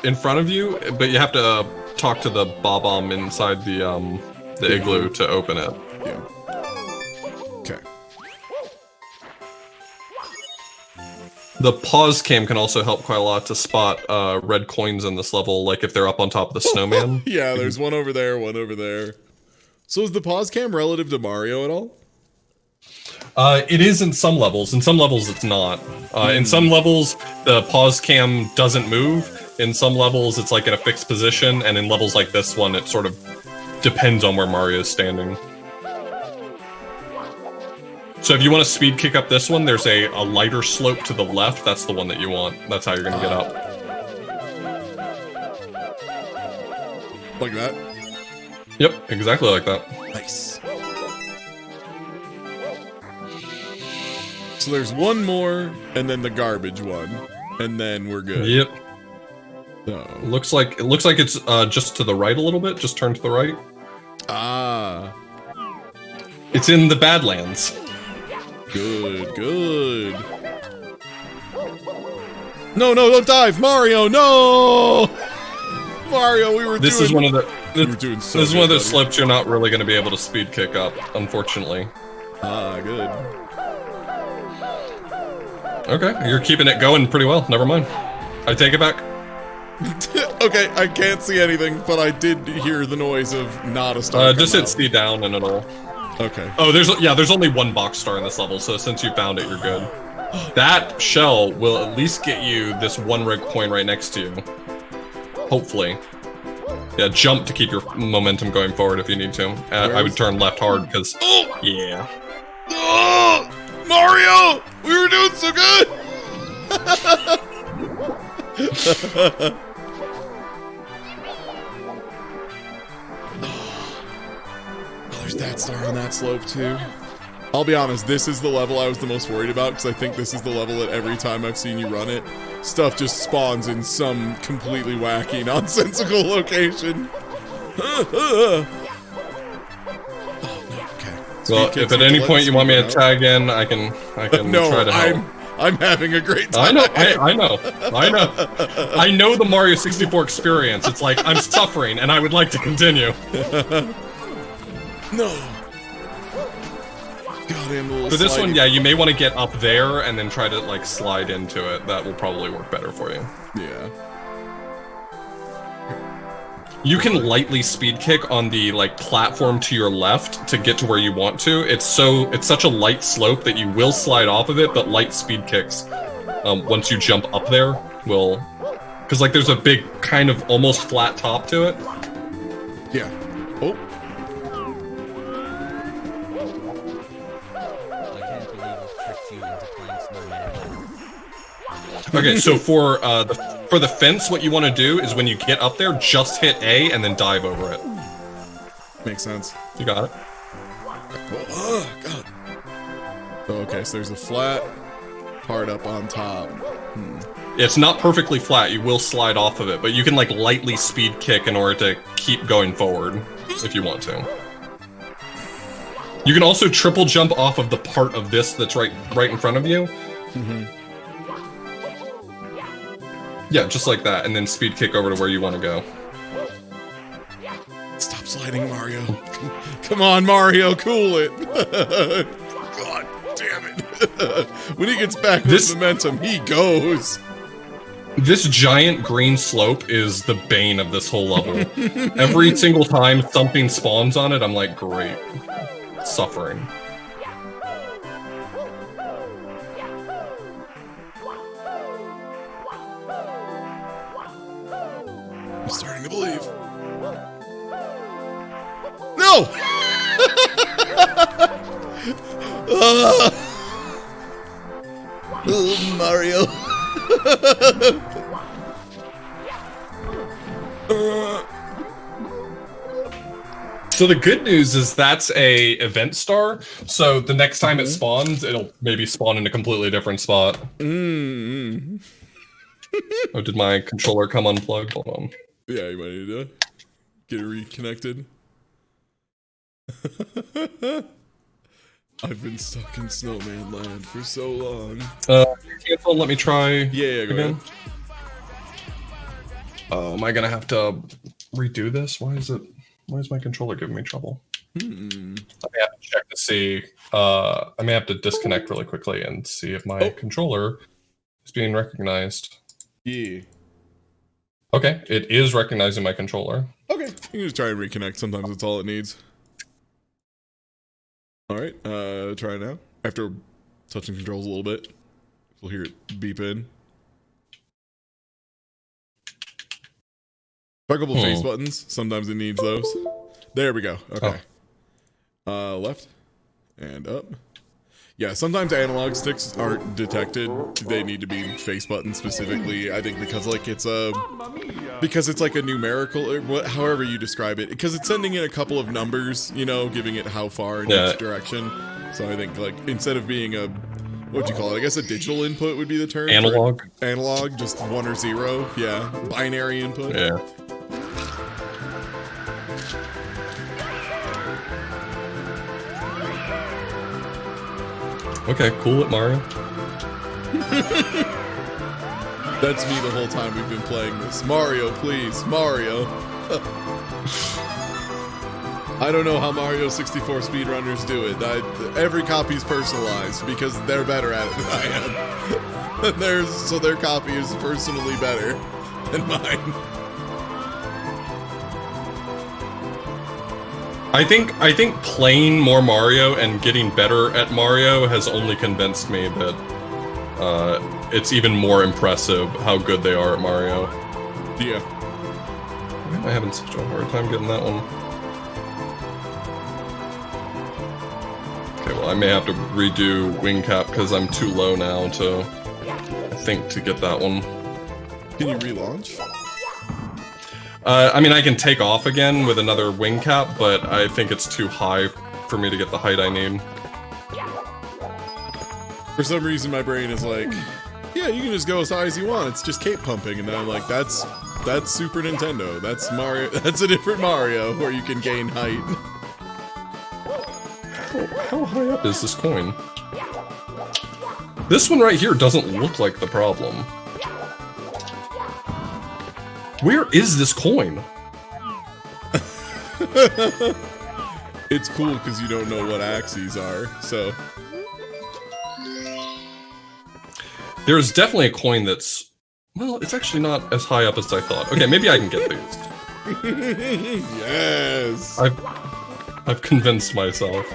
S2: in front of you, but you have to talk to the bomb inside the igloo to open it.
S1: Yeah. Okay.
S2: The pause cam can also help quite a lot to spot red coins in this level, like if they're up on top of the snowman.
S1: Yeah, there's one over there, one over there. So is the pause cam relative to Mario at all?
S2: It is in some levels. In some levels, it's not. In some levels, the pause cam doesn't move. In some levels, it's like in a fixed position, and in levels like this one, it sort of depends on where Mario is standing. So if you want to speed kick up this one, there's a lighter slope to the left. That's the one that you want. That's how you're going to get up.
S1: Like that?
S2: Yep, exactly like that.
S1: Nice. So there's one more, and then the garbage one, and then we're good.
S2: Yep.
S1: So.
S2: It looks like it's just to the right a little bit. Just turn to the right.
S1: Ah.
S2: It's in the Badlands.
S1: Good, good. No, no, don't dive, Mario! No, Mario, we were
S2: This
S1: doing.
S2: is one of the.
S1: We were doing so
S2: This is one of
S1: good,
S2: those
S1: buddy.
S2: slopes you're not really going to be able to speed kick up, unfortunately.
S1: Ah, good.
S2: Okay, you're keeping it going pretty well. Never mind. I take it back.
S1: Okay, I can't see anything, but I did hear the noise of not a star.
S2: Just
S1: come
S2: hit
S1: out.
S2: C down and it'll.
S1: Okay.
S2: Oh, there's only one box star in this level, so since you found it, you're good. That shell will at least get you this one red coin right next to you. Hopefully. Yeah, jump to keep your momentum going forward if you need to. I would turn left hard because.
S1: Oh!
S2: Yeah.
S1: Oh! Mario! We were doing so good! Oh, there's that star on that slope too. I'll be honest, this is the level I was the most worried about because I think this is the level that every time I've seen you run it, stuff just spawns in some completely wacky, nonsensical location. Oh, no, okay.
S2: Well,
S1: Speed
S2: if
S1: kicks
S2: at
S1: need
S2: any
S1: let
S2: point you want me to
S1: speed
S2: tag in, I can
S1: No,
S2: try to help.
S1: I'm having a great
S2: I
S1: time.
S2: know, I know. I know the Mario 64 experience. It's like, I'm suffering, and I would like to continue.
S1: No. Goddamn little
S2: For this
S1: sliding.
S2: one, yeah, you may want to get up there and then try to, like, slide into it. That will probably work better for you.
S1: Yeah.
S2: You can lightly speed kick on the, like, platform to your left to get to where you want to. It's such a light slope that you will slide off of it, but light speed kicks, once you jump up there, will... Because, like, there's a big, kind of, almost flat top to it.
S1: Yeah. Oh.
S2: Okay, so for the fence, what you want to do is when you get up there, just hit A and then dive over it.
S1: Makes sense.
S2: You got it.
S1: Oh, God. Oh, okay, so there's a flat part up on top.
S2: It's not perfectly flat. You will slide off of it, but you can like lightly speed kick in order to keep going forward if you want to. You can also triple jump off of the part of this that's right in front of you. Yeah, just like that, and then speed kick over to where you want to go.
S1: Stop sliding, Mario. Come on, Mario, cool it. God damn it. When he gets back with momentum, he goes.
S2: This giant green slope is the bane of this whole level. Every single time something spawns on it, I'm like, great. Suffering.
S1: I'm starting to believe. No! Mario.
S2: So the good news is that's a event star. So the next time it spawns, it'll maybe spawn in a completely different spot.
S1: Mm-hmm.
S2: Oh, did my controller come unplugged? Hold on.
S1: Yeah, you might need to get it reconnected. I've been stuck in Snowman Land for so long.
S2: Cancel, let me try.
S1: Yeah, go ahead.
S2: Oh, am I gonna have to redo this? Why is my controller giving me trouble? I may have to check to see. I may have to disconnect really quickly and see if my controller is being recognized.
S1: Yeah.
S2: Okay, it is recognizing my controller.
S1: Okay, you can just try and reconnect. Sometimes that's all it needs. Alright, try now. After touching controls a little bit, we'll hear it beep in. Try a couple face buttons. Sometimes it needs those. There we go. Okay. Left and up. Yeah, sometimes analog sticks aren't detected. They need to be face buttons specifically. I think because like it's a like a numerical or however you describe it. Because it's sending in a couple of numbers, you know, giving it how far in each direction. So I think like instead of being a what'd you call it? I guess a digital input would be the term.
S2: Analog.
S1: Analog, just 1 or 0. Yeah, binary input.
S2: Yeah. Okay, cool it, Mario.
S1: That's me the whole time we've been playing this. Mario, please, Mario. I don't know how Mario 64 speedrunners do it. Every copy's personalized because they're better at it than I am. So their copy is personally better than mine.
S2: I think playing more Mario and getting better at Mario has only convinced me that it's even more impressive how good they are at Mario.
S1: Yeah.
S2: Why am I having such a hard time getting that one? Okay, well I may have to redo wing cap because I'm too low now to, I think, to get that one.
S1: Can you relaunch?
S2: I mean, I can take off again with another wing cap, but I think it's too high for me to get the height I need.
S1: For some reason, my brain is like, yeah, you can just go as high as you want. It's just cape pumping. And then I'm like, that's Super Nintendo. That's Mario. That's a different Mario where you can gain height.
S2: How high up is this coin? This one right here doesn't look like the problem. Where is this coin?
S1: It's cool because you don't know what axes are, so...
S2: There's definitely a coin that's... Well, it's actually not as high up as I thought. Okay, maybe I can get these.
S1: Yes!
S2: I've convinced myself.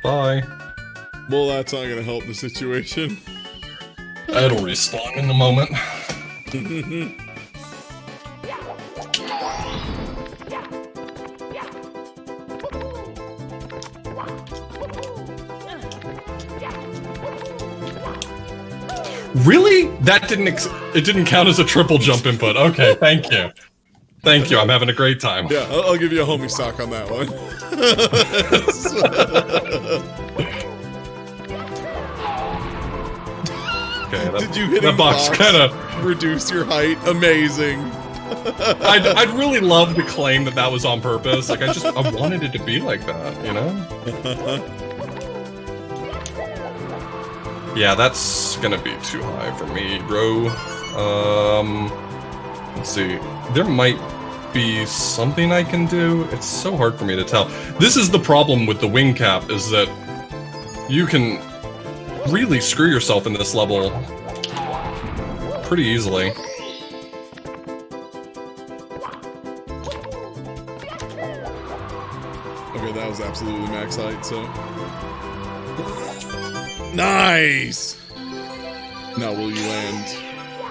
S2: Bye.
S1: Well, that's not gonna help the situation.
S2: It'll respawn in a moment. Really? That didn't count as a triple jump input. Okay, thank you. Thank you, I'm having a great time.
S1: Yeah, I'll give you a homie stock on that one.
S2: Okay,
S1: did you hit the box kind of reduce your height? Amazing.
S2: I'd really love to claim that was on purpose. Like I wanted it to be like that, you know? Yeah, that's gonna be too high for me, bro. Let's see. There might be something I can do. It's so hard for me to tell. This is the problem with the wing cap, is that you can really screw yourself in this level pretty easily.
S1: Okay, that was absolutely max height, so... Nice! Now will you land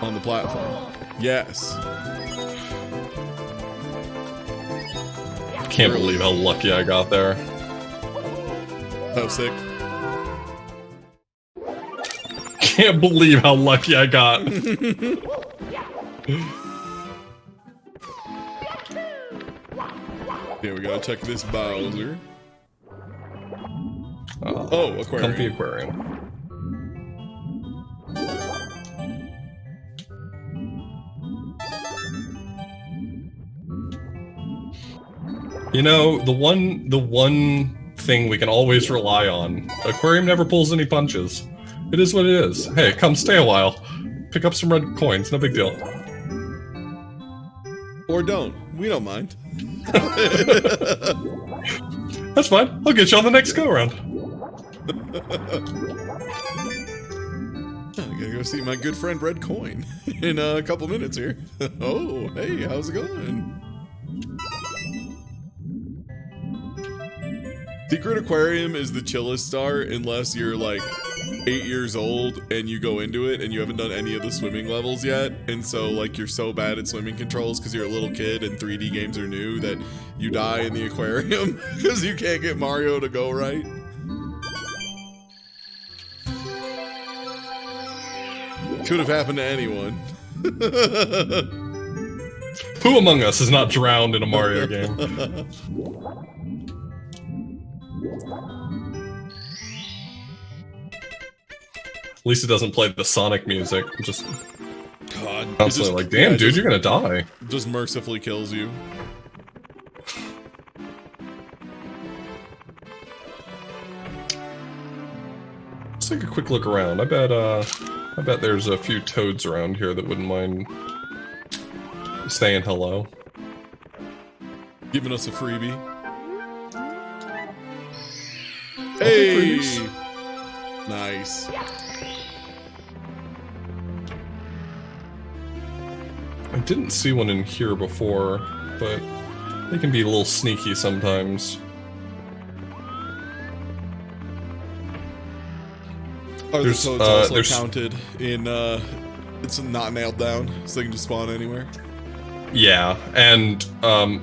S1: on the platform? Yes.
S2: Can't believe how lucky I got there.
S1: How sick.
S2: can't believe how lucky I got.
S1: Yeah, we gotta check this Bowser. Aquarium.
S2: Comfy aquarium. You know, the one thing we can always rely on, aquarium never pulls any punches. It is what it is. Hey, come stay a while. Pick up some red coins, no big deal.
S1: Or don't. We don't mind.
S2: That's fine. I'll get you on the next go-around.
S1: I gotta go see my good friend Red Coin in a couple minutes here. Oh, hey, how's it going? Secret Aquarium is the chillest star unless you're like 8 years old and you go into it and you haven't done any of the swimming levels yet, and so like you're so bad at swimming controls because you're a little kid and 3D games are new that you die in the aquarium because you can't get Mario to go right. Could have happened to anyone.
S2: Who among us is not drowned in a Mario game? At least it doesn't play the Sonic music. Just
S1: God,
S2: constantly like, damn, dude, you're gonna die.
S1: Just mercifully kills you.
S2: Let's take a quick look around. I bet there's a few toads around here that wouldn't mind saying hello.
S1: Giving us a freebie.
S2: Hey!
S1: Nice.
S2: I didn't see one in here before, but they can be a little sneaky sometimes.
S1: Are the toads also counted in, it's not nailed down, so they can just spawn anywhere?
S2: Yeah, and,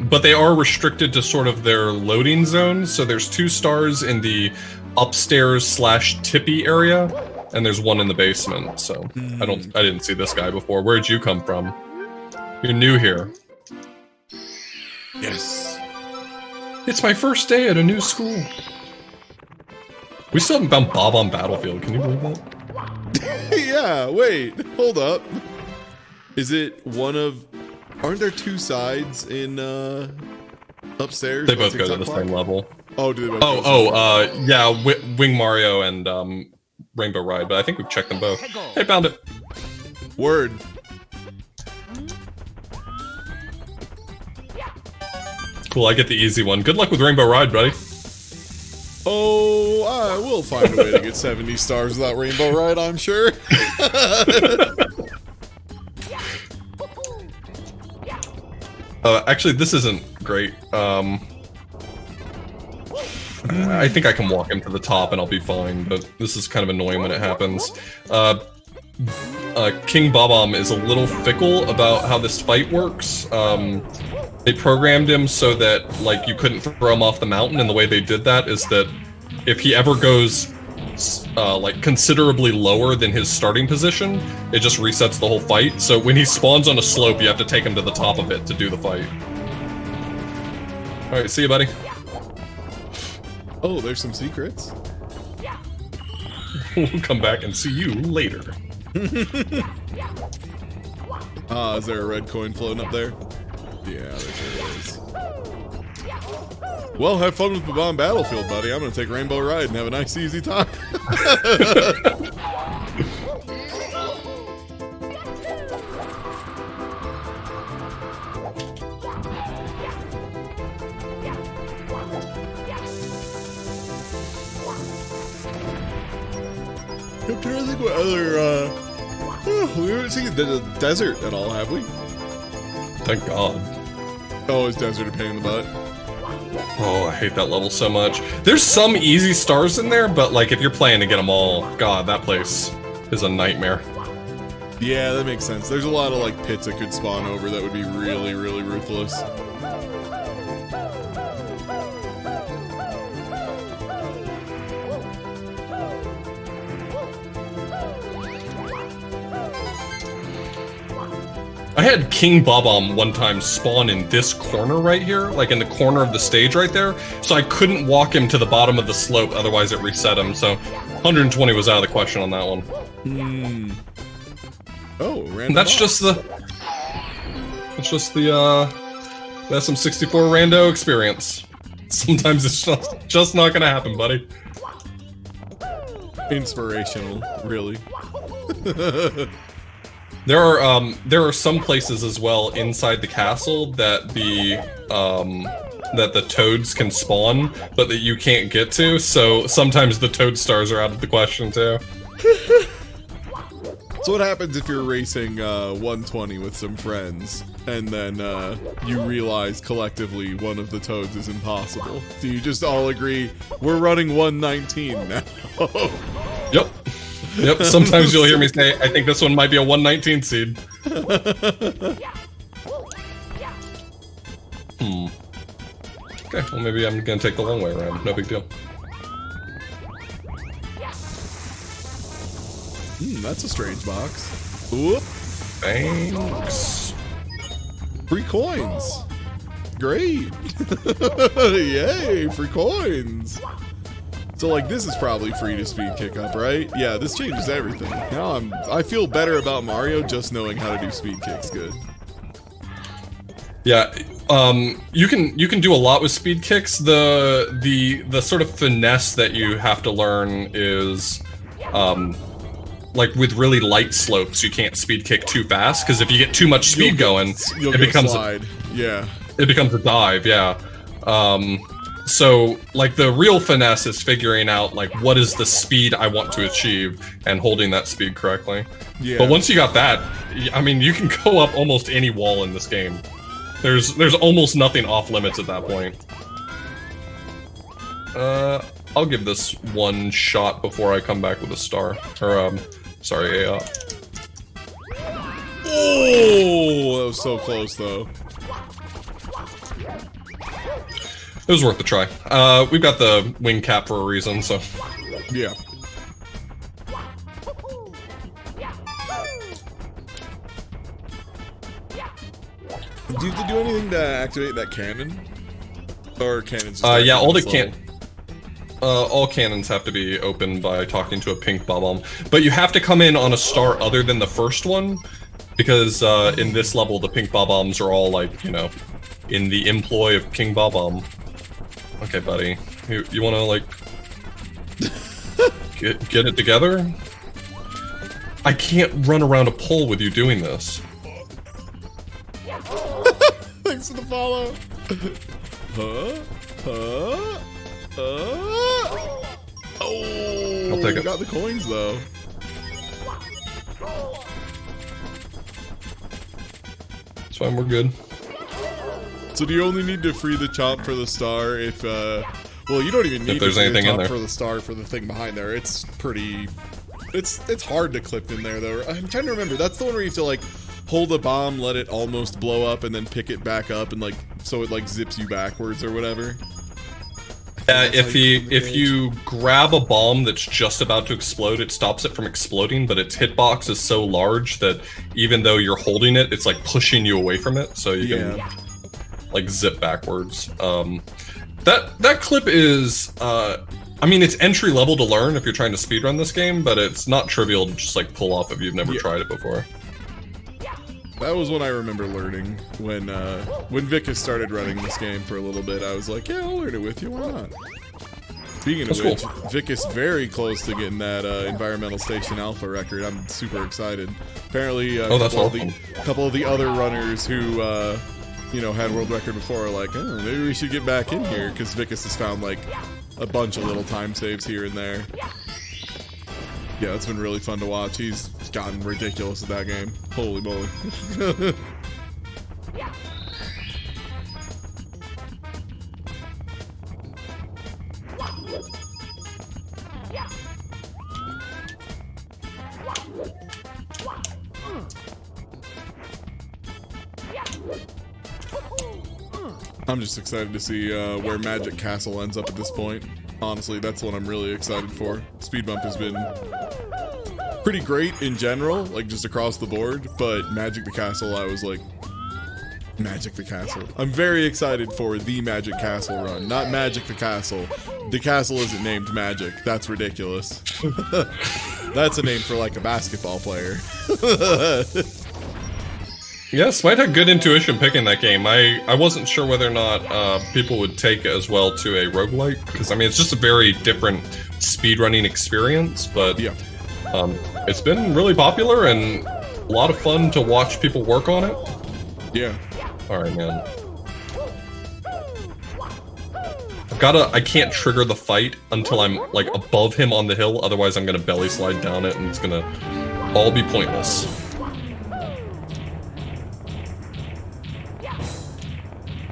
S2: but they are restricted to sort of their loading zones, so there's 2 stars in the upstairs/tippy area, and there's 1 in the basement, so I didn't see this guy before. Where'd you come from? You're new here.
S1: Yes.
S2: It's my first day at a new school. We still haven't found Bob on Battlefield, can you believe that?
S1: Yeah, wait, hold up. Is it one of... Aren't there 2 sides in, upstairs?
S2: They both go to the same level.
S1: Oh, do they both
S2: yeah, Wing Mario and, Rainbow Ride, but I think we've checked them both. Hey, found it!
S1: Word.
S2: Cool, I get the easy one. Good luck with Rainbow Ride, buddy.
S1: Oh, I will find a way to get 70 stars without Rainbow Ride, I'm sure.
S2: Actually, this isn't great. I think I can walk him to the top and I'll be fine, but this is kind of annoying when it happens. King Bob-omb is a little fickle about how this fight works. They programmed him so that, like, you couldn't throw him off the mountain, and the way they did that is that if he ever goes, like, considerably lower than his starting position, it just resets the whole fight. So when he spawns on a slope, you have to take him to the top of it to do the fight. Alright, see you, buddy.
S1: Oh, there's some secrets.
S2: We'll come back and see you later.
S1: Is there a red coin floating up there? Yeah, there sure is. Well, have fun with the bomb battlefield, buddy. I'm gonna take Rainbow Ride and have a nice, easy time. I'm trying to think what other, we haven't seen the desert at all, have we?
S2: Thank God.
S1: Oh, is desert a pain in the butt?
S2: Oh, I hate that level so much. There's some easy stars in there, but like if you're playing to get them all, God, that place is a nightmare.
S1: Yeah, that makes sense. There's a lot of like pits that could spawn over that would be really, really ruthless.
S2: I had King Bob-omb one time spawn in this corner right here, like in the corner of the stage right there, so I couldn't walk him to the bottom of the slope, otherwise it reset him, so 120 was out of the question on that one.
S1: Oh, random
S2: And that's
S1: box.
S2: just the SM64 rando experience. Sometimes it's just not gonna happen, buddy.
S1: Inspirational, really.
S2: There are some places as well inside the castle that the toads can spawn, but that you can't get to. So sometimes the toad stars are out of the question too.
S1: So what happens if you're racing 120 with some friends, and then you realize collectively one of the toads is impossible? Do you just all agree, we're running 119 now?
S2: Yep, sometimes you'll hear me say, I think this one might be a 119 seed. Okay, well maybe I'm gonna take the long way around, no big deal.
S1: That's a strange box. Whoop.
S2: Thanks.
S1: Free coins. Great. Yay, free coins. So like this is probably free to speed kick up, right? Yeah, this changes everything. Now I feel better about Mario just knowing how to do speed kicks good.
S2: Yeah, you can do a lot with speed kicks. The sort of finesse that you have to learn is like with really light slopes, you can't speed kick too fast because if you get too much speed going, it becomes
S1: slide.
S2: it becomes a dive. Yeah. So like the real finesse is figuring out like what is the speed I want to achieve and holding that speed correctly.
S1: Yeah.
S2: But once you got that, I mean, you can go up almost any wall in this game. There's almost nothing off limits at that point. I'll give this one shot before I come back with a star. Or, sorry, a...
S1: Oh, that was so close, though.
S2: It was worth a try. We've got the wing cap for a reason, so...
S1: Yeah. Do you have to do anything to activate that cannon? Or cannons?
S2: Yeah, all cannons have to be opened by talking to a pink Bob-omb. But you have to come in on a star other than the first one, because in this level the pink Bob-ombs are all like, you know, in the employ of King Bob-omb. Okay, buddy. You wanna, like... get it together? I can't run around a pole with you doing this.
S1: Thanks for the follow. Oh,
S2: I'll take it.
S1: Got the coins though.
S2: It's fine, we're good.
S1: So do you only need to free the chomp for the star if well, you don't even need
S2: If there's
S1: to free
S2: anything
S1: the
S2: in
S1: chomp
S2: there.
S1: for the star for the thing behind there. It's pretty it's hard to clip in there though. I'm trying to remember. That's the one where you have to like hold a bomb, let it almost blow up, and then pick it back up, and like so it like zips you backwards or whatever.
S2: Yeah, if you grab a bomb that's just about to explode, it stops it from exploding, but its hitbox is so large that even though you're holding it, it's like pushing you away from it, so you can like zip backwards. That clip is I mean, it's entry level to learn if you're trying to speedrun this game, but it's not trivial to just like pull off if you've never tried it before.
S1: That was when I remember learning when Vicus started running this game for a little bit. I was like, yeah, I'll learn it with you. Why not? Speaking of which, Vicus very close to getting that Environmental Station Alpha record. I'm super excited. Apparently, a couple of the other runners who you know, had world record before are like, oh, maybe we should get back in here because Vicus has found like a bunch of little time saves here and there. Yeah, it's been really fun to watch. He's gotten ridiculous at that game. Holy moly. I'm just excited to see where Magic Castle ends up at this point. Honestly, that's what I'm really excited for. Speed Bump has been pretty great in general, like just across the board, but Magic the Castle, I was like, Magic the Castle. I'm very excited for the Magic Castle run, not Magic the Castle. The castle isn't named Magic. That's ridiculous. That's a name for like a basketball player.
S2: Yeah, Smite had good intuition picking that game. I wasn't sure whether or not people would take it as well to a roguelike, because I mean it's just a very different speedrunning experience, but
S1: Yeah.
S2: It's been really popular and a lot of fun to watch people work on it.
S1: Yeah.
S2: Alright, man. I can't trigger the fight until I'm like above him on the hill, otherwise I'm gonna belly slide down it and it's gonna all be pointless.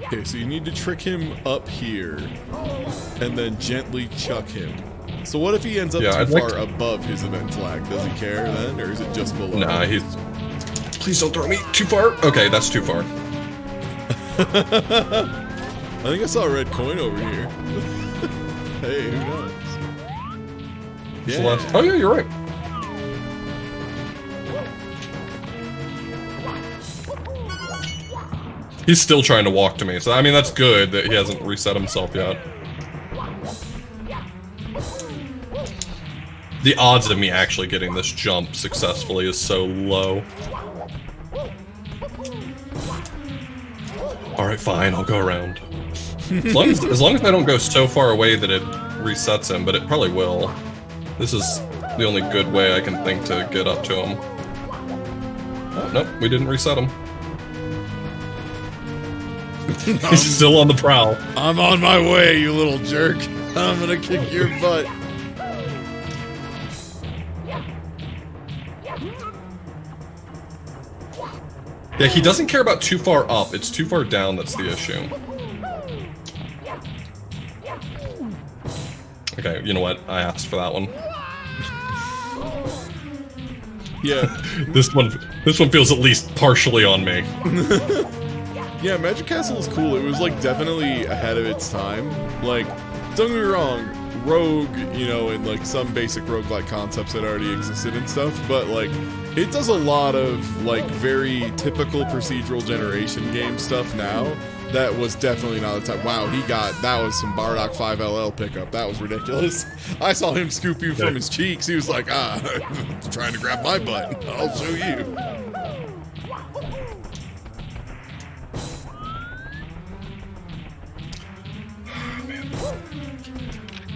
S1: Okay, so you need to trick him up here and then gently chuck him. So what if he ends up too far above his event flag? Does he care then, or is it just below?
S2: Nah, he's... Please don't throw me too far. Okay, that's too far.
S1: I think I saw a red coin over here. Hey, who knows? Yeah.
S2: Oh yeah, you're right. He's still trying to walk to me, so I mean that's good that he hasn't reset himself yet. The odds of me actually getting this jump successfully is so low. Alright, fine, I'll go around. As long as I don't go so far away that it resets him, but it probably will. This is the only good way I can think to get up to him. Oh, nope, we didn't reset him. He's still on the prowl.
S1: I'm on my way, you little jerk. I'm gonna kick your butt.
S2: Yeah, he doesn't care about too far up. It's too far down that's the issue. Okay, you know what? I asked for that one.
S1: Yeah.
S2: This one feels at least partially on me.
S1: Yeah, Magic Castle is cool. It was like definitely ahead of its time. Like, don't get me wrong, Rogue, you know, and like some basic roguelike concepts that already existed and stuff, but like it does a lot of like very typical procedural generation game stuff now that was definitely not the time. Wow, that was some Bardock 5LL pickup. That was ridiculous. I saw him scoop you from his cheeks. He was like, trying to grab my butt. I'll show you.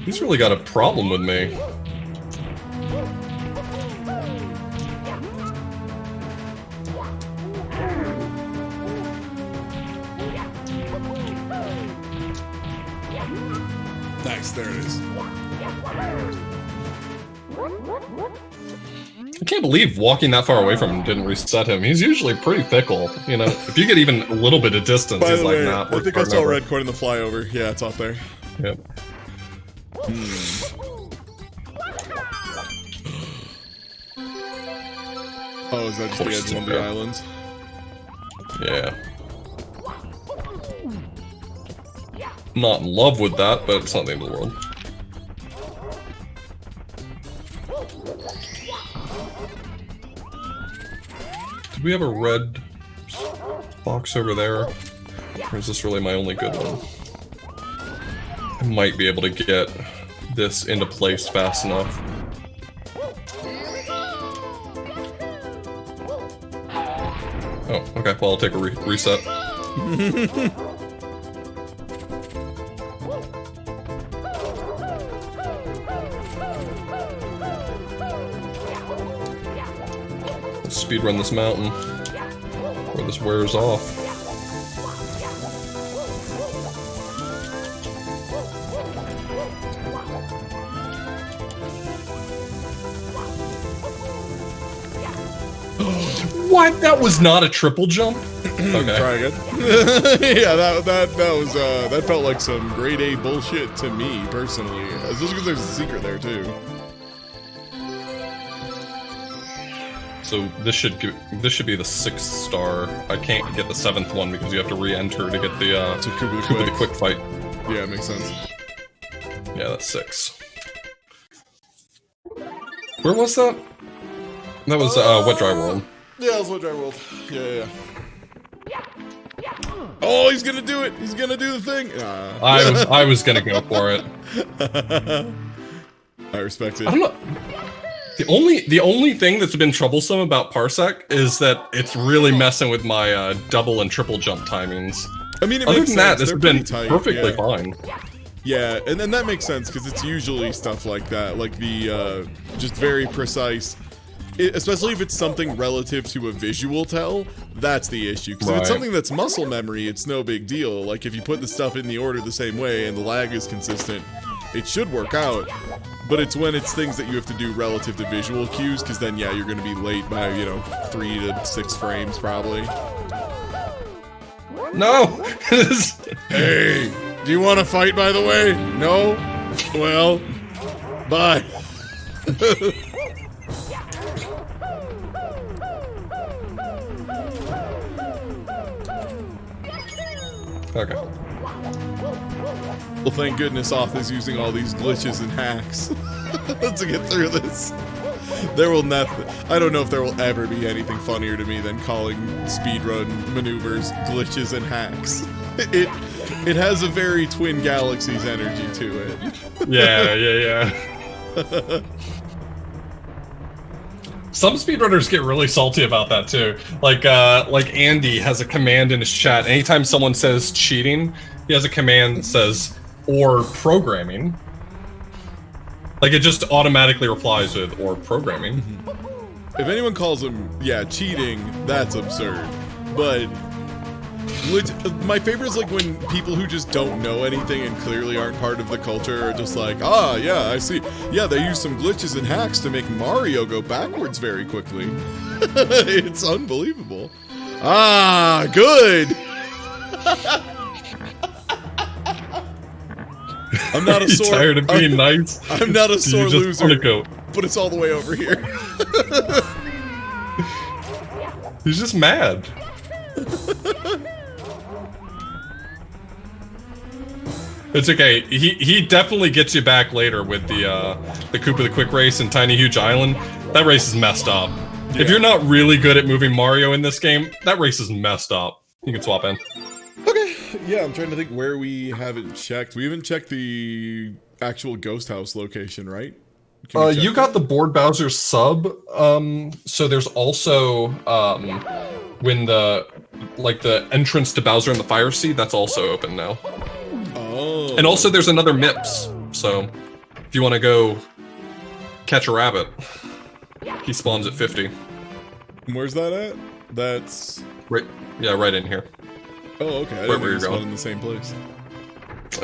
S2: He's really got a problem with me.
S1: Nice, there it is.
S2: I can't believe walking that far away from him didn't reset him. He's usually pretty fickle, you know. If you get even a little bit of distance,
S1: By
S2: he's
S1: the
S2: like,
S1: way,
S2: nah.
S1: I think I saw a red coin in the flyover. Yeah, it's off there.
S2: Yep.
S1: Oh, is that just the edge of one of the islands?
S2: Yeah. Not in love with that, but it's not the end of the world. Did we have a red box over there? Or is this really my only good one? I might be able to get this into place fast enough. Oh, okay, well I'll take a reset. Let's speedrun this mountain, before this wears off. What? That was not a triple jump? Okay.
S1: Try again. Yeah, that felt like some grade A bullshit to me personally. Especially because there's a secret there too.
S2: So this should be the 6th star. I can't get the 7th one because you have to re-enter to get the Koopa the Quick fight.
S1: Yeah, it makes sense.
S2: Yeah, that's 6. Where was that? That was Wet Dry World.
S1: Yeah, that was Wet Dry World. Yeah. Oh, he's gonna do it. He's gonna do the thing.
S2: I was gonna go for it.
S1: I respect it.
S2: I don't know. The only thing that's been troublesome about Parsec is that it's really messing with my double and triple jump timings.
S1: I mean, it
S2: other
S1: makes
S2: than that,
S1: sense.
S2: this has
S1: They're
S2: been
S1: pretty tight,
S2: perfectly
S1: yeah.
S2: fine.
S1: Yeah, and then that makes sense because it's usually stuff like that, like the just very precise. Especially if it's something relative to a visual tell, that's the issue. Because if it's something that's muscle memory, it's no big deal. Like if you put the stuff in the order the same way and the lag is consistent, it should work out. But it's when it's things that you have to do relative to visual cues, because then yeah, you're going to be late by 3 to 6 frames probably.
S2: No.
S1: Hey, do you want to fight? By the way, no. Well, bye.
S2: Okay.
S1: Well, thank goodness Auth is using all these glitches and hacks to get through this. There will nothing. I don't know if there will ever be anything funnier to me than calling speedrun maneuvers glitches and hacks. It has a very Twin Galaxies energy to it.
S2: Yeah. Some speedrunners get really salty about that too. Like Andy has a command in his chat. Anytime someone says cheating, he has a command that says or programming. Like it just automatically replies with or programming.
S1: If anyone calls him, cheating, that's absurd. But my favorite is like when people who just don't know anything and clearly aren't part of the culture are just like, I see. Yeah, they use some glitches and hacks to make Mario go backwards very quickly. It's unbelievable. Good. I'm not a sore.
S2: Tired of being nice.
S1: I'm not a sore loser.
S2: Go.
S1: But it's all the way over here.
S2: He's just mad. It's okay. He definitely gets you back later with the Koopa the Quick Race and Tiny Huge Island. That race is messed up. Yeah. If you're not really good at moving Mario in this game, that race is messed up. You can swap in.
S1: Okay. Yeah, I'm trying to think where we haven't checked. We haven't checked the actual ghost house location, right?
S2: You got the Board Bowser sub. So there's also when the entrance to Bowser and the Fire Sea, that's also open now.
S1: Oh.
S2: And also there's another MIPS. So if you want to go catch a rabbit, he spawns at 50.
S1: Where's that at? That's
S2: right. Yeah, right in here.
S1: Oh, okay. I
S2: Where
S1: didn't
S2: were you
S1: spawn
S2: going?
S1: in the same place.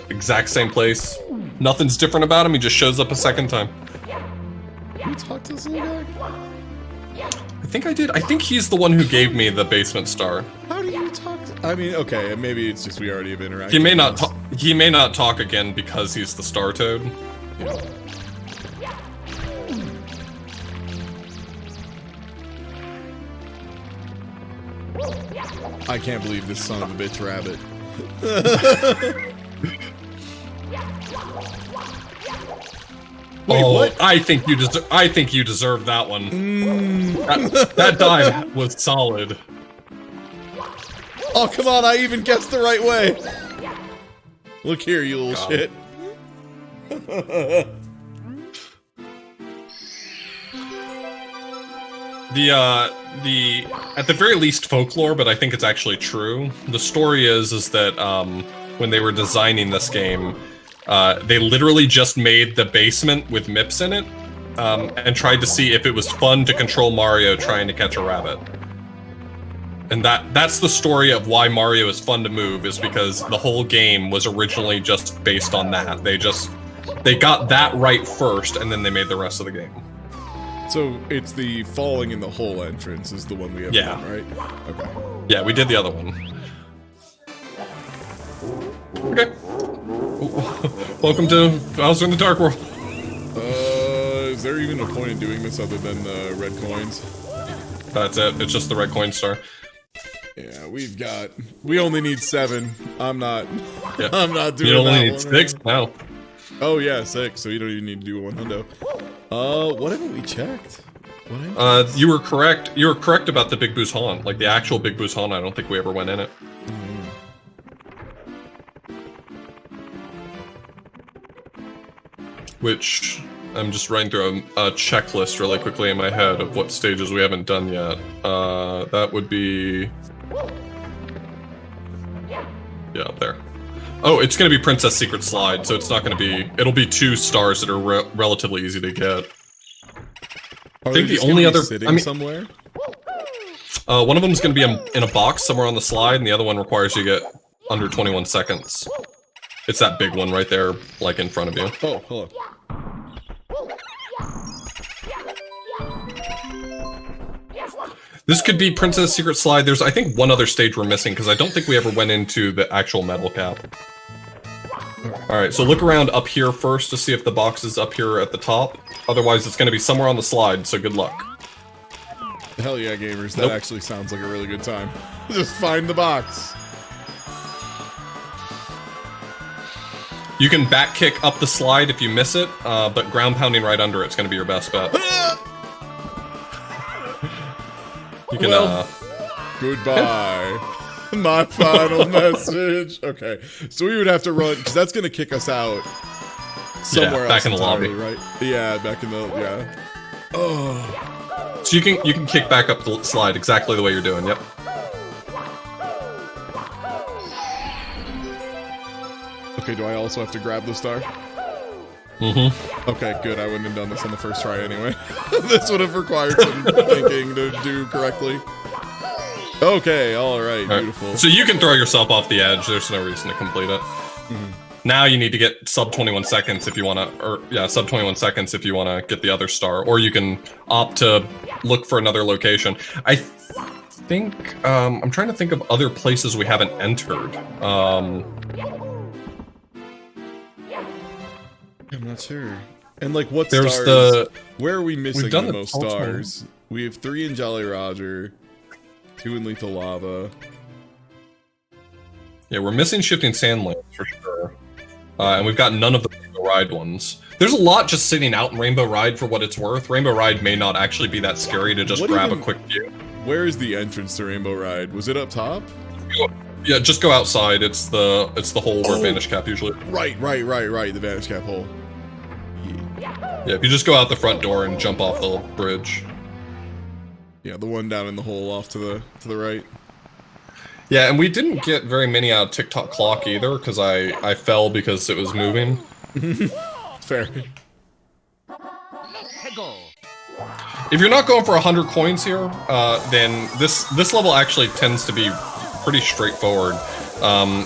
S2: Exact same place. Nothing's different about him. He just shows up a second time.
S1: Can you talk to this little guy?
S2: I think I did. I think he's the one who gave me the basement star.
S1: How do you talk to... I mean, okay, maybe it's just we already have interacted.
S2: He may not talk. He may not talk again because he's the Star Toad.
S1: Yeah. I can't believe this son of a bitch rabbit. Wait, what?
S2: I think you deserve that one. That dive was solid.
S1: Oh, come on, I even guessed the right way. Look here, you little shit.
S2: At the very least folklore, but I think it's actually true. The story is that when they were designing this game, they literally just made the basement with MIPS in it, and tried to see if it was fun to control Mario trying to catch a rabbit. And that's the story of why Mario is fun to move, is because the whole game was originally just based on that. They got that right first, and then they made the rest of the game.
S1: So it's the falling in the hole entrance is the one we have done, right? Okay.
S2: Yeah, we did the other one. Okay. Welcome to Bowser in the Dark World.
S1: Is there even a point in doing this other than the red coins?
S2: That's it. It's just the red coin star.
S1: Yeah, we only need 7. I'm not doing that.
S2: You only need 6 now.
S1: Oh yeah, 6, so you don't even need to do a 100. What haven't we checked? What?
S2: You were correct. You were correct about the Big Boo's Haunt. Like the actual Big Boo's Haunt, I don't think we ever went in it. Which I'm just running through a checklist really quickly in my head of what stages we haven't done yet. That would be... Yeah, up there. Oh, it's gonna be Princess Secret Slide, so it's not gonna be... It'll be 2 stars that are relatively easy to get.
S1: I
S2: think the only other...
S1: sitting somewhere?
S2: One of them is gonna be in a box somewhere on the slide, and the other one requires you to get under 21 seconds. It's that big one right there, like in front of you.
S1: Oh, hello.
S2: This could be Princess Secret Slide. There's, I think, one other stage we're missing, because I don't think we ever went into the actual metal cap. Alright, so look around up here first to see if the box is up here at the top. Otherwise, it's going to be somewhere on the slide, so good luck.
S1: Hell yeah, gamers. That actually sounds like a really good time. Just find the box.
S2: You can back kick up the slide if you miss it, but ground pounding right under it's going to be your best bet. You can,
S1: goodbye. My final message. Okay, so we would have to run, because that's going to kick us out somewhere else.
S2: Back in the lobby.
S1: Right? Yeah, back in the, yeah. Oh.
S2: So you can kick back up the slide exactly the way you're doing, yep.
S1: Okay, do I also have to grab the star?
S2: Mm-hmm.
S1: Okay, good. I wouldn't have done this on the first try anyway. This would have required some thinking to do correctly. Okay, alright, beautiful.
S2: So you can throw yourself off the edge. There's no reason to complete it. Now you need to get sub 21 seconds if you want to, or yeah, sub 21 seconds if you want to get the other star, or you can opt to look for another location. I think, I'm trying to think of other places we haven't entered.
S1: I'm not sure. And like, what
S2: There's
S1: stars? Where are we missing
S2: done
S1: the
S2: it
S1: most
S2: all
S1: stars? We have 3 in Jolly Roger, 2 in Lethal Lava.
S2: Yeah, we're missing Shifting Sandlands for sure. And we've got none of the Rainbow Ride ones. There's a lot just sitting out in Rainbow Ride for what it's worth. Rainbow Ride may not actually be that scary to just grab a quick view.
S1: Where is the entrance to Rainbow Ride? Was it up top?
S2: Yeah, just go outside. It's the hole where Vanish Cap usually.
S1: Right. The Vanish Cap hole.
S2: Yeah, if you just go out the front door and jump off the bridge.
S1: Yeah, the one down in the hole off to the right.
S2: Yeah, and we didn't get very many out of TikTok Clock either, because I fell because it was moving.
S1: Fair.
S2: If you're not going for 100 coins here, then this level actually tends to be pretty straightforward.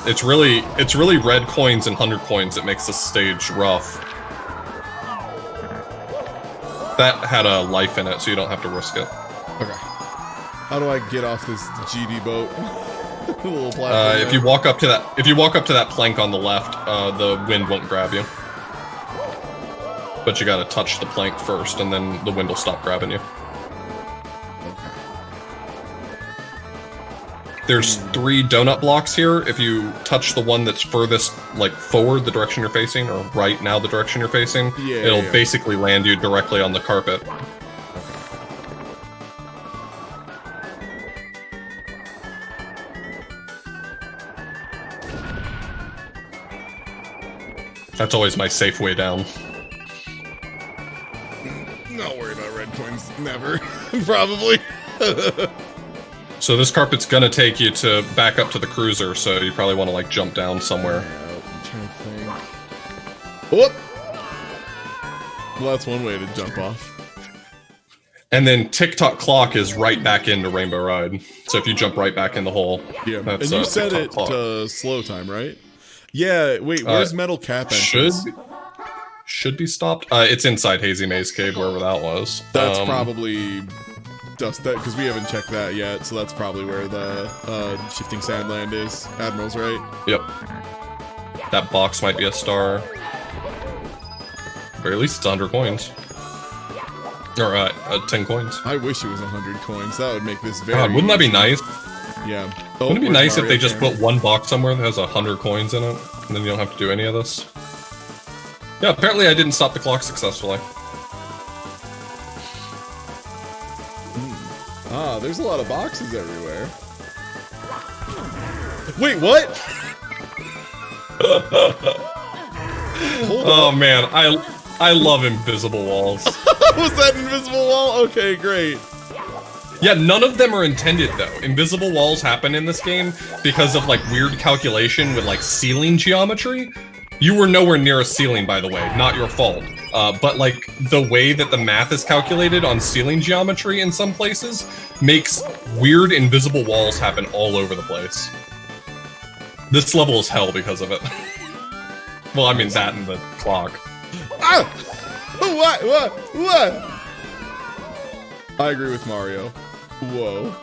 S2: It's really red coins and 100 coins that makes this stage rough. That had a life in it, so you don't have to risk it.
S1: Okay. How do I get off this GD boat? Little platform
S2: if you walk up to that plank on the left, the wind won't grab you. But you gotta touch the plank first, and then the wind will stop grabbing you. There's 3 donut blocks here. If you touch the one that's furthest, like, forward, the direction you're facing, or right now, the direction you're facing, it'll basically land you directly on the carpet. That's always my safe way down.
S1: Not worry about red coins. Never. Probably.
S2: So this carpet's gonna take you to back up to the cruiser, so you probably want to like jump down somewhere.
S1: I'm trying to think. Whoop! Well, that's one way to jump off.
S2: And then TikTok Clock is right back into Rainbow Ride. So if you jump right back in the hole,
S1: yeah.
S2: That's,
S1: and you set
S2: TikTok
S1: it
S2: Clock.
S1: to slow time, right? Yeah. Wait, where's Metal Cap entrance?
S2: Should be stopped. It's inside Hazy Maze Cave, wherever that was.
S1: That's probably dust that because we haven't checked that yet. So that's probably where the Shifting Sandland is. Admiral's right.
S2: Yep. That box might be a star. Or at least it's 100 coins. Or 10 coins.
S1: I wish it was 100 coins. That would make this very.
S2: God, wouldn't that be nice?
S1: Yeah.
S2: Wouldn't it be nice if they just put one box somewhere that has 100 coins in it, and then you don't have to do any of this? Yeah, apparently I didn't stop the clock successfully.
S1: Ah, there's a lot of boxes everywhere. Wait, what? Hold
S2: Oh
S1: on.
S2: man, I love invisible walls.
S1: Was that invisible wall? Okay, great.
S2: Yeah, none of them are intended though. Invisible walls happen in this game because of like weird calculation with like ceiling geometry. You were nowhere near a ceiling, by the way, not your fault. But like the way that the math is calculated on ceiling geometry in some places makes weird invisible walls happen all over the place. This level is hell because of it. Well, I mean that and the clock.
S1: Ah! What? I agree with Mario. Whoa.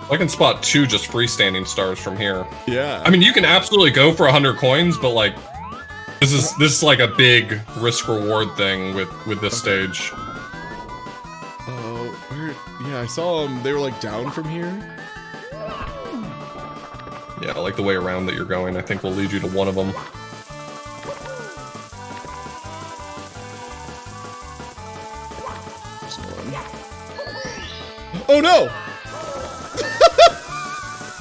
S2: I can spot 2 just freestanding stars from here.
S1: Yeah.
S2: I mean, you can absolutely go for 100 coins, but like, this is like a big risk-reward thing with this stage.
S1: Oh, where? Yeah, I saw them. They were like down from here.
S2: Yeah, I like the way around that you're going. I think will lead you to one of them.
S1: Oh no!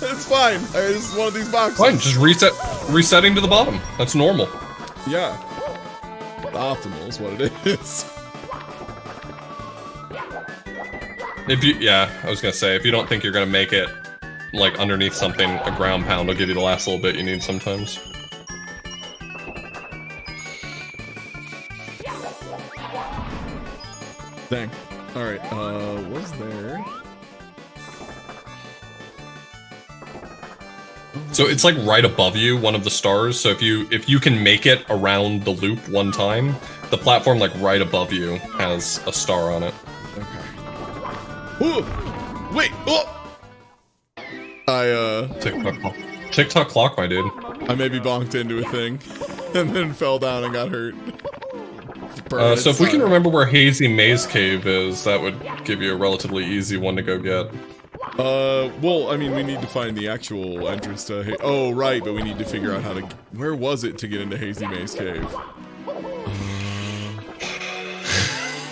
S1: It's fine. This is one of these boxes.
S2: Fine, just resetting to the bottom. That's normal.
S1: Yeah. Optimal is what it is.
S2: Yeah, I was gonna say, if you don't think you're gonna make it, like, underneath something, a ground pound will give you the last little bit you need sometimes.
S1: Dang. Alright, what's there?
S2: So it's like right above you, one of the stars. So if you can make it around the loop one time, the platform like right above you has a star on it.
S1: Okay. Ooh! Wait! Oh!
S2: TikTok clock, my dude.
S1: I maybe bonked into a thing, and then fell down and got hurt.
S2: So if we can remember where Hazy Maze Cave is, that would give you a relatively easy one to go get.
S1: Well, I mean, we need to find the actual entrance to oh, right, but we need to figure out how to... Where was it to get into Hazy Maze Cave?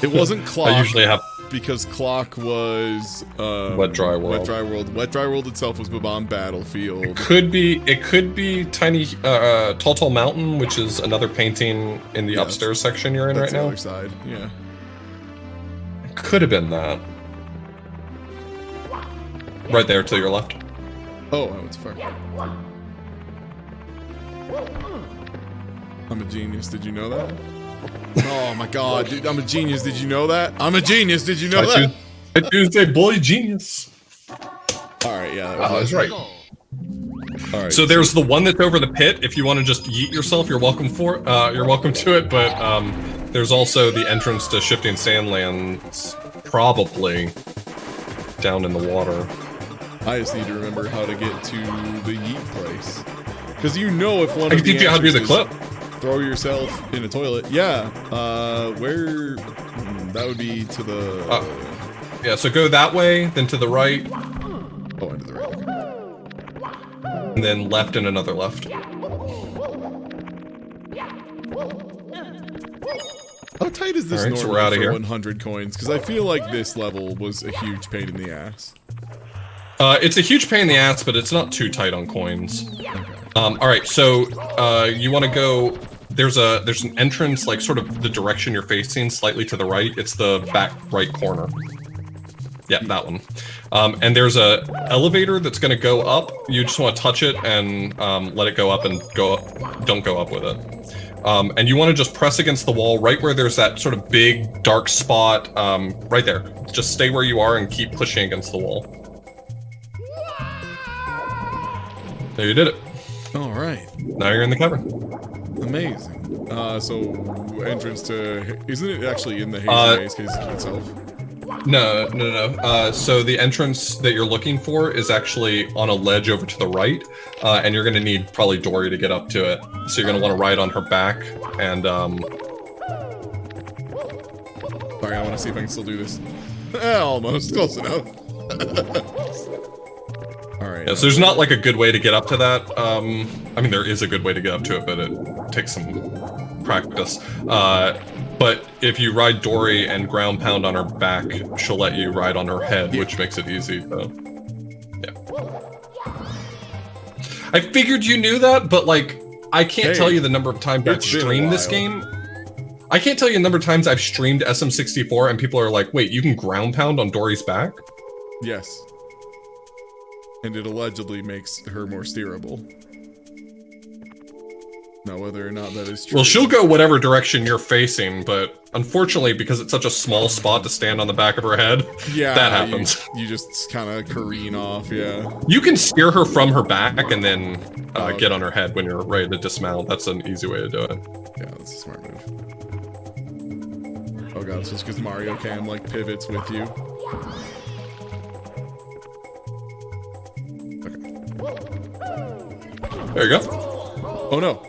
S1: It wasn't Clock.
S2: I usually have...
S1: Because Clock was,
S2: Wet Dry World.
S1: Wet Dry World. Wet Dry World itself was Bob-omb Battlefield.
S2: It could be Tiny, Tall Mountain, which is another painting in the upstairs section you're in right now.
S1: That's the other side, yeah.
S2: It could have been that. Right there to your left.
S1: Oh, I went too far. I'm a genius, did you know that? Oh my god, dude, I'm a genius, did you know that? I'm a genius, did you know that?
S2: I do say boy genius.
S1: Alright, yeah,
S2: I was right.
S1: Alright.
S2: So there's the one that's over the pit. If you want to just yeet yourself, you're welcome to it, but there's also the entrance to Shifting Sandlands, probably down in the water.
S1: I just need to remember how to get to the yeet place. Because you know if one
S2: I
S1: of
S2: can teach you how to do the clip.
S1: Throw yourself in a toilet. Yeah. Where... that would be to the...
S2: yeah, so go that way, then to the right.
S1: Oh, into the right. Okay.
S2: And then left and another left.
S1: How tight is this
S2: Alright, so
S1: normally
S2: we're outta
S1: for
S2: here.
S1: 100 coins? Because I feel like this level was a huge pain in the ass.
S2: It's a huge pain in the ass, but it's not too tight on coins. Alright, so you want to go... There's an entrance, like sort of the direction you're facing, slightly to the right. It's the back right corner. Yeah, that one. And there's a elevator that's going to go up. You just want to touch it and let it go up and go up. Don't go up with it. And you want to just press against the wall right where there's that sort of big dark spot. Right there. Just stay where you are and keep pushing against the wall. There, you did it.
S1: All right.
S2: Now you're in the cavern.
S1: Amazing. So entrance to... Isn't it actually in the Hazy Maze Cave itself?
S2: No. So the entrance that you're looking for is actually on a ledge over to the right, and you're going to need probably Dory to get up to it. So you're going to want to ride on her back, and
S1: Sorry, I want to see if I can still do this. Almost. Close enough. Alright.
S2: Yeah, so there's not like a good way to get up to that. I mean, there is a good way to get up to it, but it takes some practice. But if you ride Dory and ground pound on her back, she'll let you ride on her head, which makes it easy. So, yeah. I figured you knew that, but like, I can't tell you the number of times I've streamed this game. I can't tell you the number of times I've streamed SM64 and people are like, wait, you can ground pound on Dory's back?
S1: Yes. And it allegedly makes her more steerable. Now, whether or not that is true.
S2: Well, she'll go whatever direction you're facing, but unfortunately, because it's such a small spot to stand on the back of her head, that happens.
S1: You just kind of careen off, yeah.
S2: You can steer her from her back and then get on her head when you're ready to dismount. That's an easy way to do it.
S1: Yeah, that's a smart move. Oh god, it's just because Mario Cam, like, pivots with you. Okay.
S2: There you go.
S1: Oh no.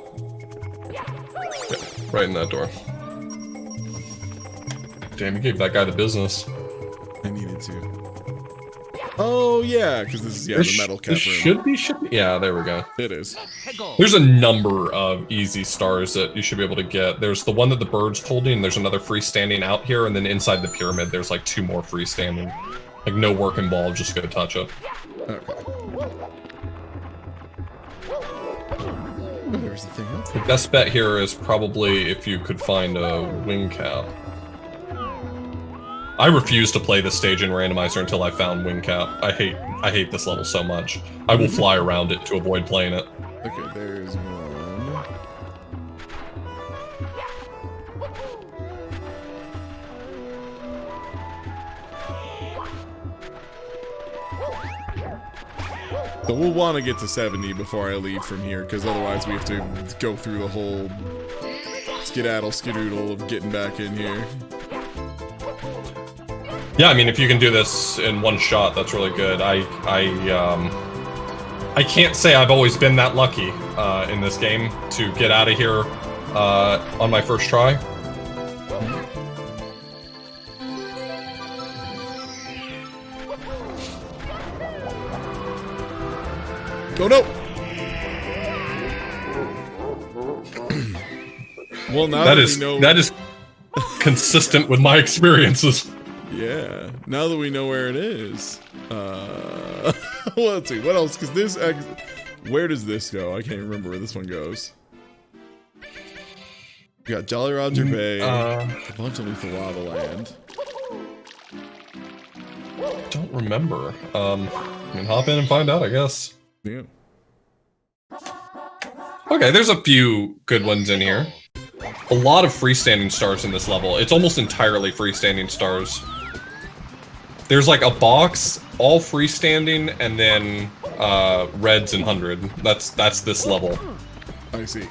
S2: Right in that door. Damn, you gave that guy the business.
S1: I needed to. Oh, yeah, because this is, the metal cap room.
S2: Should be. Yeah, there we go.
S1: It is.
S2: There's a number of easy stars that you should be able to get. There's the one that the bird's holding, and there's another freestanding out here, and then inside the pyramid, there's like 2 more freestanding. Like, no work involved, just go touch it.
S1: Okay. There's the thing else.
S2: The best bet here is probably if you could find a wing cap. I refuse to play this stage in Randomizer until I found wing cap. I hate this level so much. I will fly around it to avoid playing it.
S1: Okay, there's one. So we'll want to get to 70 before I leave from here, because otherwise we have to go through the whole skedaddle-skedoodle of getting back in here.
S2: Yeah, I mean, if you can do this in one shot, that's really good. I can't say I've always been that lucky in this game to get out of here on my first try.
S1: Oh no! Well, now that we know...
S2: that is consistent with my experiences.
S1: Yeah, now that we know where it is. Well, let's see, what else? Because this... Where does this go? I can't remember where this one goes. We got Jolly Roger Bay, a bunch of Lethal Lava Land.
S2: Don't remember. I mean, hop in and find out, I guess.
S1: Yeah.
S2: Okay, there's a few good ones in here. A lot of freestanding stars in this level. It's almost entirely freestanding stars. There's like a box, all freestanding, and then reds and 100. That's this level.
S1: I see.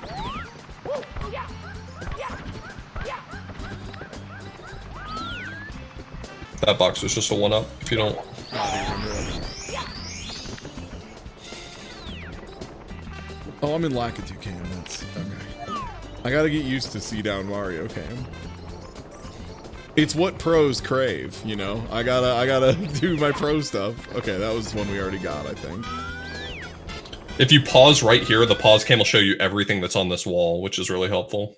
S2: That box was just a 1-up, if you don't...
S1: Oh, I'm in Lakitu Cam, that's... Okay. I gotta get used to C-Down Mario Cam. It's what pros crave, you know? I gotta do my pro stuff. Okay, that was one we already got, I think.
S2: If you pause right here, the pause cam will show you everything that's on this wall, which is really helpful.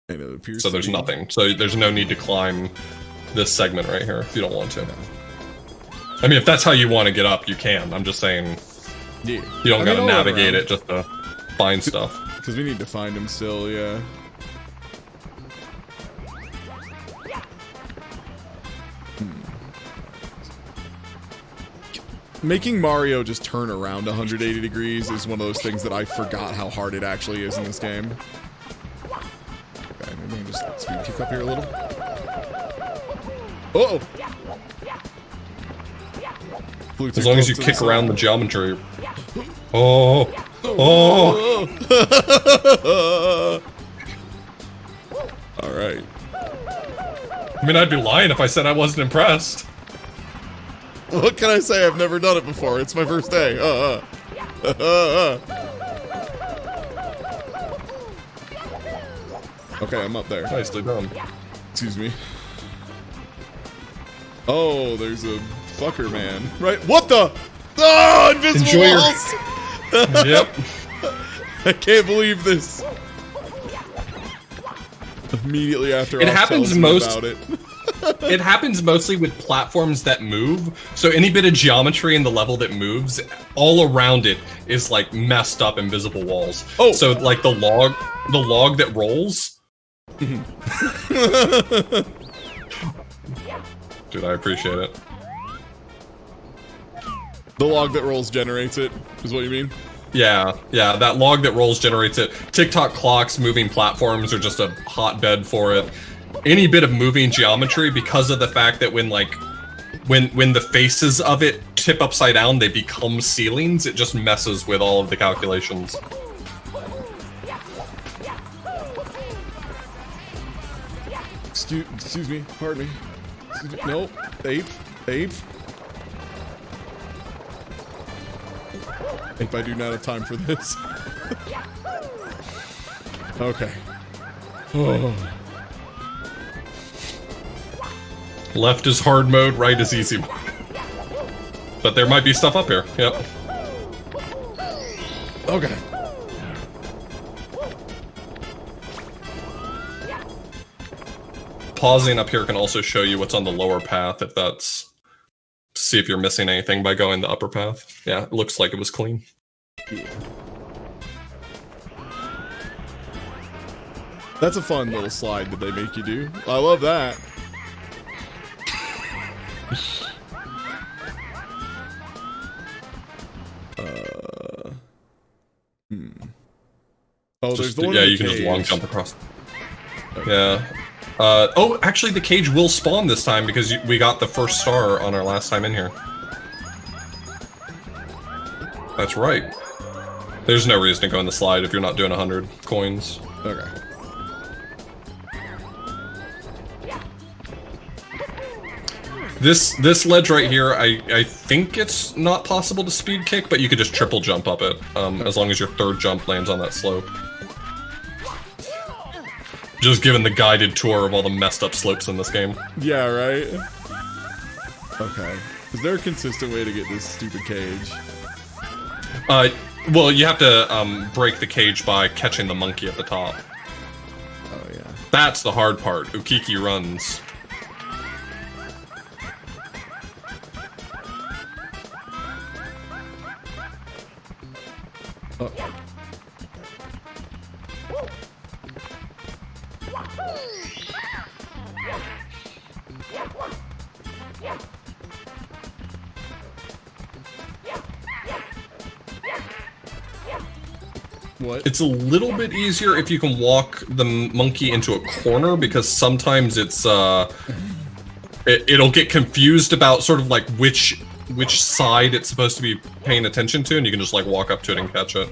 S1: And it appears
S2: so there's nothing. So there's no need to climb this segment right here if you don't want to. I mean, if that's how you want to get up, you can. I'm just saying...
S1: Yeah.
S2: You don't gotta navigate it just to find stuff.
S1: Because we need to find him still, yeah. Making Mario just turn around 180 degrees is one of those things that I forgot how hard it actually is in this game. Okay, maybe I can just speed kick up here a little. Uh-oh!
S2: As long as you kick around the geometry. Oh! Oh!
S1: Alright.
S2: I mean, I'd be lying if I said I wasn't impressed.
S1: What can I say? I've never done it before. It's my first day. Okay, I'm up there.
S2: Nicely done.
S1: Excuse me. Oh, there's a fucker man. Right? What the? Oh, invisible
S2: Enjoy
S1: walls!
S2: Yep.
S1: I can't believe this. Immediately after
S2: It
S1: Off
S2: happens
S1: tells me
S2: most-
S1: about it.
S2: It happens mostly with platforms that move. So any bit of geometry in the level that moves, all around it is like messed up invisible walls.
S1: Oh.
S2: So like the log that rolls. Dude, I appreciate it.
S1: The log that rolls generates it, is what you mean?
S2: Yeah, that log that rolls generates it. TikTok clocks, moving platforms are just a hotbed for it. Any bit of moving geometry, because of the fact that when the faces of it tip upside down, they become ceilings, it just messes with all of the calculations.
S1: Excuse me, pardon me. No, ape. Ape, I do not have time for this. Okay. Oh.
S2: Left is hard mode, right is easy mode. But there might be stuff up here, yep.
S1: Okay.
S2: Pausing up here can also show you what's on the lower path, if that's... to see if you're missing anything by going the upper path. Yeah, it looks like it was clean.
S1: Yeah. That's a fun little slide that they make you do. I love that. Oh, there's the one
S2: yeah,
S1: in the
S2: you can just long
S1: cage.
S2: jump across.
S1: Okay.
S2: Yeah. Oh, actually, the cage will spawn this time because we got the first star on our last time in here. That's right. There's no reason to go in the slide if you're not doing 100 coins.
S1: Okay.
S2: This ledge right here, I think it's not possible to speed kick, but you could just triple jump up it, as long as your third jump lands on that slope. Just given the guided tour of all the messed up slopes in this game.
S1: Yeah, right? Okay. Is there a consistent way to get this stupid cage?
S2: Well, you have to break the cage by catching the monkey at the top.
S1: Oh, yeah.
S2: That's the hard part. Ukiki runs.
S1: Oh. What?
S2: It's a little bit easier if you can walk the monkey into a corner, because sometimes it's it'll get confused about sort of like which side it's supposed to be paying attention to, and you can just like walk up to it and catch it.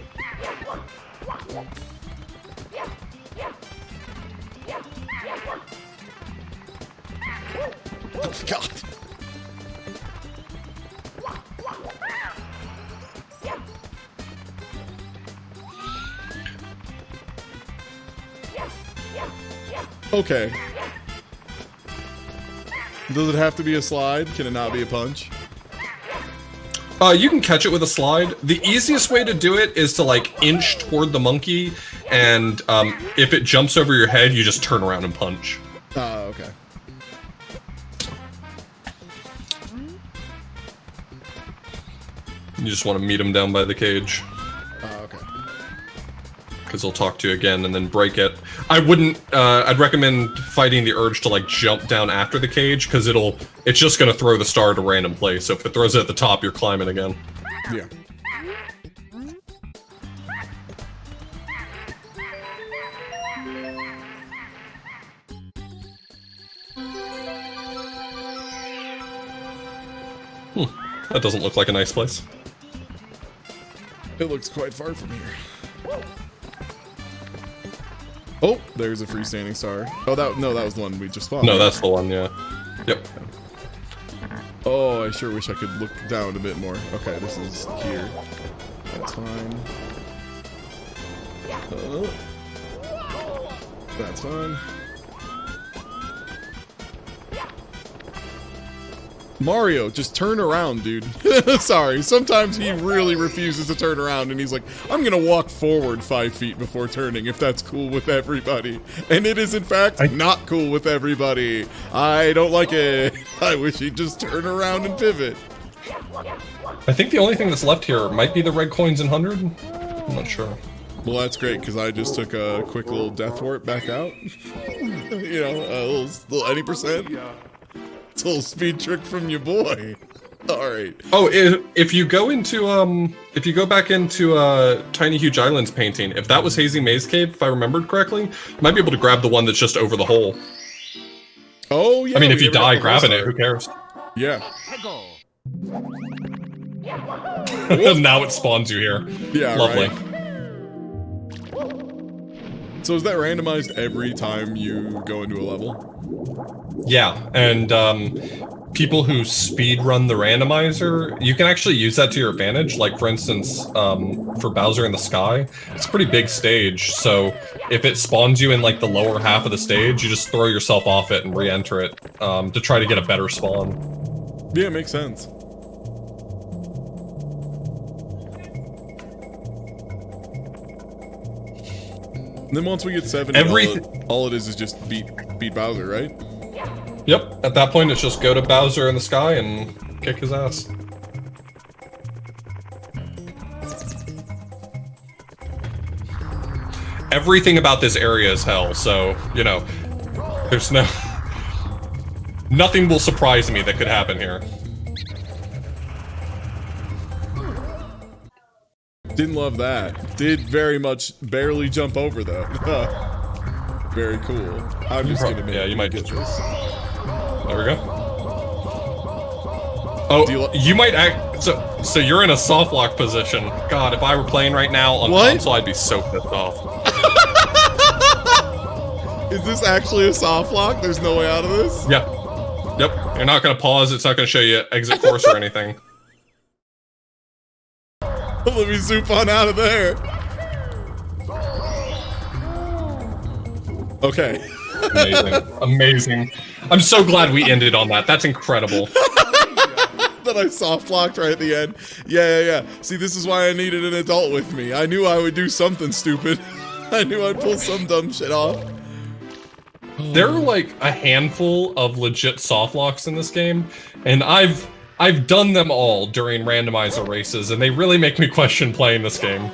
S1: Oh, God. Okay. Does it have to be a slide? Can it not be a punch?
S2: You can catch it with a slide. The easiest way to do it is to like inch toward the monkey, and if it jumps over your head, you just turn around and punch.
S1: Oh, okay.
S2: You just want to meet him down by the cage,
S1: Oh, okay.
S2: because he'll talk to you again and then break it. I wouldn't. I'd recommend fighting the urge to like jump down after the cage, because it's just gonna throw the star to a random place. So if it throws it at the top, you're climbing again.
S1: Yeah.
S2: That doesn't look like a nice place.
S1: It looks quite far from here. Oh, there's a freestanding star. Oh, that was the one we just spawned.
S2: No, that's the one. Yeah. Yep.
S1: Oh, I sure wish I could look down a bit more. Okay, this is here. That's fine. That's fine. Mario, just turn around, dude. Sorry, sometimes he really refuses to turn around and he's like, I'm gonna walk forward 5 feet before turning if that's cool with everybody. And it is in fact not cool with everybody. I don't like it. I wish he'd just turn around and pivot.
S2: I think the only thing that's left here might be the red coins in 100. I'm not sure.
S1: Well, that's great, because I just took a quick little death warp back out. You know, a little any percent. It's a little speed trick from your boy. All right.
S2: Oh, if you go into if you go back into Tiny Huge Islands painting, if that was Hazy Maze Cave, if I remembered correctly, you might be able to grab the one that's just over the hole.
S1: Oh yeah.
S2: I mean, if you die grabbing it, who cares?
S1: Yeah.
S2: Now it spawns you here.
S1: Yeah.
S2: Lovely.
S1: Right. So is that randomized every time you go into a level?
S2: Yeah, and people who speed run the randomizer, you can actually use that to your advantage. Like, for instance, for Bowser in the Sky, it's a pretty big stage, so if it spawns you in, like, the lower half of the stage, you just throw yourself off it and re-enter it to try to get a better spawn.
S1: Yeah, it makes sense. And then once we get 70, all it is just beat Bowser, right?
S2: Yep, at that point it's just go to Bowser in the Sky and kick his ass. Everything about this area is hell, so, you know, there's nothing will surprise me that could happen here.
S1: Didn't love that. Did very much barely jump over though. Very cool. I'm just gonna make
S2: you might
S1: get this.
S2: There we go. Oh, you might act so you're in a soft lock position. God, if I were playing right now on console, I'd be so pissed off.
S1: Is this actually a soft lock? There's no way out of this?
S2: Yep. Yep. You're not gonna pause, it's not gonna show you exit course or anything.
S1: Let me zoop on out of there. Okay.
S2: Amazing. Amazing. I'm so glad we ended on that. That's incredible.
S1: That I soft locked right at the end. Yeah. See, this is why I needed an adult with me. I knew I would do something stupid. I knew I'd pull some dumb shit off.
S2: There are like a handful of legit soft locks in this game, and I've done them all during randomizer races, and they really make me question playing this game.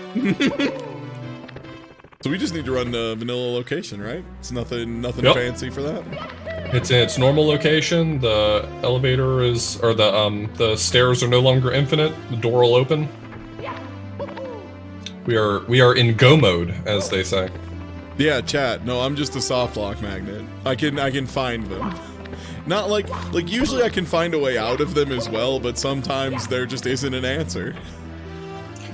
S1: So we just need to run vanilla location, right? It's nothing fancy for that.
S2: It's in its normal location. The elevator is, or the stairs are no longer infinite. The door will open. We are in go mode, as they say.
S1: Yeah, chat. No, I'm just a soft lock magnet. I can find them. Not like usually I can find a way out of them as well, but sometimes there just isn't an answer.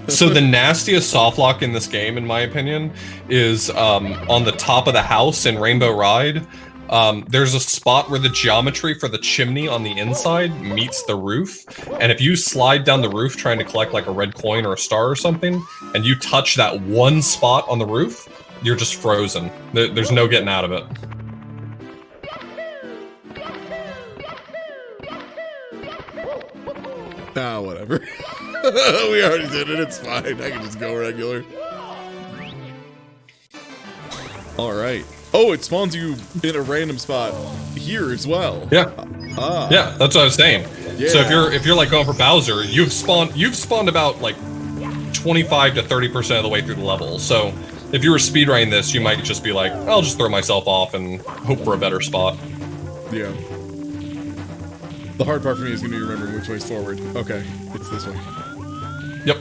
S2: So the nastiest soft lock in this game, in my opinion, is on the top of the house in Rainbow Ride. There's a spot where the geometry for the chimney on the inside meets the roof, and if you slide down the roof trying to collect like a red coin or a star or something, and you touch that one spot on the roof, you're just frozen. There's no getting out of it.
S1: Ah, whatever. We already did it, it's fine. I can just go regular. Alright. Oh, it spawns you in a random spot here as well.
S2: Yeah. Yeah, that's what I was saying.
S1: Yeah.
S2: So if you're like going for Bowser, you've spawned about like 25 to 30% of the way through the level. So if you were speedrunning this, you might just be like, I'll just throw myself off and hope for a better spot.
S1: Yeah. The hard part for me is going to be remembering which way's forward. Okay, it's this way.
S2: Yep.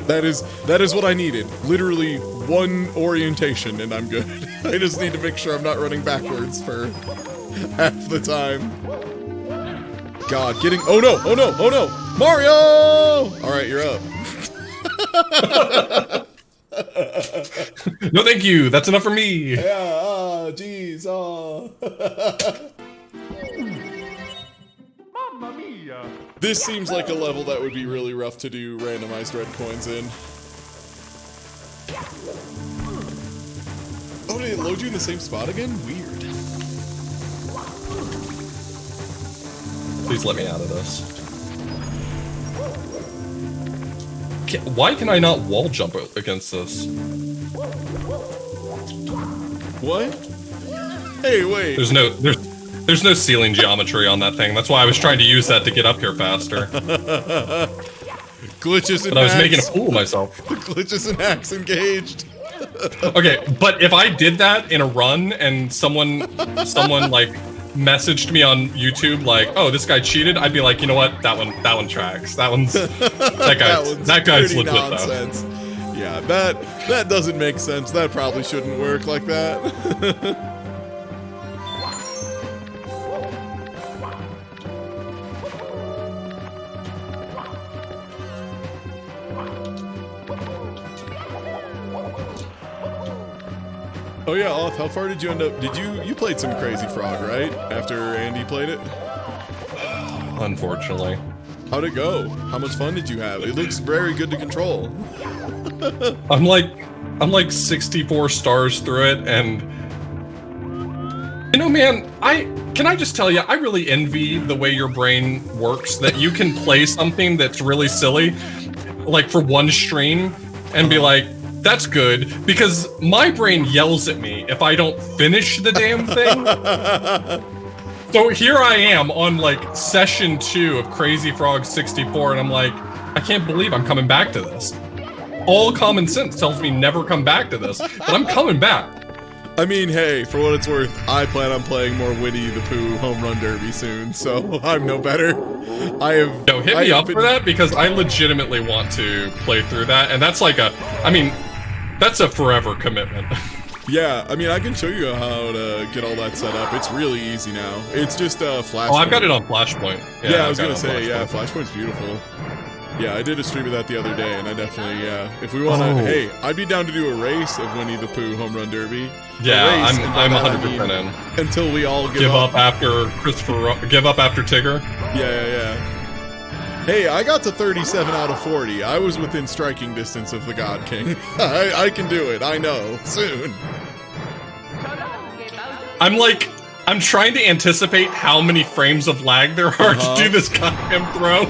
S1: That is what I needed. Literally one orientation and I'm good. I just need to make sure I'm not running backwards for half the time. God, oh no! Mario! Alright, you're up.
S2: No thank you, that's enough for me.
S1: Yeah, jeez,
S3: Mamma mia!
S1: This seems like a level that would be really rough to do randomized red coins in. Oh, did it load you in the same spot again? Weird.
S2: Please let me out of this. Why can I not wall jump against this?
S1: What? Hey, wait.
S2: There's no ceiling geometry on that thing. That's why I was trying to use that to get up here faster.
S1: Glitches and
S2: But I was
S1: hacks.
S2: making a fool of myself.
S1: Glitches and hacks engaged.
S2: Okay, but if I did that in a run and someone like messaged me on YouTube like, "Oh, this guy cheated," I'd be like, you know what? That one tracks. That guy's
S1: pretty
S2: legit
S1: nonsense. Though. Yeah, that doesn't make sense. That probably shouldn't work like that. Oh yeah, Auth, how far did you end up? You played some Crazy Frog, right? After Andy played it?
S2: Unfortunately.
S1: How'd it go? How much fun did you have? It looks very good to control.
S2: I'm like 64 stars through it, and you know, man, can I just tell you, I really envy the way your brain works, that you can play something that's really silly, like for one stream, and be like, that's good, because my brain yells at me if I don't finish the damn thing. So here I am on like session 2 of Crazy Frog 64, and I'm like, I can't believe I'm coming back to this. All common sense tells me never come back to this, but I'm coming back.
S1: I mean, hey, for what it's worth, I plan on playing more Winnie the Pooh Home Run Derby soon, so I'm no better.
S2: Yo, hit me up for that, because I legitimately want to play through that, and that's like that's a forever commitment.
S1: Yeah, I mean, I can show you how to get all that set up. It's really easy now. It's just Flashpoint.
S2: Oh, I've got it on Flashpoint.
S1: Yeah, I was gonna say, yeah, Flashpoint's beautiful. Yeah, I did a stream of that the other day, and I definitely, if we want to, hey, I'd be down to do a race of Winnie the Pooh Home Run Derby.
S2: Yeah, I'm 100% in.
S1: Until we all give
S2: up after give up after Tigger.
S1: Yeah. Hey, I got to 37 out of 40. I was within striking distance of the God King. I can do it. I know. Soon.
S2: I'm trying to anticipate how many frames of lag there are to do this goddamn throw.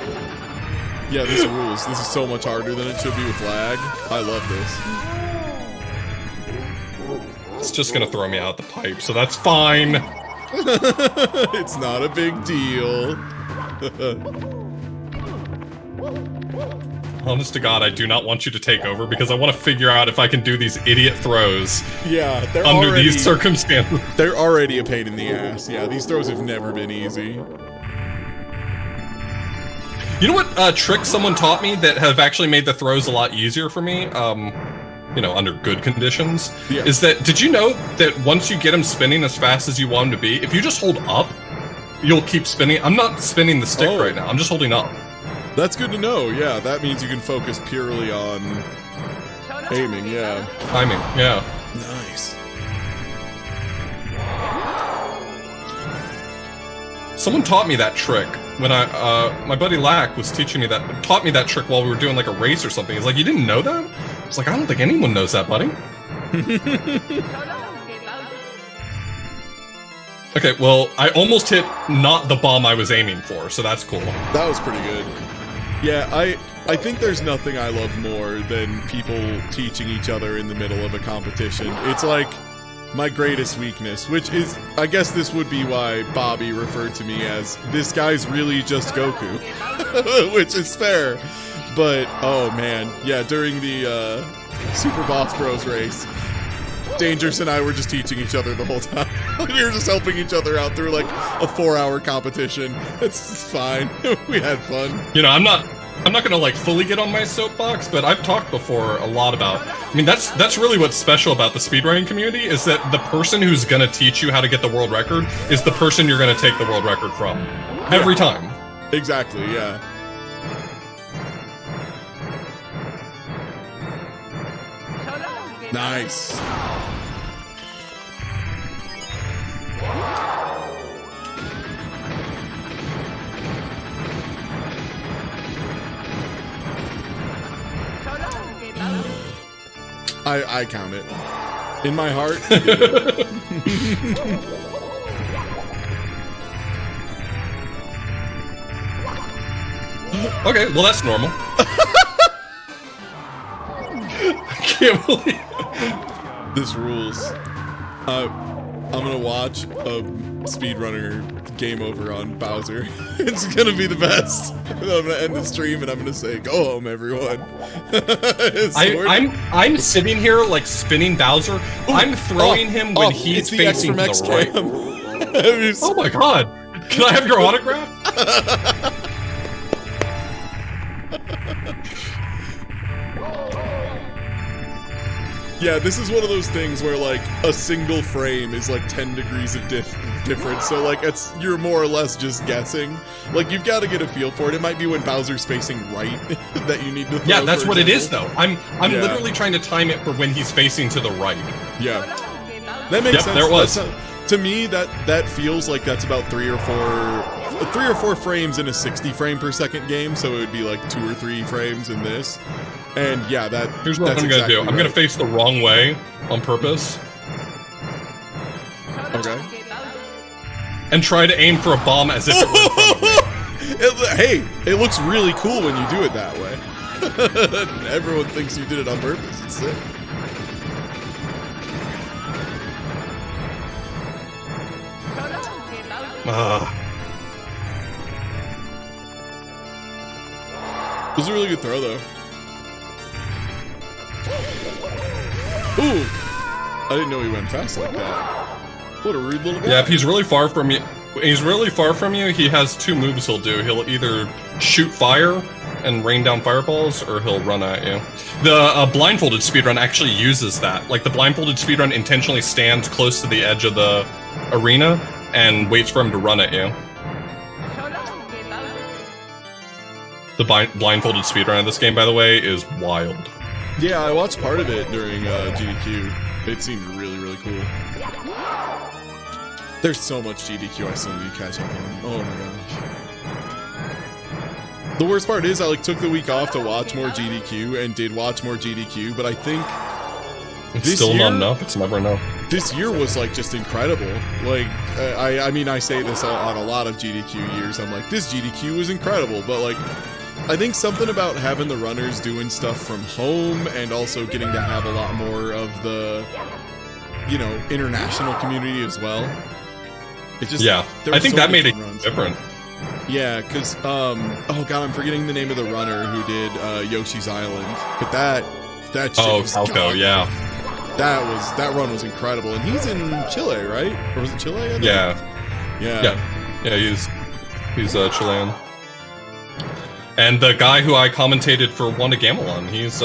S1: Yeah, this rules. This is so much harder than it should be with lag. I love this.
S2: It's just gonna throw me out the pipe, so that's fine.
S1: It's not a big deal.
S2: Honest to God, I do not want you to take over, because I want to figure out if I can do these idiot throws.
S1: Yeah,
S2: under these circumstances.
S1: They're already a pain in the ass. Yeah, these throws have never been easy.
S2: You know what trick someone taught me that have actually made the throws a lot easier for me? You know, under good conditions, is that, did you know that once you get them spinning as fast as you want them to be, if you just hold up, you'll keep spinning? I'm not spinning the stick right now, I'm just holding up.
S1: That's good to know, yeah. That means you can focus purely on aiming, yeah.
S2: Timing, yeah.
S1: Nice.
S2: Someone taught me that trick when my buddy Lack was teaching me that, taught me that trick while we were doing like a race or something. He's like, you didn't know that? I was like, I don't think anyone knows that, buddy. Okay, well, I almost hit not the bomb I was aiming for, so that's cool.
S1: That was pretty good. Yeah, I think there's nothing I love more than people teaching each other in the middle of a competition. It's like my greatest weakness, which is, I guess this would be why Bobby referred to me as, this guy's really just Goku, which is fair. But, oh man, yeah, during the Super Boss Bros race, Dangerous and I were just teaching each other the whole time. We were just helping each other out through like a 4-hour competition. It's fine. We had fun.
S2: You know, I'm not gonna like fully get on my soapbox, but I've talked before a lot about, I mean, that's really what's special about the speedrunning community, is that the person who's gonna teach you how to get the world record is the person you're gonna take the world record from. Every time.
S1: Exactly, yeah. Nice. I count it. In my heart.
S2: Okay, well that's normal. I can't believe
S1: This rules. I'm gonna watch a speedrunner game over on Bowser. It's gonna be the best. I'm gonna end the stream and I'm gonna say, "Go home, everyone."
S2: I'm sitting here like spinning Bowser. I'm throwing him when he's facing to the right. Oh my god! Can I have your autograph?
S1: Yeah, this is one of those things where like a single frame is like 10 degrees of difference. So like you're more or less just guessing. Like you've got to get a feel for it. It might be when Bowser's facing right that you need to throw.
S2: Yeah, that's what it is though. I'm literally trying to time it for when he's facing to the right.
S1: Yeah. That makes sense.
S2: There it was.
S1: To me, that feels like that's about 3 or 4 frames in a 60 frame per second game. So it would be like 2 or 3 frames in this. And yeah,
S2: here's what I'm gonna do. I'm gonna face the wrong way on purpose.
S1: Okay.
S2: And try to aim for a bomb as if it were in front of me.
S1: Hey, it looks really cool when you do it that way. Everyone thinks you did it on purpose. It's sick. It was a really good throw, though. Ooh! I didn't know he went fast like that. What a rude little guy.
S2: Yeah, if he's really far from you, he has 2 moves he'll do. He'll either shoot fire and rain down fireballs, or he'll run at you. The blindfolded speedrun actually uses that. Like, the blindfolded speedrun intentionally stands close to the edge of the arena and waits for him to run at you. The blindfolded speedrun of this game, by the way, is wild.
S1: Yeah, I watched part of it during GDQ. It seemed really, really cool. There's so much GDQ I still need to catch up on. Oh my gosh. The worst part is I took the week off to watch more GDQ and did watch more GDQ, but I think
S2: it's still not enough. It's never enough.
S1: This year was like just incredible. Like I mean I say this on a lot of GDQ years. I'm like, this GDQ was incredible, but like I think something about having the runners doing stuff from home and also getting to have a lot more of the, you know, international community as well. It just,
S2: yeah, I think that made it different.
S1: Yeah, because, oh god, I'm forgetting the name of the runner who did Yoshi's Island. But that shit was
S2: Falco, yeah.
S1: That run was incredible. And he's in Chile, right? Or was it Chile? I think?
S2: Yeah.
S1: Yeah,
S2: he's Chilean. And the guy who I commentated for Wanda Gamelon, he's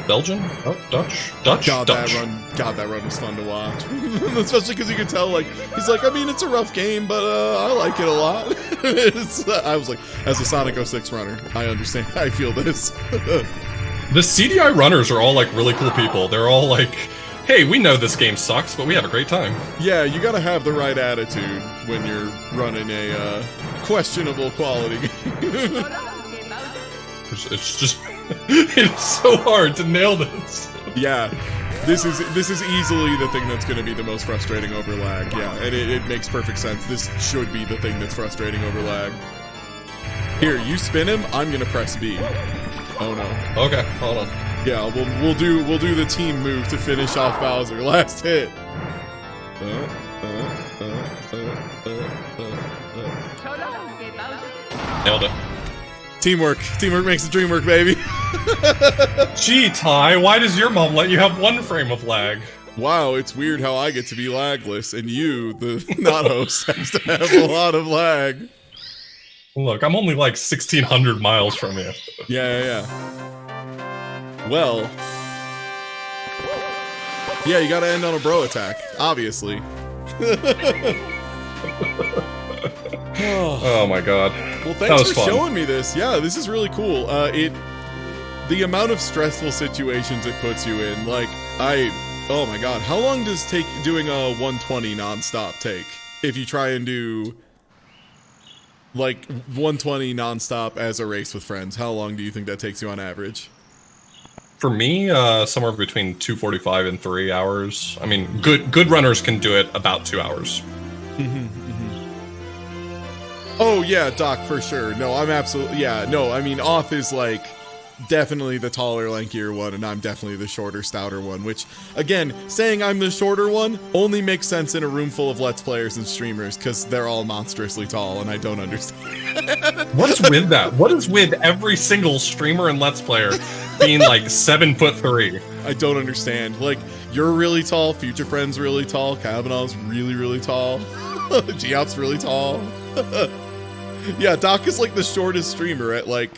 S2: Belgian? Oh, Dutch? Dutch?
S1: God,
S2: Dutch.
S1: that run was fun to watch. Especially because you could tell, like, he's like, I mean, it's a rough game, but I like it a lot. I was like, as a Sonic 06 runner, I understand. I feel this.
S2: The CDI runners are all, like, really cool people. They're all like, hey, we know this game sucks, but we have a great time.
S1: Yeah, you gotta have the right attitude when you're running a questionable quality game.
S2: It's just, it's so hard to nail this.
S1: Yeah, this is easily the thing that's going to be the most frustrating over lag. Yeah, and it makes perfect sense. This should be the thing that's frustrating over lag. Here, you spin him. I'm going to press B. Oh no.
S2: Okay, hold on.
S1: Yeah, we'll do the team move to finish off Bowser. Last hit.
S2: Nailed it.
S1: Teamwork makes the dream work, baby.
S2: Gee, Ty, why does your mom let you have 1 frame of lag?
S1: Wow, it's weird how I get to be lagless and you, the not host, has to have a lot of lag.
S2: Look, I'm only like 1,600 miles from you.
S1: Yeah. Well, yeah, you gotta end on a bro attack, obviously.
S2: Oh my god.
S1: Well, thanks for showing me this. Yeah, this is really cool. The amount of stressful situations it puts you in, like, oh my god, how long does doing a 120 nonstop take? If you try and do, like, 120 nonstop as a race with friends, how long do you think that takes you on average?
S2: For me, somewhere between 2:45 and 3 hours. I mean, good runners can do it about 2 hours.
S1: Oh yeah, Doc, for sure. No, I'm absolutely, yeah, no, I mean, Auth is like definitely the taller, lankier one, and I'm definitely the shorter, stouter one, which, again, saying I'm the shorter one only makes sense in a room full of Let's Players and streamers, because they're all monstrously tall, and I don't understand.
S2: What's with that? What is with every single streamer and Let's Player being like 7'3"?
S1: I don't understand. Like, you're really tall, Future Friend's really tall, Kavanaugh's really, really tall, Geop's really tall. Yeah, Doc is like the shortest streamer at like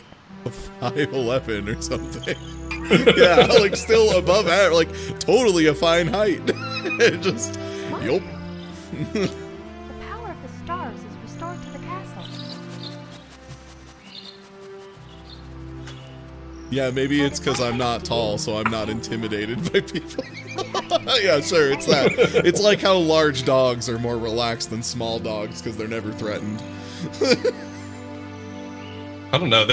S1: 5'11" or something. Yeah, like still above average, like totally a fine height. Just, yup.
S5: The power of the stars is restored to the castle.
S1: Yeah, maybe it's because I'm not tall, so I'm not intimidated by people. Yeah, sure, it's that. It's like how large dogs are more relaxed than small dogs because they're never threatened.
S2: I don't know.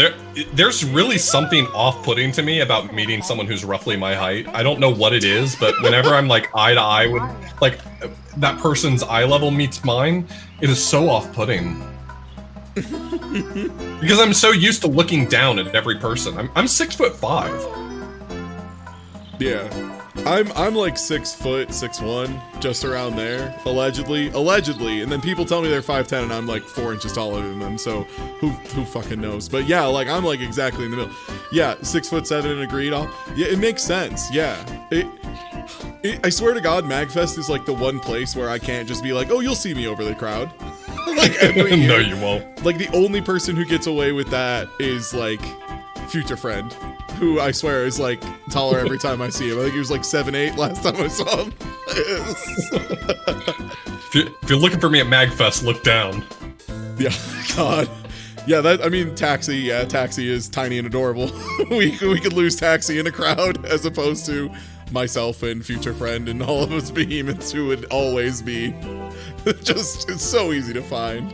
S2: There's really something off-putting to me about meeting someone who's roughly my height. I don't know what it is, but whenever I'm like eye to eye with, like, that person's eye level meets mine, it is so off-putting. Because I'm so used to looking down at every person. I'm 6'5".
S1: Yeah. I'm like 6 foot, 6'1", just around there, allegedly, and then people tell me they're 5'10", and I'm like 4 inches taller than them, so who fucking knows? But yeah, like I'm like exactly in the middle. Yeah, 6'7" and agreed all. Yeah, it makes sense. Yeah, I swear to God, MagFest is like the one place where I can't just be like, oh, you'll see me over the crowd. Like every year.
S2: No, you won't.
S1: Like the only person who gets away with that is like Future Friend, who I swear is like taller every time I see him. I think he was like 7'8" last time I saw him.
S2: If you're looking for me at MagFest, look down.
S1: Yeah, God. Yeah, that, I mean, Taxi, yeah, Taxi is tiny and adorable. we could lose Taxi in a crowd as opposed to myself and Future Friend and all of us behemoths who would always be just, it's so easy to find.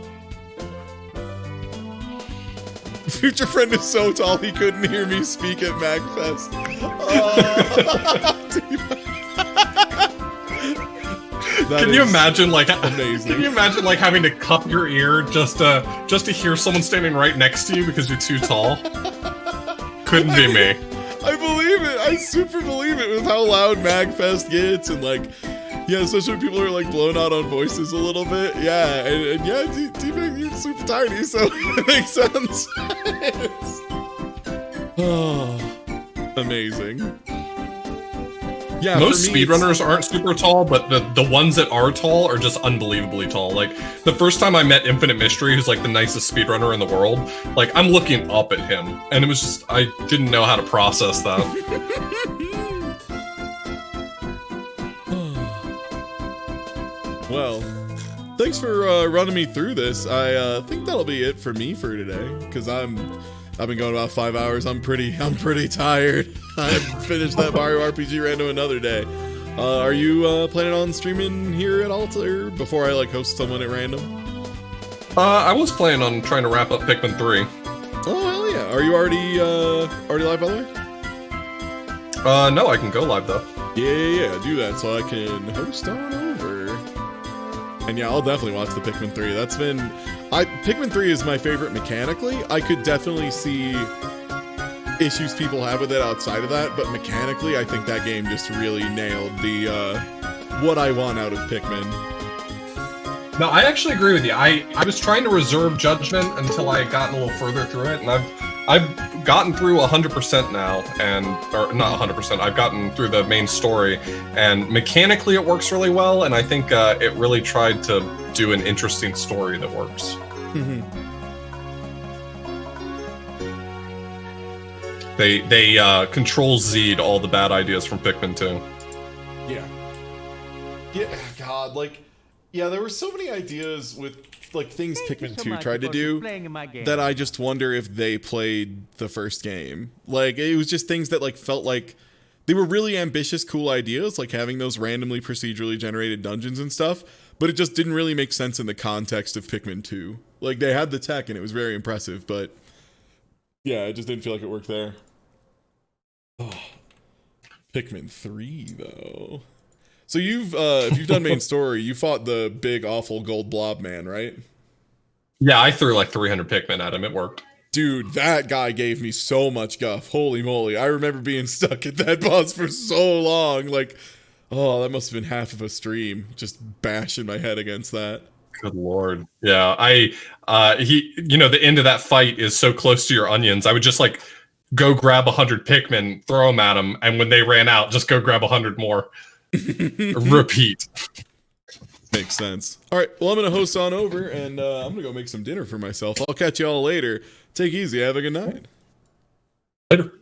S1: Future Friend is so tall he couldn't hear me speak at MagFest.
S2: Can you imagine like
S1: amazing?
S2: Can you imagine like having to cup your ear just to hear someone standing right next to you because you're too tall? Couldn't be me.
S1: I believe it. I super believe it with how loud MagFest gets and like, yeah, especially when people are like blown out on voices a little bit. Yeah, and yeah, T-Bag, you're super tiny, so it makes sense. Oh, amazing. Yeah,
S2: most speedrunners aren't super tall, but the ones that are tall are just unbelievably tall. Like, the first time I met Infinite Mystery, who's like the nicest speedrunner in the world, like, I'm looking up at him, and it was just, I didn't know how to process that.
S1: Well, thanks for running me through this. I think that'll be it for me for today, because I've been going about 5 hours. I'm pretty tired. I finished that Mario RPG random another day. Are you planning on streaming here at all, or before I like host someone at random?
S2: I was planning on trying to wrap up Pikmin 3.
S1: Oh hell yeah! Are you already live, by the way?
S2: No, I can go live though.
S1: Yeah, do that so I can host on over. And yeah, I'll definitely watch the Pikmin 3. Pikmin 3 is my favorite mechanically. I could definitely see issues people have with it outside of that, but mechanically, I think that game just really nailed the what I want out of Pikmin.
S2: No, I actually agree with you. I was trying to reserve judgment until I had gotten a little further through it, and I've gotten through 100% now, or not 100%, I've gotten through the main story, and mechanically it works really well, and I think it really tried to do an interesting story that works.
S1: Mm-hmm.
S2: They Control Z'd all the bad ideas from Pikmin 2.
S1: Yeah, God, like, yeah, there were so many ideas with like things Pikmin 2 tried to do that I just wonder if they played the first game. Like, it was just things that like felt like they were really ambitious, cool ideas, like having those randomly procedurally generated dungeons and stuff, but it just didn't really make sense in the context of Pikmin 2. Like, they had the tech and it was very impressive, but yeah, it just didn't feel like it worked there. Oh. Pikmin 3 though. So if you've done main story, you fought the big awful gold blob man, right?
S2: Yeah, I threw like 300 Pikmin at him. It worked.
S1: Dude, that guy gave me so much guff. Holy moly. I remember being stuck at that boss for so long. Like, oh, that must have been half of a stream. Just bashing my head against that.
S2: Good lord. Yeah, the end of that fight is so close to your onions. I would just like go grab 100 Pikmin, throw them at him, and when they ran out, just go grab 100 more. Repeat.
S1: Makes sense. All right, well, I'm going to host on over, and I'm going to go make some dinner for myself. I'll catch y'all later. Take it easy. Have a good night.
S2: Later.